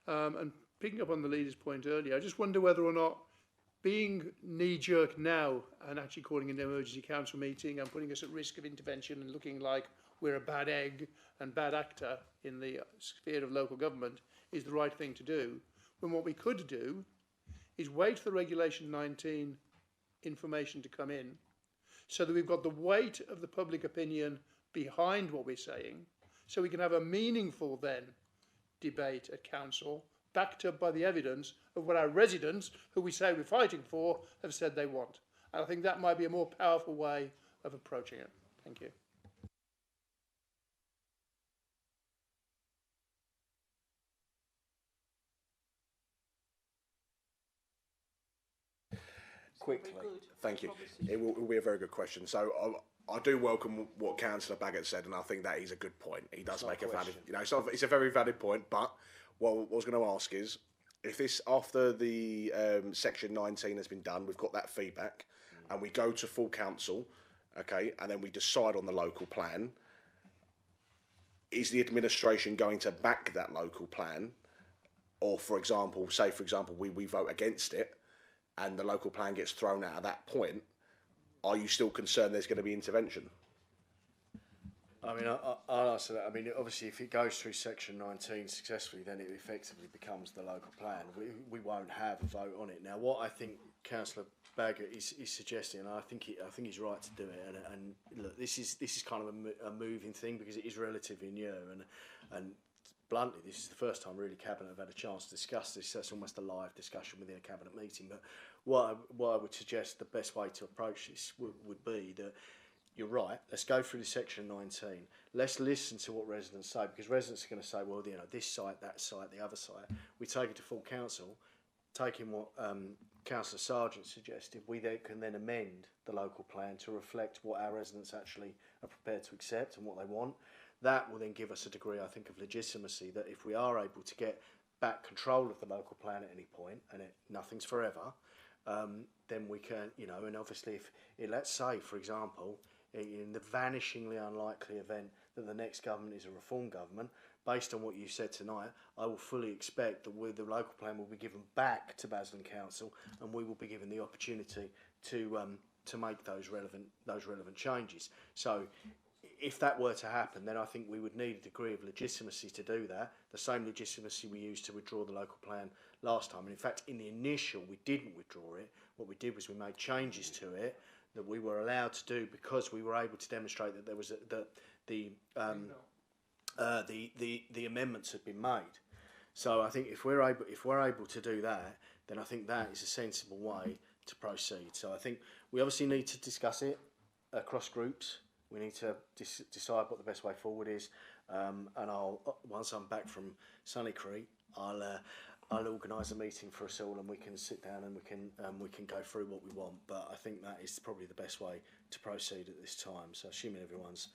And picking up on the leader's point earlier, I just wonder whether or not being knee-jerk now and actually calling an emergency council meeting and putting us at risk of intervention and looking like we're a bad egg and bad actor in the sphere of local government is the right thing to do, when what we could do is wait for the Regulation 19 information to come in so that we've got the weight of the public opinion behind what we're saying, so we can have a meaningful then debate at council, backed up by the evidence of what our residents, who we say we're fighting for, have said they want. And I think that might be a more powerful way of approaching it. Thank you. Quickly, thank you. It will be a very good question. So I do welcome what Councillor Baggott said, and I think that is a good point. He does make a valid, you know, it's a very valid point. But what I was going to ask is, if this, after the Section 19 has been done, we've got that feedback, and we go to full council, okay, and then we decide on the local plan, is the administration going to back that local plan? Or, for example, say, for example, we vote against it, and the local plan gets thrown out at that point, are you still concerned there's going to be intervention? I mean, I'll answer that. I mean, obviously, if it goes through Section 19 successfully, then it effectively becomes the local plan. We won't have a vote on it. Now, what I think Councillor Baggott is suggesting, and I think he's right to do it. And look, this is kind of a moving thing because it is relatively new, and bluntly, this is the first time really Cabinet have had a chance to discuss this. That's almost a live discussion within a Cabinet meeting. But what I would suggest the best way to approach this would be that, you're right, let's go through the Section 19. Let's listen to what residents say, because residents are going to say, well, you know, this site, that site, the other site. We take it to full council, taking what Councillor Sargent suggested, we can then amend the local plan to reflect what our residents actually are prepared to accept and what they want. That will then give us a degree, I think, of legitimacy that if we are able to get back control of the local plan at any point, and nothing's forever, then we can, you know, and obviously if, let's say, for example, in the vanishingly unlikely event that the next government is a reform government, based on what you said tonight, I will fully expect that the local plan will be given back to Basildon Council, and we will be given the opportunity to make those relevant changes. So, if that were to happen, then I think we would need a degree of legitimacy to do that, the same legitimacy we used to withdraw the local plan last time. And in fact, in the initial, we didn't withdraw it. What we did was we made changes to it that we were allowed to do because we were able to demonstrate that there was the amendments had been made. So I think if we're able to do that, then I think that is a sensible way to proceed. So I think we obviously need to discuss it across groups. We need to decide what the best way forward is, and once I'm back from Sunny Creek, I'll organise a meeting for us all, and we can sit down and we can go through what we want. But I think that is probably the best way to proceed at this time. So assuming everyone's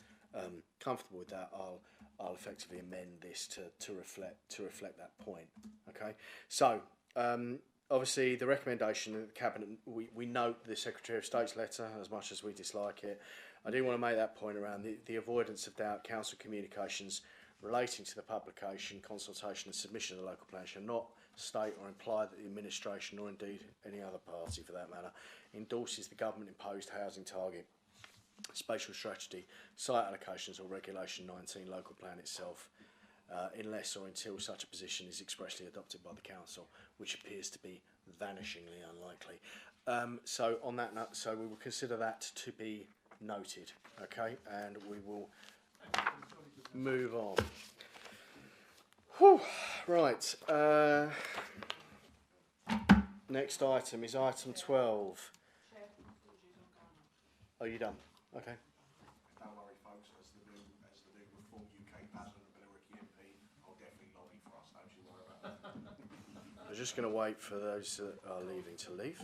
comfortable with that, I'll effectively amend this to reflect that point. Okay. So obviously the recommendation of the Cabinet, we note the Secretary of State's letter as much as we dislike it. I do want to make that point around the avoidance of doubt. Council communications relating to the publication, consultation and submission of the local plan shall not state or imply that the administration, or indeed any other party for that matter, endorses the government imposed housing target, spatial strategy, site allocations or regulation 19 local plan itself, unless or until such a position is expressly adopted by the council, which appears to be vanishingly unlikely. So on that note, so we will consider that to be noted, okay, and we will move on. Whew. Right, next item is item 12. Are you done? Okay. Don't worry, folks, as the new Reform UK Basil and Billericay MP, I'll definitely lobby for us, don't you worry about that. I'm just going to wait for those that are leaving to leave.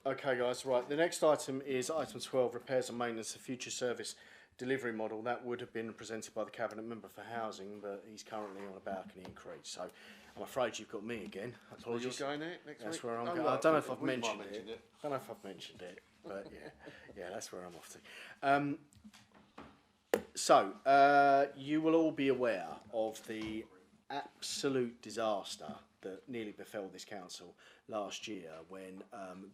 Okay guys, right, the next item is item 12, repairs and maintenance of future service delivery model. That would have been presented by the Cabinet Member for Housing, but he's currently on a balcony in Crete, so I'm afraid you've got me again. Apologies. You're going there next That's week? where I'm Oh, going. right, I don't know if I I've wouldn't mentioned mind it. mentioning it. I don't know if I've mentioned it, but yeah, that's where I'm off to. So, you will all be aware of the absolute disaster that nearly befell this council last year when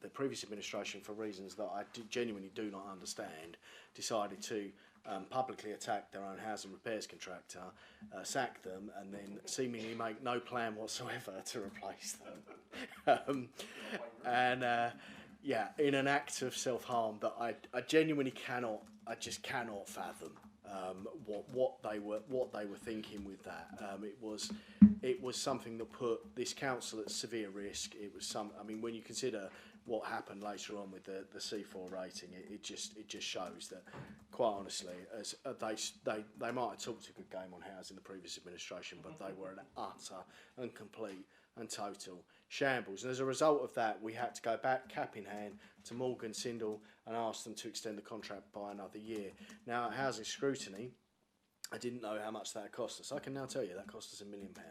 the previous administration, for reasons that I genuinely do not understand, decided to publicly attack their own housing repairs contractor, sack them, and then seemingly make no plan whatsoever to replace them. Yeah, in an act of self-harm that I genuinely cannot, I just cannot fathom what they were thinking with that. It was something that put this council at severe risk. It was I mean, when you consider what happened later on with the C4 rating, it just shows that, quite honestly, as they might have talked a good game on housing, the previous administration, but they were an utter and complete and total shambles. And as a result of that, we had to go back cap in hand to Morgan Sindall and ask them to extend the contract by another year. Now, at housing scrutiny, I didn't know how much that cost us. I can now tell you that cost us £1 million. £1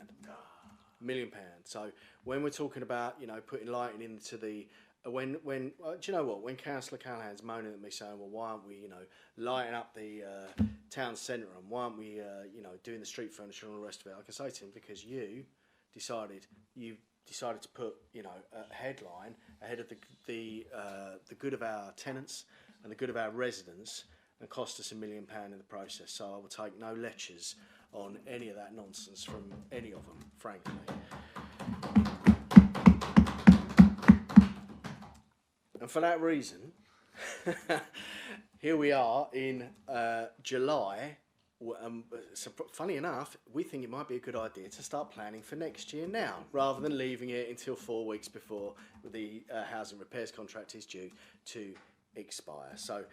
million. So when we're talking about, you know, putting lighting into the do you know what? When Councillor Callahan's moaning at me saying, well, why aren't we, you know, lighting up the town centre, and why aren't we, you know, doing the street furniture and all the rest of it? I can say to him, because you decided to put, you know, a headline ahead of the good of our tenants and the good of our residents, and cost us £1 million in the process. So I will take no lectures on any of that nonsense from any of them, frankly. And for that reason, here we are in July. So funny enough, we think it might be a good idea to start planning for next year now, rather than leaving it until 4 weeks before the housing repairs contract is due to expire. So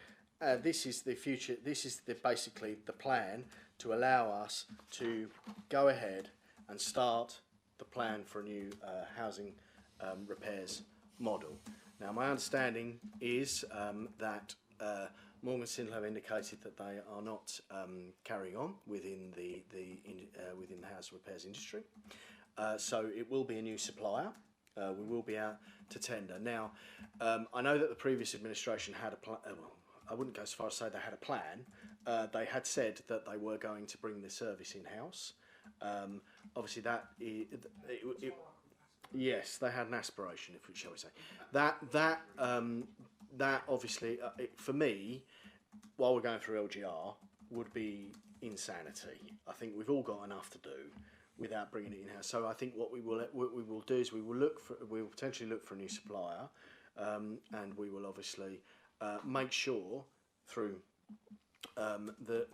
this is the future. This is basically the plan to allow us to go ahead and start the plan for a new housing repairs model. Now, my understanding is that Morgan Sindall have indicated that they are not carrying on within the house repairs industry. So it will be a new supplier. We will be out to tender. Now, I know that the previous administration had a plan. I wouldn't go as far as say they had a plan. They had said that they were going to bring the service in-house. Obviously, yes, they had an aspiration, shall we say. That obviously, for me, while we're going through LGR, would be insanity. I think we've all got enough to do without bringing it in-house. So I think what we will do is we will potentially look for a new supplier, and we will obviously make sure through the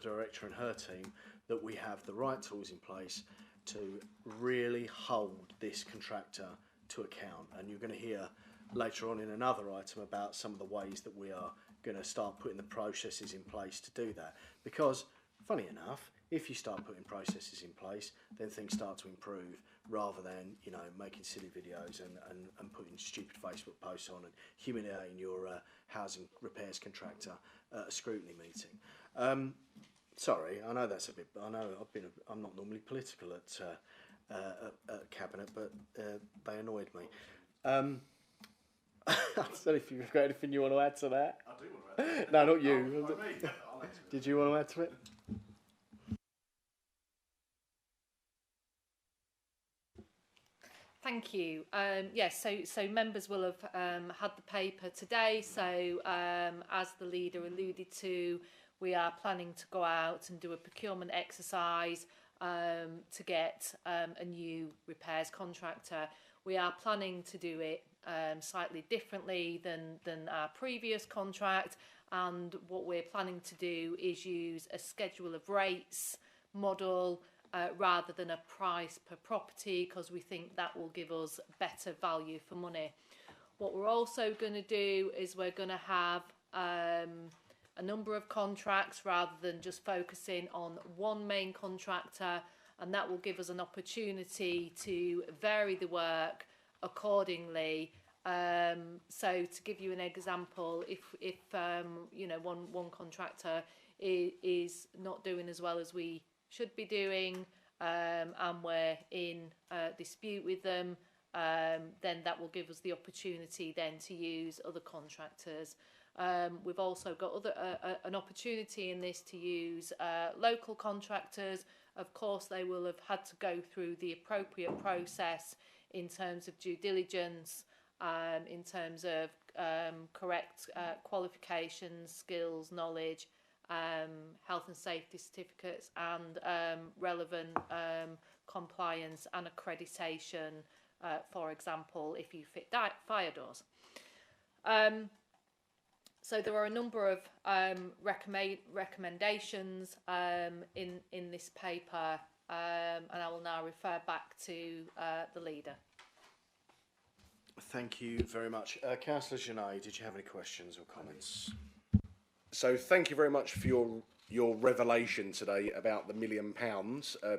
director and her team that we have the right tools in place to really hold this contractor to account. And you're going to hear later on in another item about some of the ways that we are going to start putting the processes in place to do that. Because, funny enough, if you start putting processes in place, then things start to improve, rather than, you know, making silly videos and putting stupid Facebook posts on and humiliating your housing repairs contractor at a scrutiny meeting. Sorry, I know that's a bit. I know I'm not normally political at cabinet, but they annoyed me. I don't know if you've got anything you want to add to that. I do want to add to No, not you. Oh, me. I'll add to it. Did you want to add to it? Thank you. Yes, so members will have had the paper today. So as the leader alluded to, we are planning to go out and do a procurement exercise to get a new repairs contractor. We are planning to do it slightly differently than our previous contract, and what we're planning to do is use a schedule of rates model rather than a price per property, because we think that will give us better value for money. What we're also going to do is we're going to have a number of contracts rather than just focusing on one main contractor, and that will give us an opportunity to vary the work accordingly. So to give you an example, if you know, one contractor is not doing as well as we should be doing, and we're in dispute with them, then that will give us the opportunity then to use other contractors. We've also got an opportunity in this to use local contractors. Of course, they will have had to go through the appropriate process in terms of due diligence, in terms of correct qualifications, skills, knowledge, health and safety certificates, and relevant compliance and accreditation, for example, if you fit fire doors. So there are a number of recommendations in this paper, and I will now refer back to the leader. Thank you very much. Councillor Genet, did you have any questions or comments? So thank you very much for your revelation today about the £1 million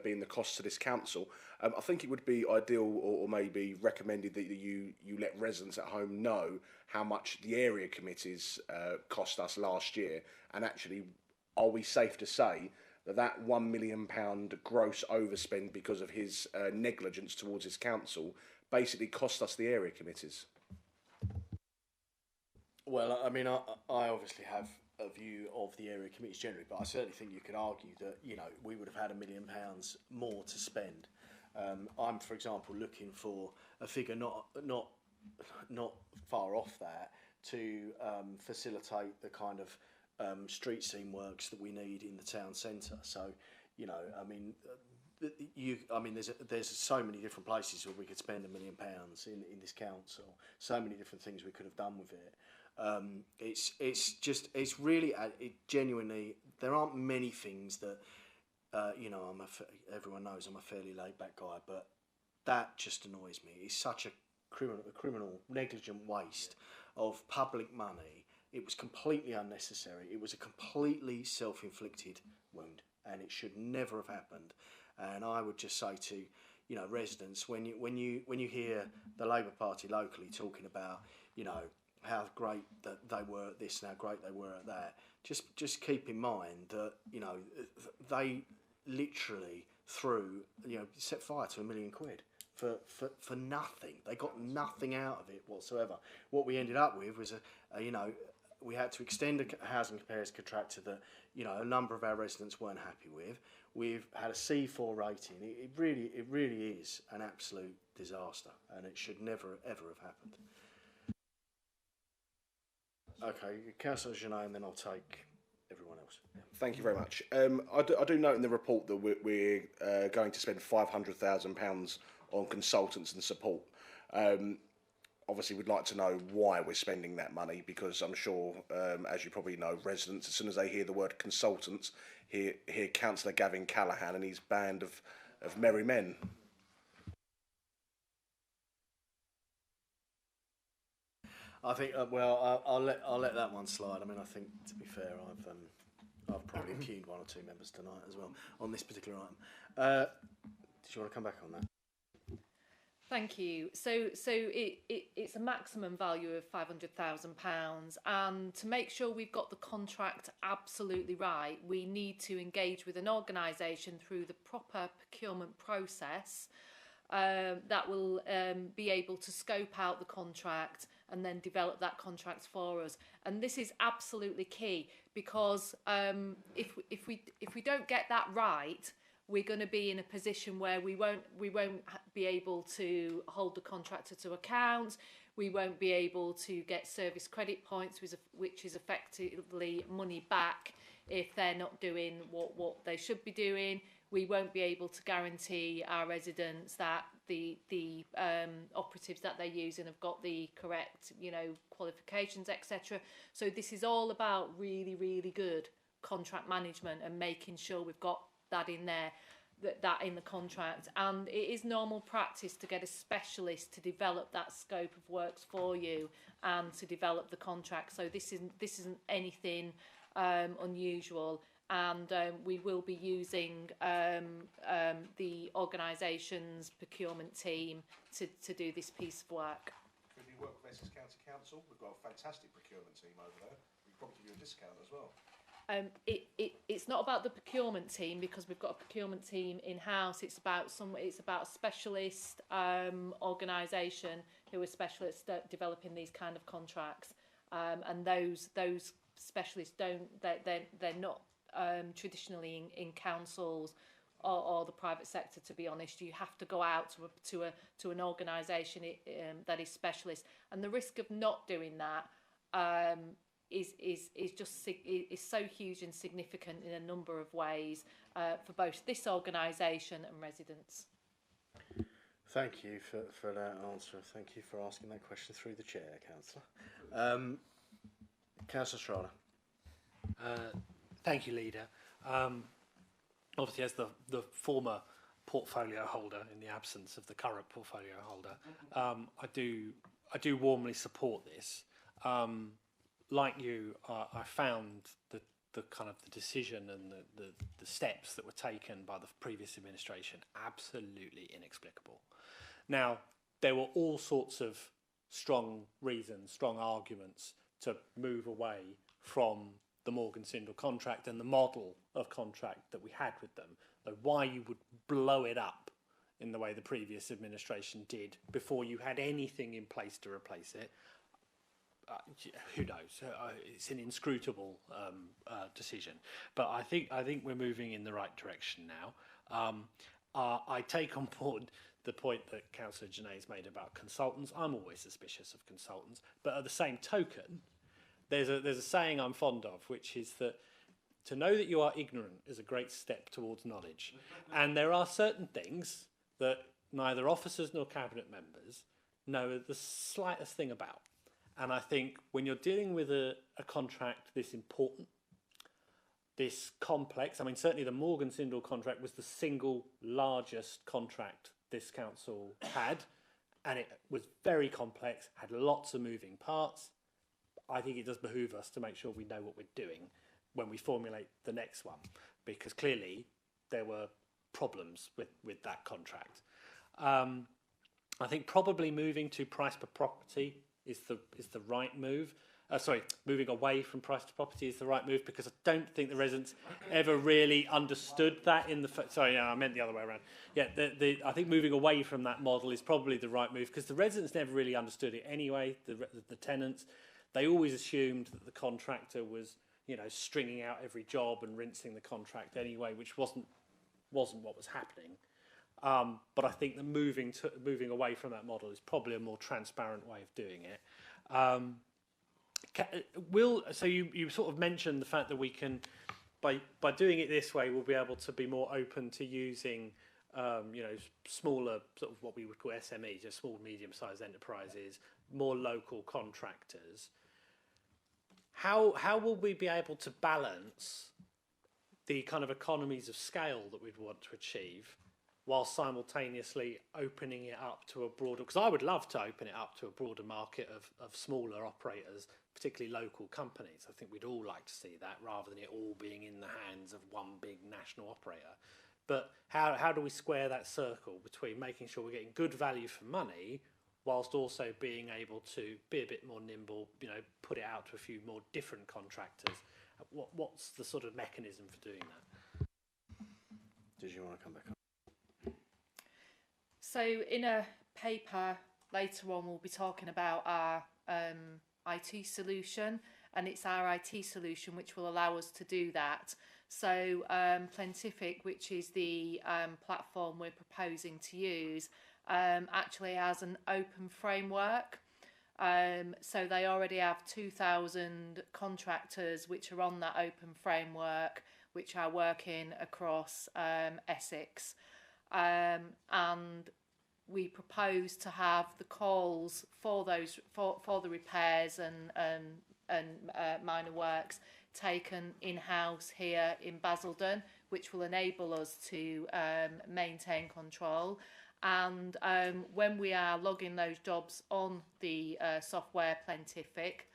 being the cost to this council. I think it would be ideal, or maybe recommended, that you let residents at home know how much the area committees cost us last year, and actually, are we safe to say that £1 million gross overspend because of his negligence towards his council basically cost us the area committees? Well, I mean, I obviously have a view of the area committees generally, but I certainly think you could argue that, you know, we would have had £1 million more to spend. I'm, for example, looking for a figure not far off that to facilitate the kind of street scene works that we need in the town centre. So, you know, I mean, there's so many different places where we could spend £1 million in this council. So many different things we could have done with it. It's really genuinely, there aren't many things that you know, everyone knows I'm a fairly laid back guy, but that just annoys me. It's such a criminal negligent waste of public money. It was completely unnecessary. It was a completely self-inflicted wound, and it should never have happened. And I would just say to, you know, residents, when you hear the Labour Party locally talking about, you know, how great that they were at this and how great they were at that, just keep in mind that, you know, they literally set fire to £1 million for nothing. They got nothing out of it whatsoever. What we ended up with was we had to extend a housing repairs contractor that, you know, a number of our residents weren't happy with. We've had a C4 rating. It really is an absolute disaster, and it should never ever have happened. Okay, Councillor Genet, and then I'll take everyone else. Yeah. Thank you very much. I do note in the report that we're going to spend £500,000 on consultants and support. Obviously, we'd like to know why we're spending that money, because I'm sure, as you probably know, residents, as soon as they hear the word consultants, hear Councillor Gavin Callaghan and his band of merry men. I think I'll let that one slide. I mean, I think to be fair, I've probably accused one or two members tonight as well on this particular item. Did you want to come back on that? Thank you. So it's a maximum value of £500,000, and to make sure we've got the contract absolutely right, we need to engage with an organisation through the proper procurement process that will be able to scope out the contract and then develop that contract for us. And this is absolutely key, because if we don't get that right, we're going to be in a position where we won't be able to hold the contractor to account. We won't be able to get service credit points, which is effectively money back if they're not doing what they should be doing. We won't be able to guarantee our residents that the operatives that they're using have got the correct, qualifications, etc. So this is all about really, really good contract management and making sure we've got that in there, that in the contract. And it is normal practice to get a specialist to develop that scope of works for you and to develop the contract. So this isn't anything unusual. And we will be using the organisation's procurement team to do this piece of work. Could you work with Essex County Council? We've got a fantastic procurement team over there. We can probably give you a discount as well. It's not about the procurement team, because we've got a procurement team in house. It's about a specialist organisation who are specialists at developing these kind of contracts, and those specialists they're not traditionally in councils or the private sector. To be honest, you have to go out to an organisation that is specialist, and the risk of not doing that is so huge and significant in a number of ways for both this organisation and residents. Thank you for that answer. Thank you for asking that question through the chair, Councillor. Councillor Strada. Thank you, Leader. Obviously, as the former portfolio holder, in the absence of the current portfolio holder, I do warmly support this. Like you, I found the kind of the decision and the steps that were taken by the previous administration absolutely inexplicable. Now, there were all sorts of strong reasons, strong arguments to move away from the Morgan Sindall contract and the model of contract that we had with them, why you would blow it up in the way the previous administration did before you had anything in place to replace it. Who knows? It's an inscrutable decision, but I think we're moving in the right direction now. I take on board the point that Councillor Janae's made about consultants. I'm always suspicious of consultants, but at the same token, there's a saying I'm fond of, which is that to know that you are ignorant is a great step towards knowledge, and there are certain things that neither officers nor cabinet members know the slightest thing about. And I think when you're dealing with a contract this important, this complex, I mean, certainly the Morgan Sindall contract was the single largest contract this council had, and it was very complex, had lots of moving parts. I think it does behoove us to make sure we know what we're doing when we formulate the next one, because clearly there were problems with that contract. I think probably moving to price per property is the right move. Moving away from price to property is the right move, because I don't think the residents ever really understood that in the... I meant the other way around. Yeah, I think moving away from that model is probably the right move, because the residents never really understood it anyway, the tenants. They always assumed that the contractor was, stringing out every job and rinsing the contract anyway, which wasn't what was happening. But I think that moving away from that model is probably a more transparent way of doing it. So you sort of mentioned the fact that we can, by doing it this way, we'll be able to be more open to using, smaller sort of what we would call SMEs, small medium-sized enterprises, more local contractors. How will we be able to balance the kind of economies of scale that we'd want to achieve while simultaneously opening it up to a broader, because I would love to open it up to a broader market of smaller operators, particularly local companies. I think we'd all like to see that rather than it all being in the hands of one big national operator. But how do we square that circle between making sure we're getting good value for money whilst also being able to be a bit more nimble, put it out to a few more different contractors? What's the sort of mechanism for doing that? Did you want to come back on? So in a paper later on, we'll be talking about our IT solution, and it's our IT solution which will allow us to do that. So Plentific, which is the platform we're proposing to use, actually has an open framework. So they already have 2,000 contractors which are on that open framework, which are working across Essex. And we propose to have the calls for those for the repairs and minor works taken in-house here in Basildon, which will enable us to maintain control. And when we are logging those jobs on the software Plentific,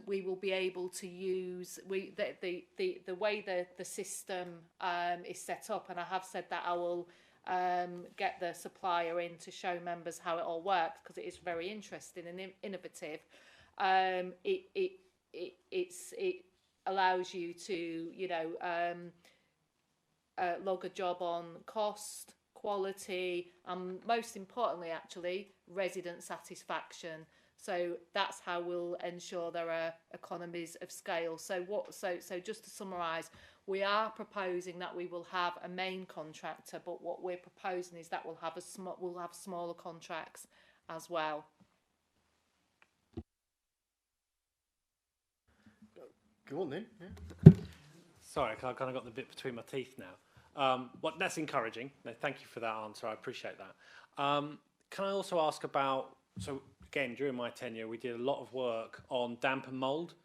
we will be able to use the way the system is set up, and I have said that I will get the supplier in to show members how it all works, because it is very interesting and innovative. It allows you to log a job on cost, quality, and most importantly actually resident satisfaction. So that's how we'll ensure there are economies of scale. So just to summarise, we are proposing that we will have a main contractor, but what we're proposing is that we'll have smaller contracts as well. Go on then. Yeah. Sorry, I kind of got the bit between my teeth now. That's encouraging. No, thank you for that answer. I appreciate that. Can I also ask about, so again, during my tenure, we did a lot of work on damp and mould.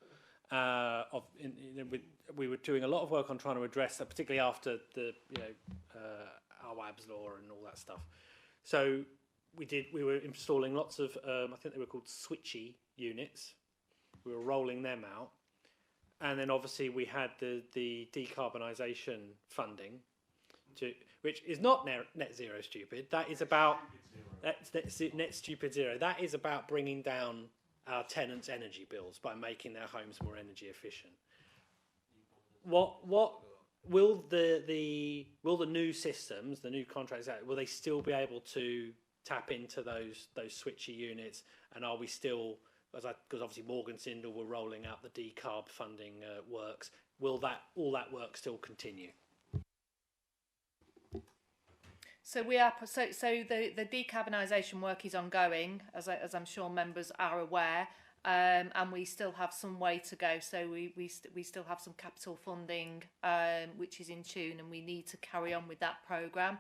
We were doing a lot of work on trying to address that, particularly after the Awaab's law and all that stuff. So we were installing lots of, I think they were called switchy units. We were rolling them out. And then obviously we had the decarbonisation funding, which is not net zero stupid. That is about net stupid zero. That is about bringing down our tenants' energy bills by making their homes more energy efficient. What will the new systems, the new contracts, will they still be able to tap into those switchy units? And are we still, because obviously Morgan Sindall were rolling out the decarb funding works, will all that work still continue? So the decarbonisation work is ongoing, as I'm sure members are aware, and we still have some way to go. So we still have some capital funding which is in tune, and we need to carry on with that programme.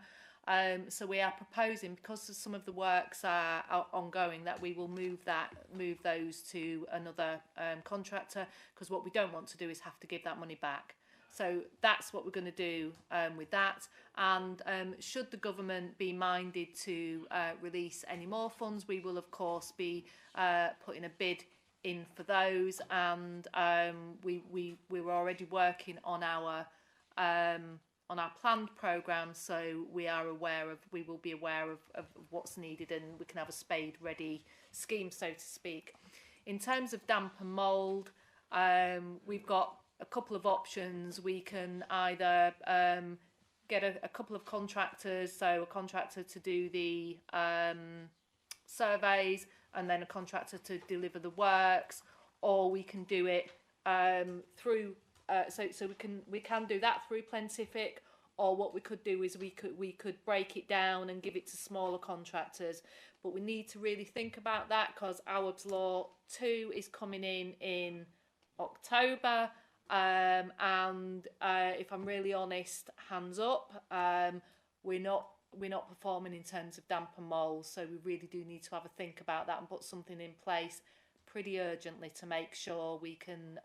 So we are proposing, because some of the works are ongoing, that we will move those to another contractor, because what we don't want to do is have to give that money back. So that's what we're going to do with that. And should the government be minded to release any more funds, we will of course be putting a bid in for those. And we were already working on our planned programme, so we will be aware of what's needed, and we can have a spade ready scheme, so to speak. In terms of damp and mould, we've got a couple of options. We can either get a couple of contractors, so a contractor to do the surveys and then a contractor to deliver the works, or we can do it through so we can do that through Plentific, or what we could do is we could break it down and give it to smaller contractors. But we need to really think about that, because Awaab's Law 2 is coming in October. And if I'm really honest, hands up, we're not performing in terms of damp and mould, so we really do need to have a think about that and put something in place pretty urgently to make sure we can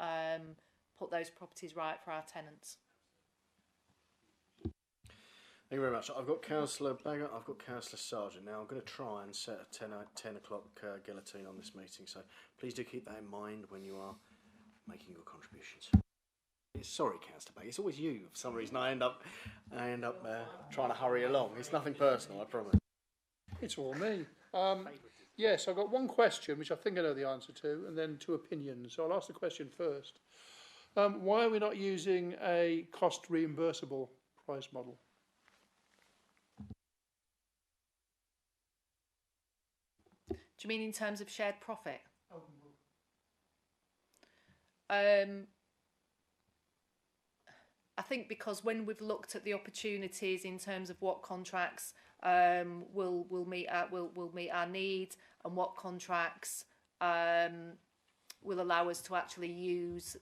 put those properties right for our tenants. Thank you very much. I've got Councillor Baggott, I've got Councillor Sargent. Now, I'm going to try and set a 10 o'clock guillotine on this meeting, so please do keep that in mind when you are making your contributions. Sorry, Councillor Baggott, it's always you. For some reason, I end up trying to hurry along. It's nothing personal, I promise. It's all me. Yes, I've got one question, which I think I know the answer to, and then two opinions. So I'll ask the question first. Why are we not using a cost reimbursable price model? Do you mean in terms of shared profit? I think because when we've looked at the opportunities in terms of what contracts will meet our needs and what contracts will allow us to actually use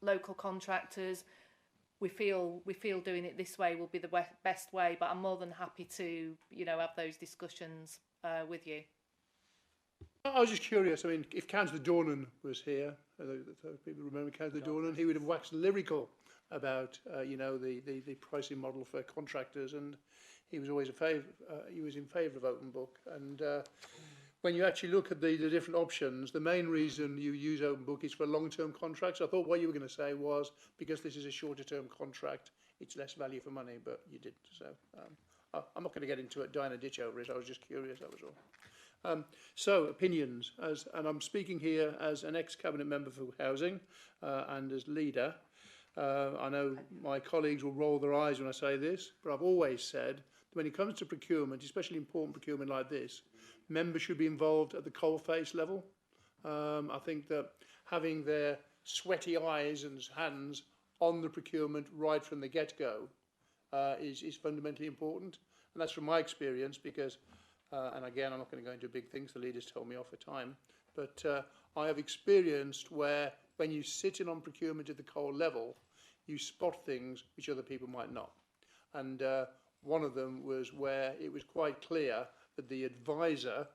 local contractors, we feel doing it this way will be the best way. But I'm more than happy to have those discussions with you. I was just curious. I mean, if Councillor Dornan was here, people remember Councillor Dornan, he would have waxed lyrical about the pricing model for contractors, and he was always in favour of open book. And when you actually look at the different options, the main reason you use open book is for long-term contracts. I thought what you were going to say was because this is a shorter-term contract, it's less value for money, but you didn't. So I'm not going to get into it, dying a ditch over it. I was just curious, that was all. So, opinions, and I'm speaking here as an ex-cabinet member for housing and as leader. I know my colleagues will roll their eyes when I say this, but I've always said that when it comes to procurement, especially important procurement like this, members should be involved at the coalface level. I think that having their sweaty eyes and hands on the procurement right from the get-go is fundamentally important, and that's from my experience because and again, I'm not going to go into big things, the leaders told me off the time, but I have experienced where when you sit in on procurement at the coal level, you spot things which other people might not. And one of them was where it was quite clear that the advisor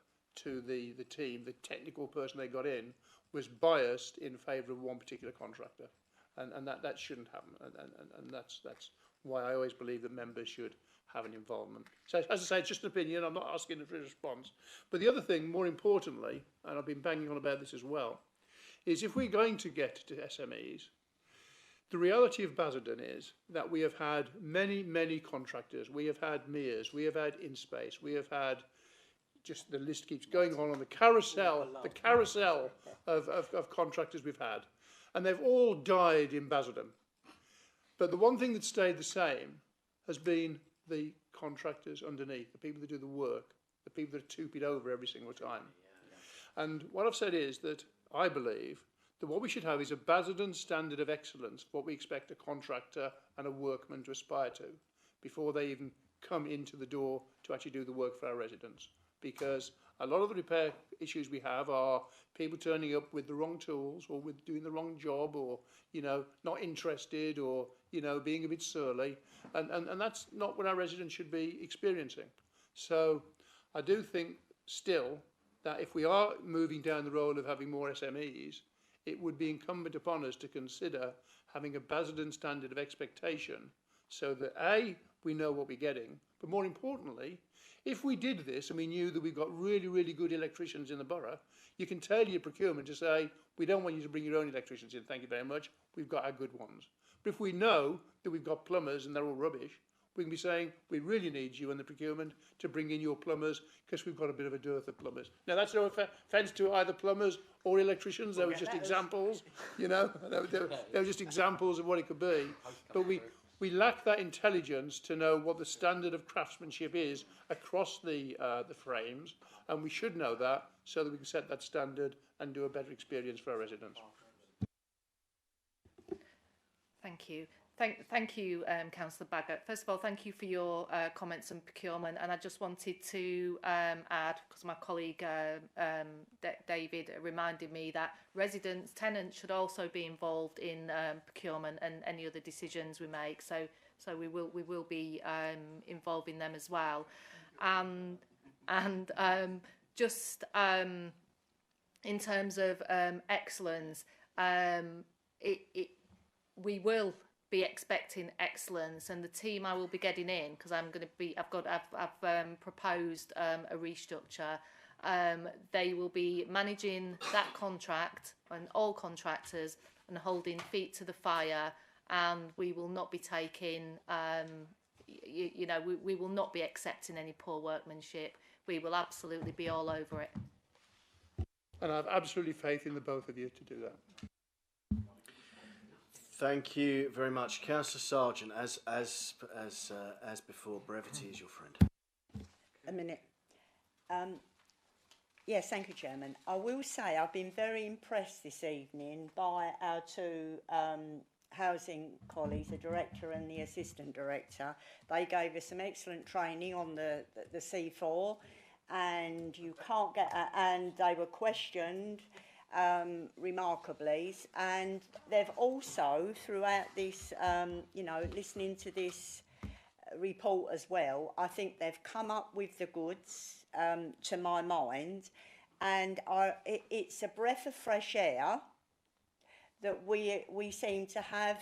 to the team, the technical person they got in, was biased in favour of one particular contractor. And that shouldn't happen. And that's why I always believe that members should have an involvement. So, as I say, it's just an opinion. I'm not asking for a response. But the other thing, more importantly, and I've been banging on about this as well, is if we're going to get to SMEs, the reality of Basildon is that we have had many, many contractors. We have had Mears, we have had InSpace, we have had, just the list keeps going on the carousel of contractors we've had. And they've all died in Basildon. But the one thing that stayed the same has been the contractors underneath, the people that do the work, the people that toop it over every single time. And what I've said is that I believe that what we should have is a Basildon standard of excellence, what we expect a contractor and a workman to aspire to before they even come into the door to actually do the work for our residents. Because a lot of the repair issues we have are people turning up with the wrong tools or with doing the wrong job or, not interested or, being a bit surly. And that's not what our residents should be experiencing. So I do think still that if we are moving down the road of having more SMEs, it would be incumbent upon us to consider having a Basildon standard of expectation so that A, we know what we're getting, but more importantly, if we did this and we knew that we've got really, really good electricians in the borough, you can tell your procurement to say, we don't want you to bring your own electricians in, thank you very much, we've got our good ones. But if we know that we've got plumbers and they're all rubbish, we can be saying, we really need you in the procurement to bring in your plumbers because we've got a bit of a dearth of plumbers. Now, that's no offence to either plumbers or electricians. They were just examples, they were just examples of what it could be. But we lack that intelligence to know what the standard of craftsmanship is across the frames, and we should know that so that we can set that standard and do a better experience for our residents. Thank you. Thank you, Councillor Baggott. First of all, thank you for your comments on procurement, and I just wanted to add, because my colleague David reminded me that residents, tenants should also be involved in procurement and any other decisions we make. So we will be involving them as well, and just in terms of excellence, we will be expecting excellence, and the team I will be getting in, because I've proposed a restructure. They will be managing that contract and all contractors and holding feet to the fire, and we will not be taking, we will not be accepting any poor workmanship. We will absolutely be all over it. And I have absolutely faith in the both of you to do that. Thank you very much, Councillor Sargent. As before, brevity is your friend. A minute. Yes, thank you, Chairman. I will say I've been very impressed this evening by our two housing colleagues, the director and the assistant director. They gave us some excellent training on the C4, and you can't get. And they were questioned remarkably, and they've also throughout this, listening to this report as well, I think they've come up with the goods to my mind, and it's a breath of fresh air that we seem to have.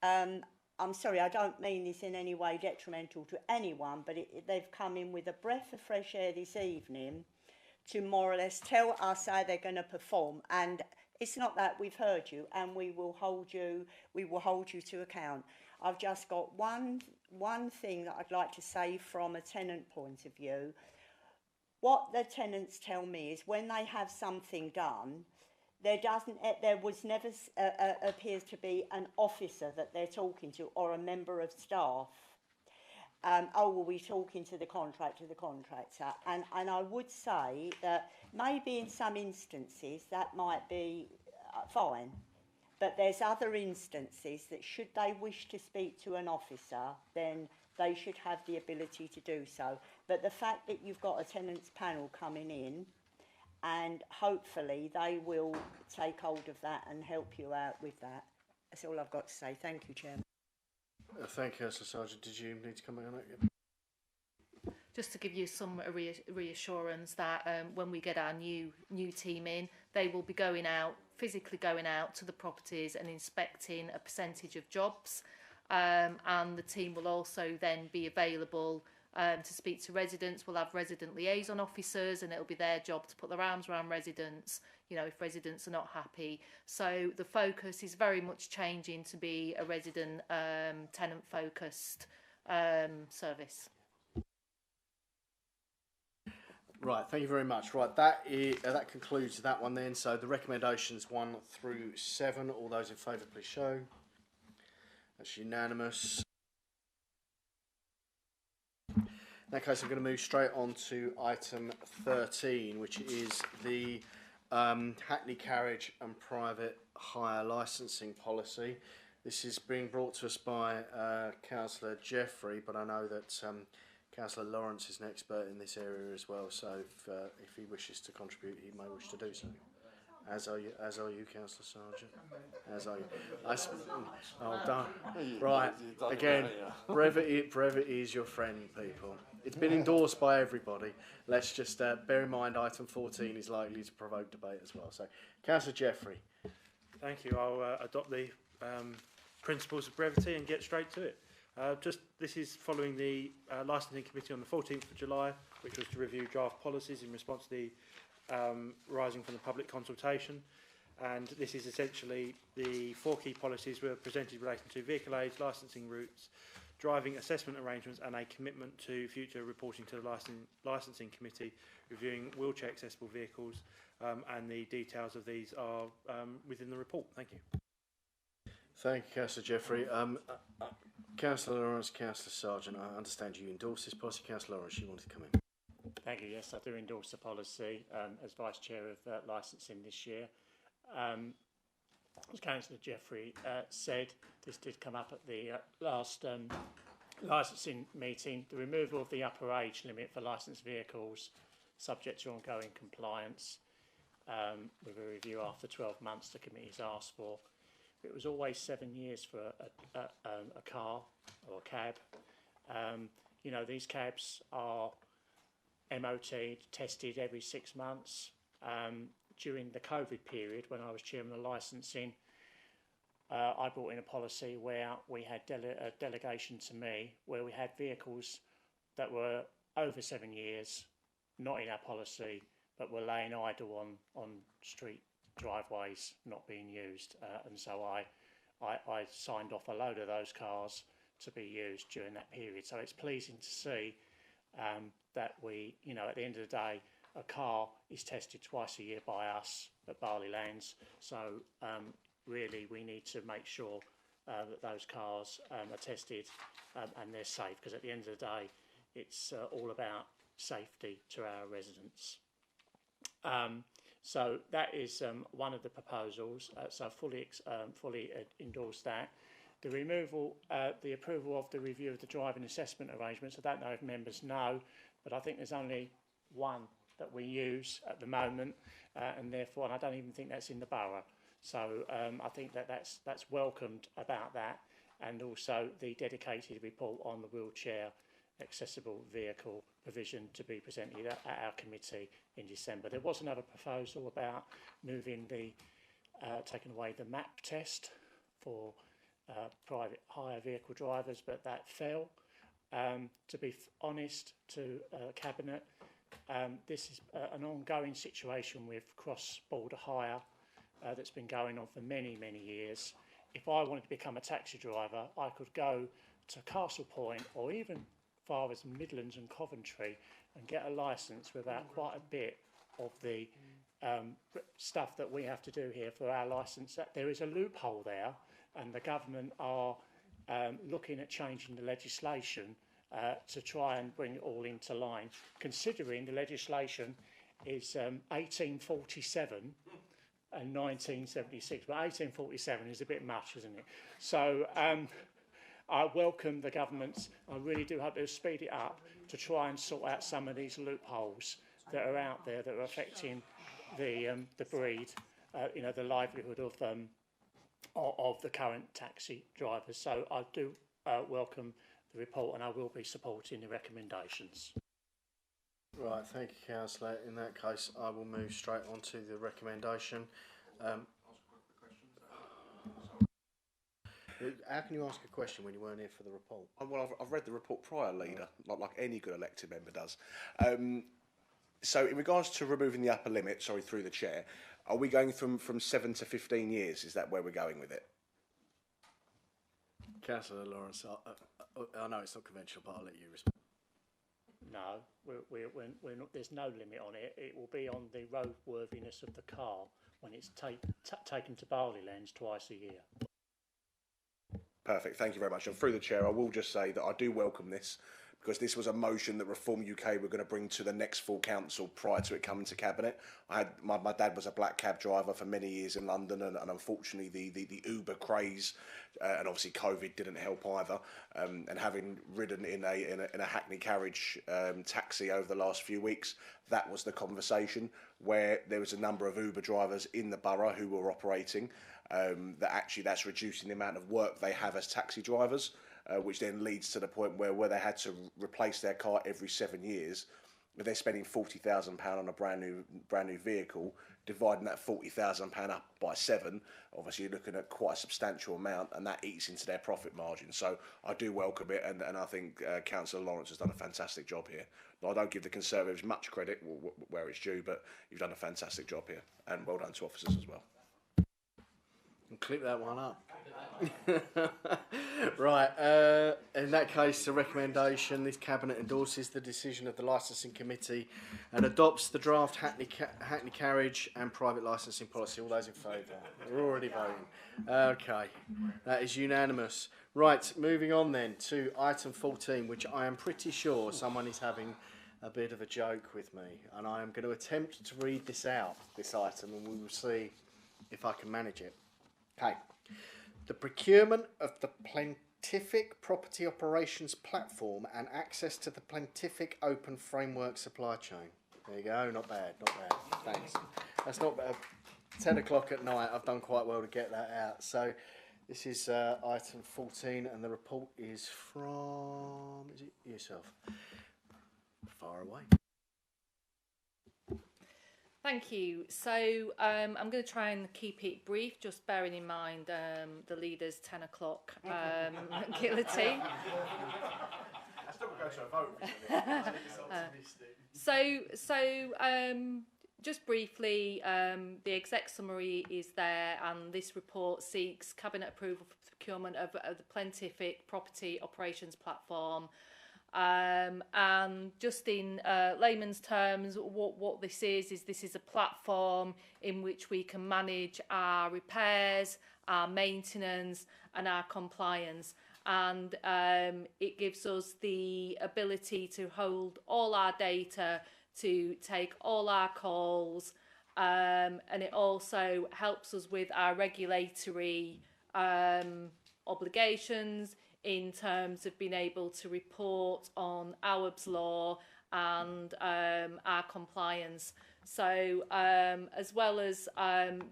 I'm sorry, I don't mean this in any way detrimental to anyone, but they've come in with a breath of fresh air this evening to more or less tell us how they're going to perform. And it's not that we've heard you, and we will hold you to account. I've just got one thing that I'd like to say from a tenant point of view. What the tenants tell me is when they have something done, there was never appears to be an officer that they're talking to or a member of staff. We're talking to the contractor. And I would say that maybe in some instances that might be fine. But there's other instances that should they wish to speak to an officer, then they should have the ability to do so. But the fact that you've got a tenants panel coming in, and hopefully they will take hold of that and help you out with that. That's all I've got to say. Thank you, Chairman. Thank you, Councillor Sargent. Did you need to comment on that? Just to give you some reassurance that when we get our new team in, they will be physically going out to the properties and inspecting a percentage of jobs, and the team will also then be available to speak to residents. We'll have resident liaison officers, and it'll be their job to put their arms around residents, if residents are not happy. So the focus is very much changing to be a resident tenant focused service. Right, thank you very much. Right, that concludes that one then. So the recommendations 1 through 7, all those in favour please show. That's unanimous. In that case, I'm going to move straight on to item 13, which is the Hackney Carriage and Private Hire Licensing Policy. This is being brought to us by Councillor Jeffrey, but I know that Councillor Lawrence is an expert in this area as well, so if he wishes to contribute, he may wish to do so. As are you, Councillor Sargent. As are you. Right, again, brevity is your friend, people. It's been endorsed by everybody. Let's just bear in mind item 14 is likely to provoke debate as well. So, Councillor Jeffrey. Thank you. I'll adopt the principles of brevity and get straight to it. This is following the licensing committee on the 14th of July, which was to review draft policies in response to the rising from the public consultation. And this is essentially the 4 key policies were presented relating to vehicle age, licensing routes, driving assessment arrangements, and a commitment to future reporting to the licensing committee, reviewing wheelchair accessible vehicles, and the details of these are within the report. Thank you. Thank you, Councillor Jeffrey. Councillor Lawrence, Councillor Sargent, I understand you endorse this policy. Councillor Lawrence, you wanted to come in. Thank you. Yes, I do endorse the policy as Vice Chair of licensing this year. As Councillor Jeffrey said, this did come up at the last licensing meeting. The removal of the upper age limit for licensed vehicles, subject to ongoing compliance, with a review after 12 months the committee has asked for. It was always 7 years for a car or a cab. These cabs are MOT'd, tested every 6 months. During the COVID period, when I was chairman of licensing, I brought in a policy where we had a delegation to me, where we had vehicles that were over 7 years, not in our policy, but were laying idle on street driveways, not being used. And so I signed off a load of those cars to be used during that period. So it's pleasing to see that we, you know, at the end of the day, a car is tested twice a year by us at Barleylands. So really we need to make sure that those cars are tested and they're safe, because at the end of the day, it's all about safety to our residents. So that is one of the proposals. So fully endorse that. The removal, the approval of the review of the driving assessment arrangements. I don't know if members know, but I think there's only one that we use at the moment, and therefore, and I don't even think that's in the borough. So I think that's welcomed about that, and also the dedicated report on the wheelchair accessible vehicle provision to be presented at our committee in December. There was another proposal about moving the, taking away the MAP test for private hire vehicle drivers, but that fell. To be honest to Cabinet, this is an ongoing situation with cross-border hire that's been going on for many, many years. If I wanted to become a taxi driver, I could go to Castle Point or even far as Midlands and Coventry and get a licence without quite a bit of the stuff that we have to do here for our licence. There is a loophole there, and the government are looking at changing the legislation to try and bring it all into line, considering the legislation is 1847 and 1976. But 1847 is a bit much, isn't it? So I welcome the government's. I really do hope they'll speed it up to try and sort out some of these loopholes that are out there that are affecting the breed, you know, the livelihood of the current taxi drivers. So I do welcome the report, and I will be supporting the recommendations. Right, thank you, Councillor. In that case, I will move straight on to the recommendation. How can you ask a question when you weren't here for the report? Well, I've read the report prior, Leader, like any good elected member does. So in regards to removing the upper limit, sorry, through the chair, are we going from 7 to 15 years? Is that where we're going with it? Councillor Lawrence, I know it's not conventional, but I'll let you respond. No, we're not, there's no limit on it. It will be on the roadworthiness of the car when it's taken to Barleylands twice a year. Perfect, thank you very much. And through the chair, I will just say that I do welcome this, because this was a motion that Reform UK were going to bring to the next full council prior to it coming to Cabinet. My dad was a black cab driver for many years in London, and unfortunately the Uber craze and obviously COVID didn't help either. And having ridden in a Hackney carriage taxi over the last few weeks, that was the conversation, where there was a number of Uber drivers in the borough who were operating, that's reducing the amount of work they have as taxi drivers. Which then leads to the point where they had to replace their car every 7 years. If they're spending £40,000 on a brand new vehicle, dividing that £40,000 up by 7, obviously you're looking at quite a substantial amount, and that eats into their profit margin. So I do welcome it, and I think Councillor Lawrence has done a fantastic job here. I don't give the Conservatives much credit where it's due, but you've done a fantastic job here, and well done to officers as well. And clip that one up. Right, in that case, the recommendation, this Cabinet endorses the decision of the Licensing Committee and adopts the draft Hackney carriage and private licensing policy. All those in favour? We're already voting. Okay, that is unanimous. Right, moving on then to item 14, which I am pretty sure someone is having a bit of a joke with me, and I am going to attempt to read this out, this item, and we will see if I can manage it. Okay. The procurement of the Plantific Property Operations Platform and access to the Plantific Open Framework supply chain. There you go, not bad, not bad. Thanks. That's not bad. 10 o'clock at night, I've done quite well to get that out. So this is item 14, and the report is from, is it yourself? Far away. Thank you. So I'm going to try and keep it brief, just bearing in mind the leader's 10 o'clock guillotine. I still go to a vote. Just briefly, the exec summary is there, and this report seeks cabinet approval for procurement of the Plentific Property Operations Platform. And just in layman's terms, what this is this is a platform in which we can manage our repairs, our maintenance, and our compliance. And it gives us the ability to hold all our data, to take all our calls, and it also helps us with our regulatory obligations in terms of being able to report on Awaab's law and our compliance. So as well as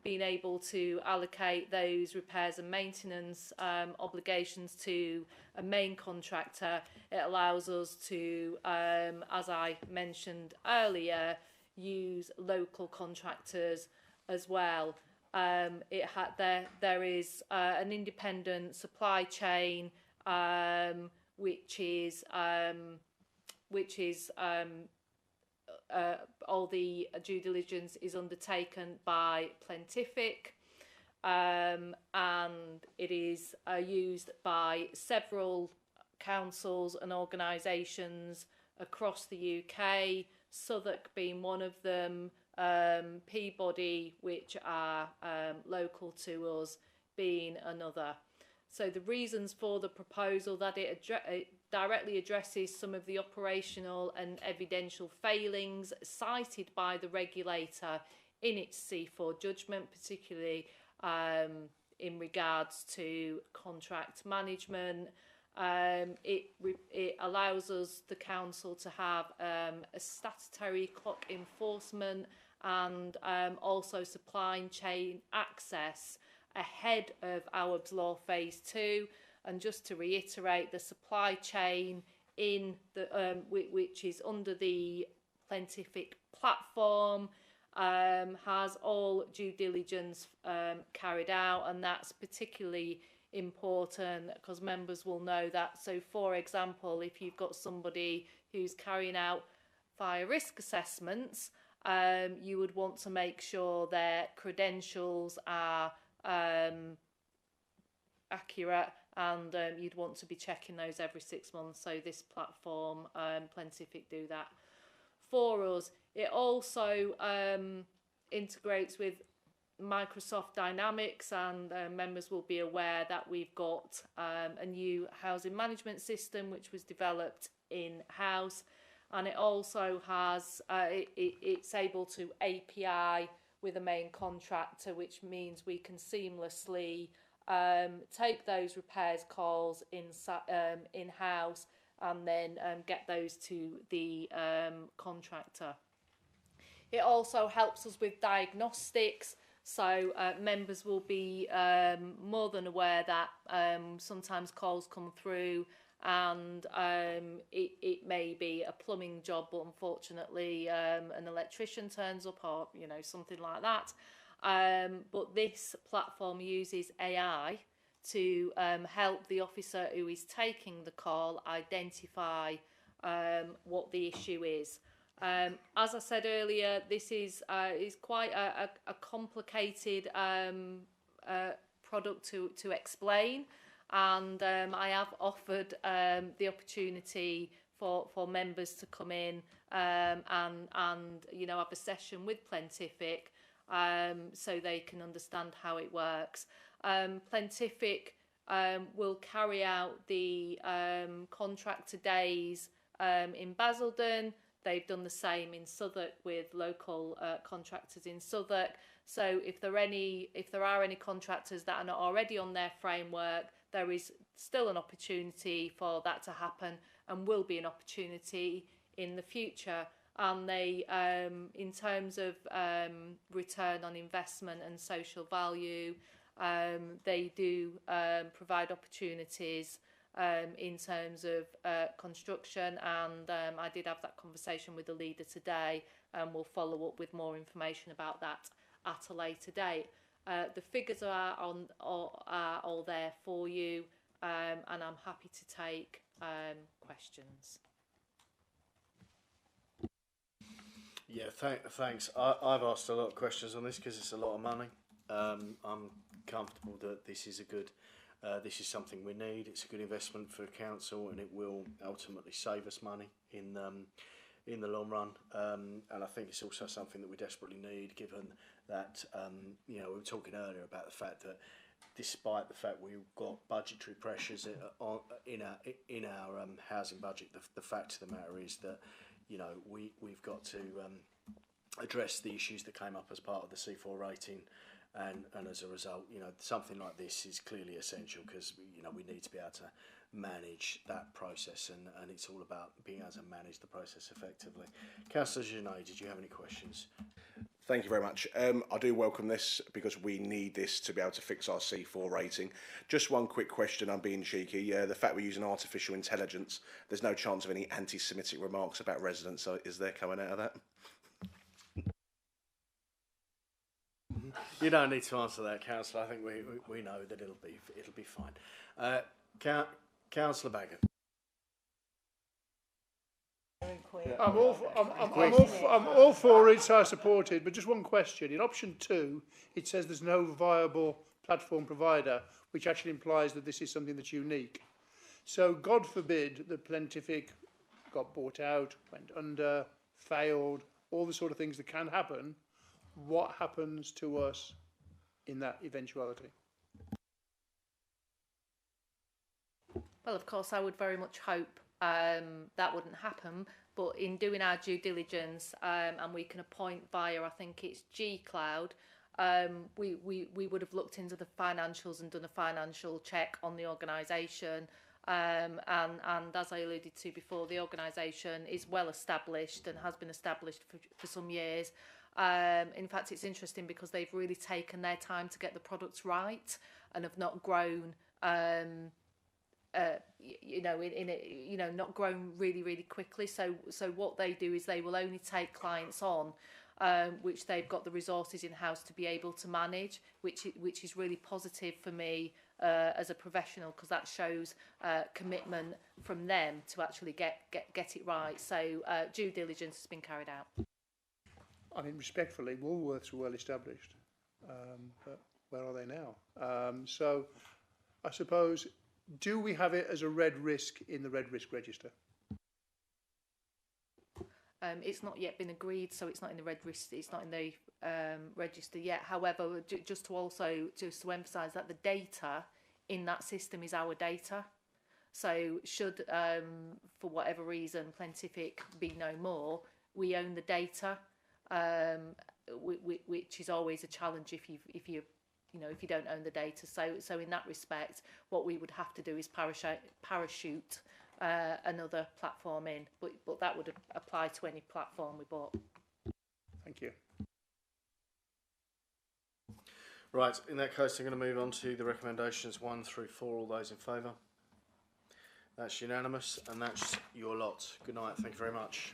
being able to allocate those repairs and maintenance obligations to a main contractor, it allows us to, as I mentioned earlier, use local contractors as well. There is an independent supply chain which is all the due diligence is undertaken by Plentific, and it is used by several councils and organisations across the UK, Southwark being one of them, Peabody, which are local to us, being another. So the reasons for the proposal that it directly addresses some of the operational and evidential failings cited by the regulator in its C4 judgment, particularly in regards to contract management. It allows us, the council, to have a statutory clock enforcement and also supply chain access ahead of Awaab's Law Phase 2. And just to reiterate, the supply chain in the which is under the Plentific platform has all due diligence carried out, and that's particularly important because members will know that. So, for example, if you've got somebody who's carrying out fire risk assessments, you would want to make sure their credentials are accurate, and you'd want to be checking those every 6 months. So this platform, Plentific, do that for us. It also integrates with Microsoft Dynamics, and members will be aware that we've got a new housing management system which was developed in-house, and it also has it's able to API with a main contractor, which means we can seamlessly take those repairs calls in-house and then get those to the contractor. It also helps us with diagnostics, so members will be more than aware that sometimes calls come through and it may be a plumbing job, but unfortunately an electrician turns up, or something like that. But this platform uses AI to help the officer who is taking the call identify what the issue is. As I said earlier, this is quite a complicated product to explain, and I have offered the opportunity for members to come in and have a session with Plentific so they can understand how it works. Plentific will carry out the contractor days in Basildon. They've done the same in Southwark with local contractors in Southwark. So if there are any contractors that are not already on their framework, there is still an opportunity for that to happen, and will be an opportunity in the future. And they, in terms of return on investment and social value, they do provide opportunities in terms of construction, and I did have that conversation with the leader today, and we'll follow up with more information about that at a later date. The figures are all there for you, and I'm happy to take questions. Yeah, thanks. I've asked a lot of questions on this because it's a lot of money. I'm comfortable that this is a good, this is something we need. It's a good investment for council, and it will ultimately save us money in the long run. And I think it's also something that we desperately need, given that you know, we were talking earlier about the fact that despite the fact we've got budgetary pressures in our housing budget, the fact of the matter is that, you know, we've got to address the issues that came up as part of the C4 rating, and as a result, you know, something like this is clearly essential, because, you know, we need to be able to manage that process, and it's all about being able to manage the process effectively. Councillor Genet, did you have any questions? Thank you very much. I do welcome this because we need this to be able to fix our C4 rating. Just one quick question, I'm being cheeky. The fact we're using artificial intelligence, there's no chance of any anti-Semitic remarks about residents, so is there coming out of that? You don't need to answer that, Councillor. I think we know that it'll be fine. Councillor Baggott. I'm all for it, so I support it. But just one question. In option 2, it says there's no viable platform provider, which actually implies that this is something that's unique. So God forbid that Plentific got bought out, went under, failed, all the sort of things that can happen. What happens to us in that eventuality? Well, of course, I would very much hope that wouldn't happen, but in doing our due diligence, and we can appoint via, I think it's G-Cloud, we would have looked into the financials and done a financial check on the organisation, and as I alluded to before, the organisation is well established and has been established for some years. In fact, it's interesting because they've really taken their time to get the products right and have not grown not grown really quickly. So what they do is they will only take clients on which they've got the resources in house to be able to manage, which is really positive for me as a professional, because that shows commitment from them to actually get it right. So due diligence has been carried out. I mean, respectfully, Woolworths were well established, but where are they now? So I suppose, do we have it as a red risk in the red risk register? It's not yet been agreed, so it's not in the red risk. It's not in the register yet. However, just to emphasise that the data in that system is our data. So should, for whatever reason, Plentific be no more, we own the data, which is always a challenge if you don't own the data. So in that respect, what we would have to do is parachute another platform in, but that would apply to any platform we bought. Thank you. Right, in that case, I'm going to move on to the recommendations 1 through 4. All those in favour? That's unanimous, and that's your lot. Good night. Thank you very much.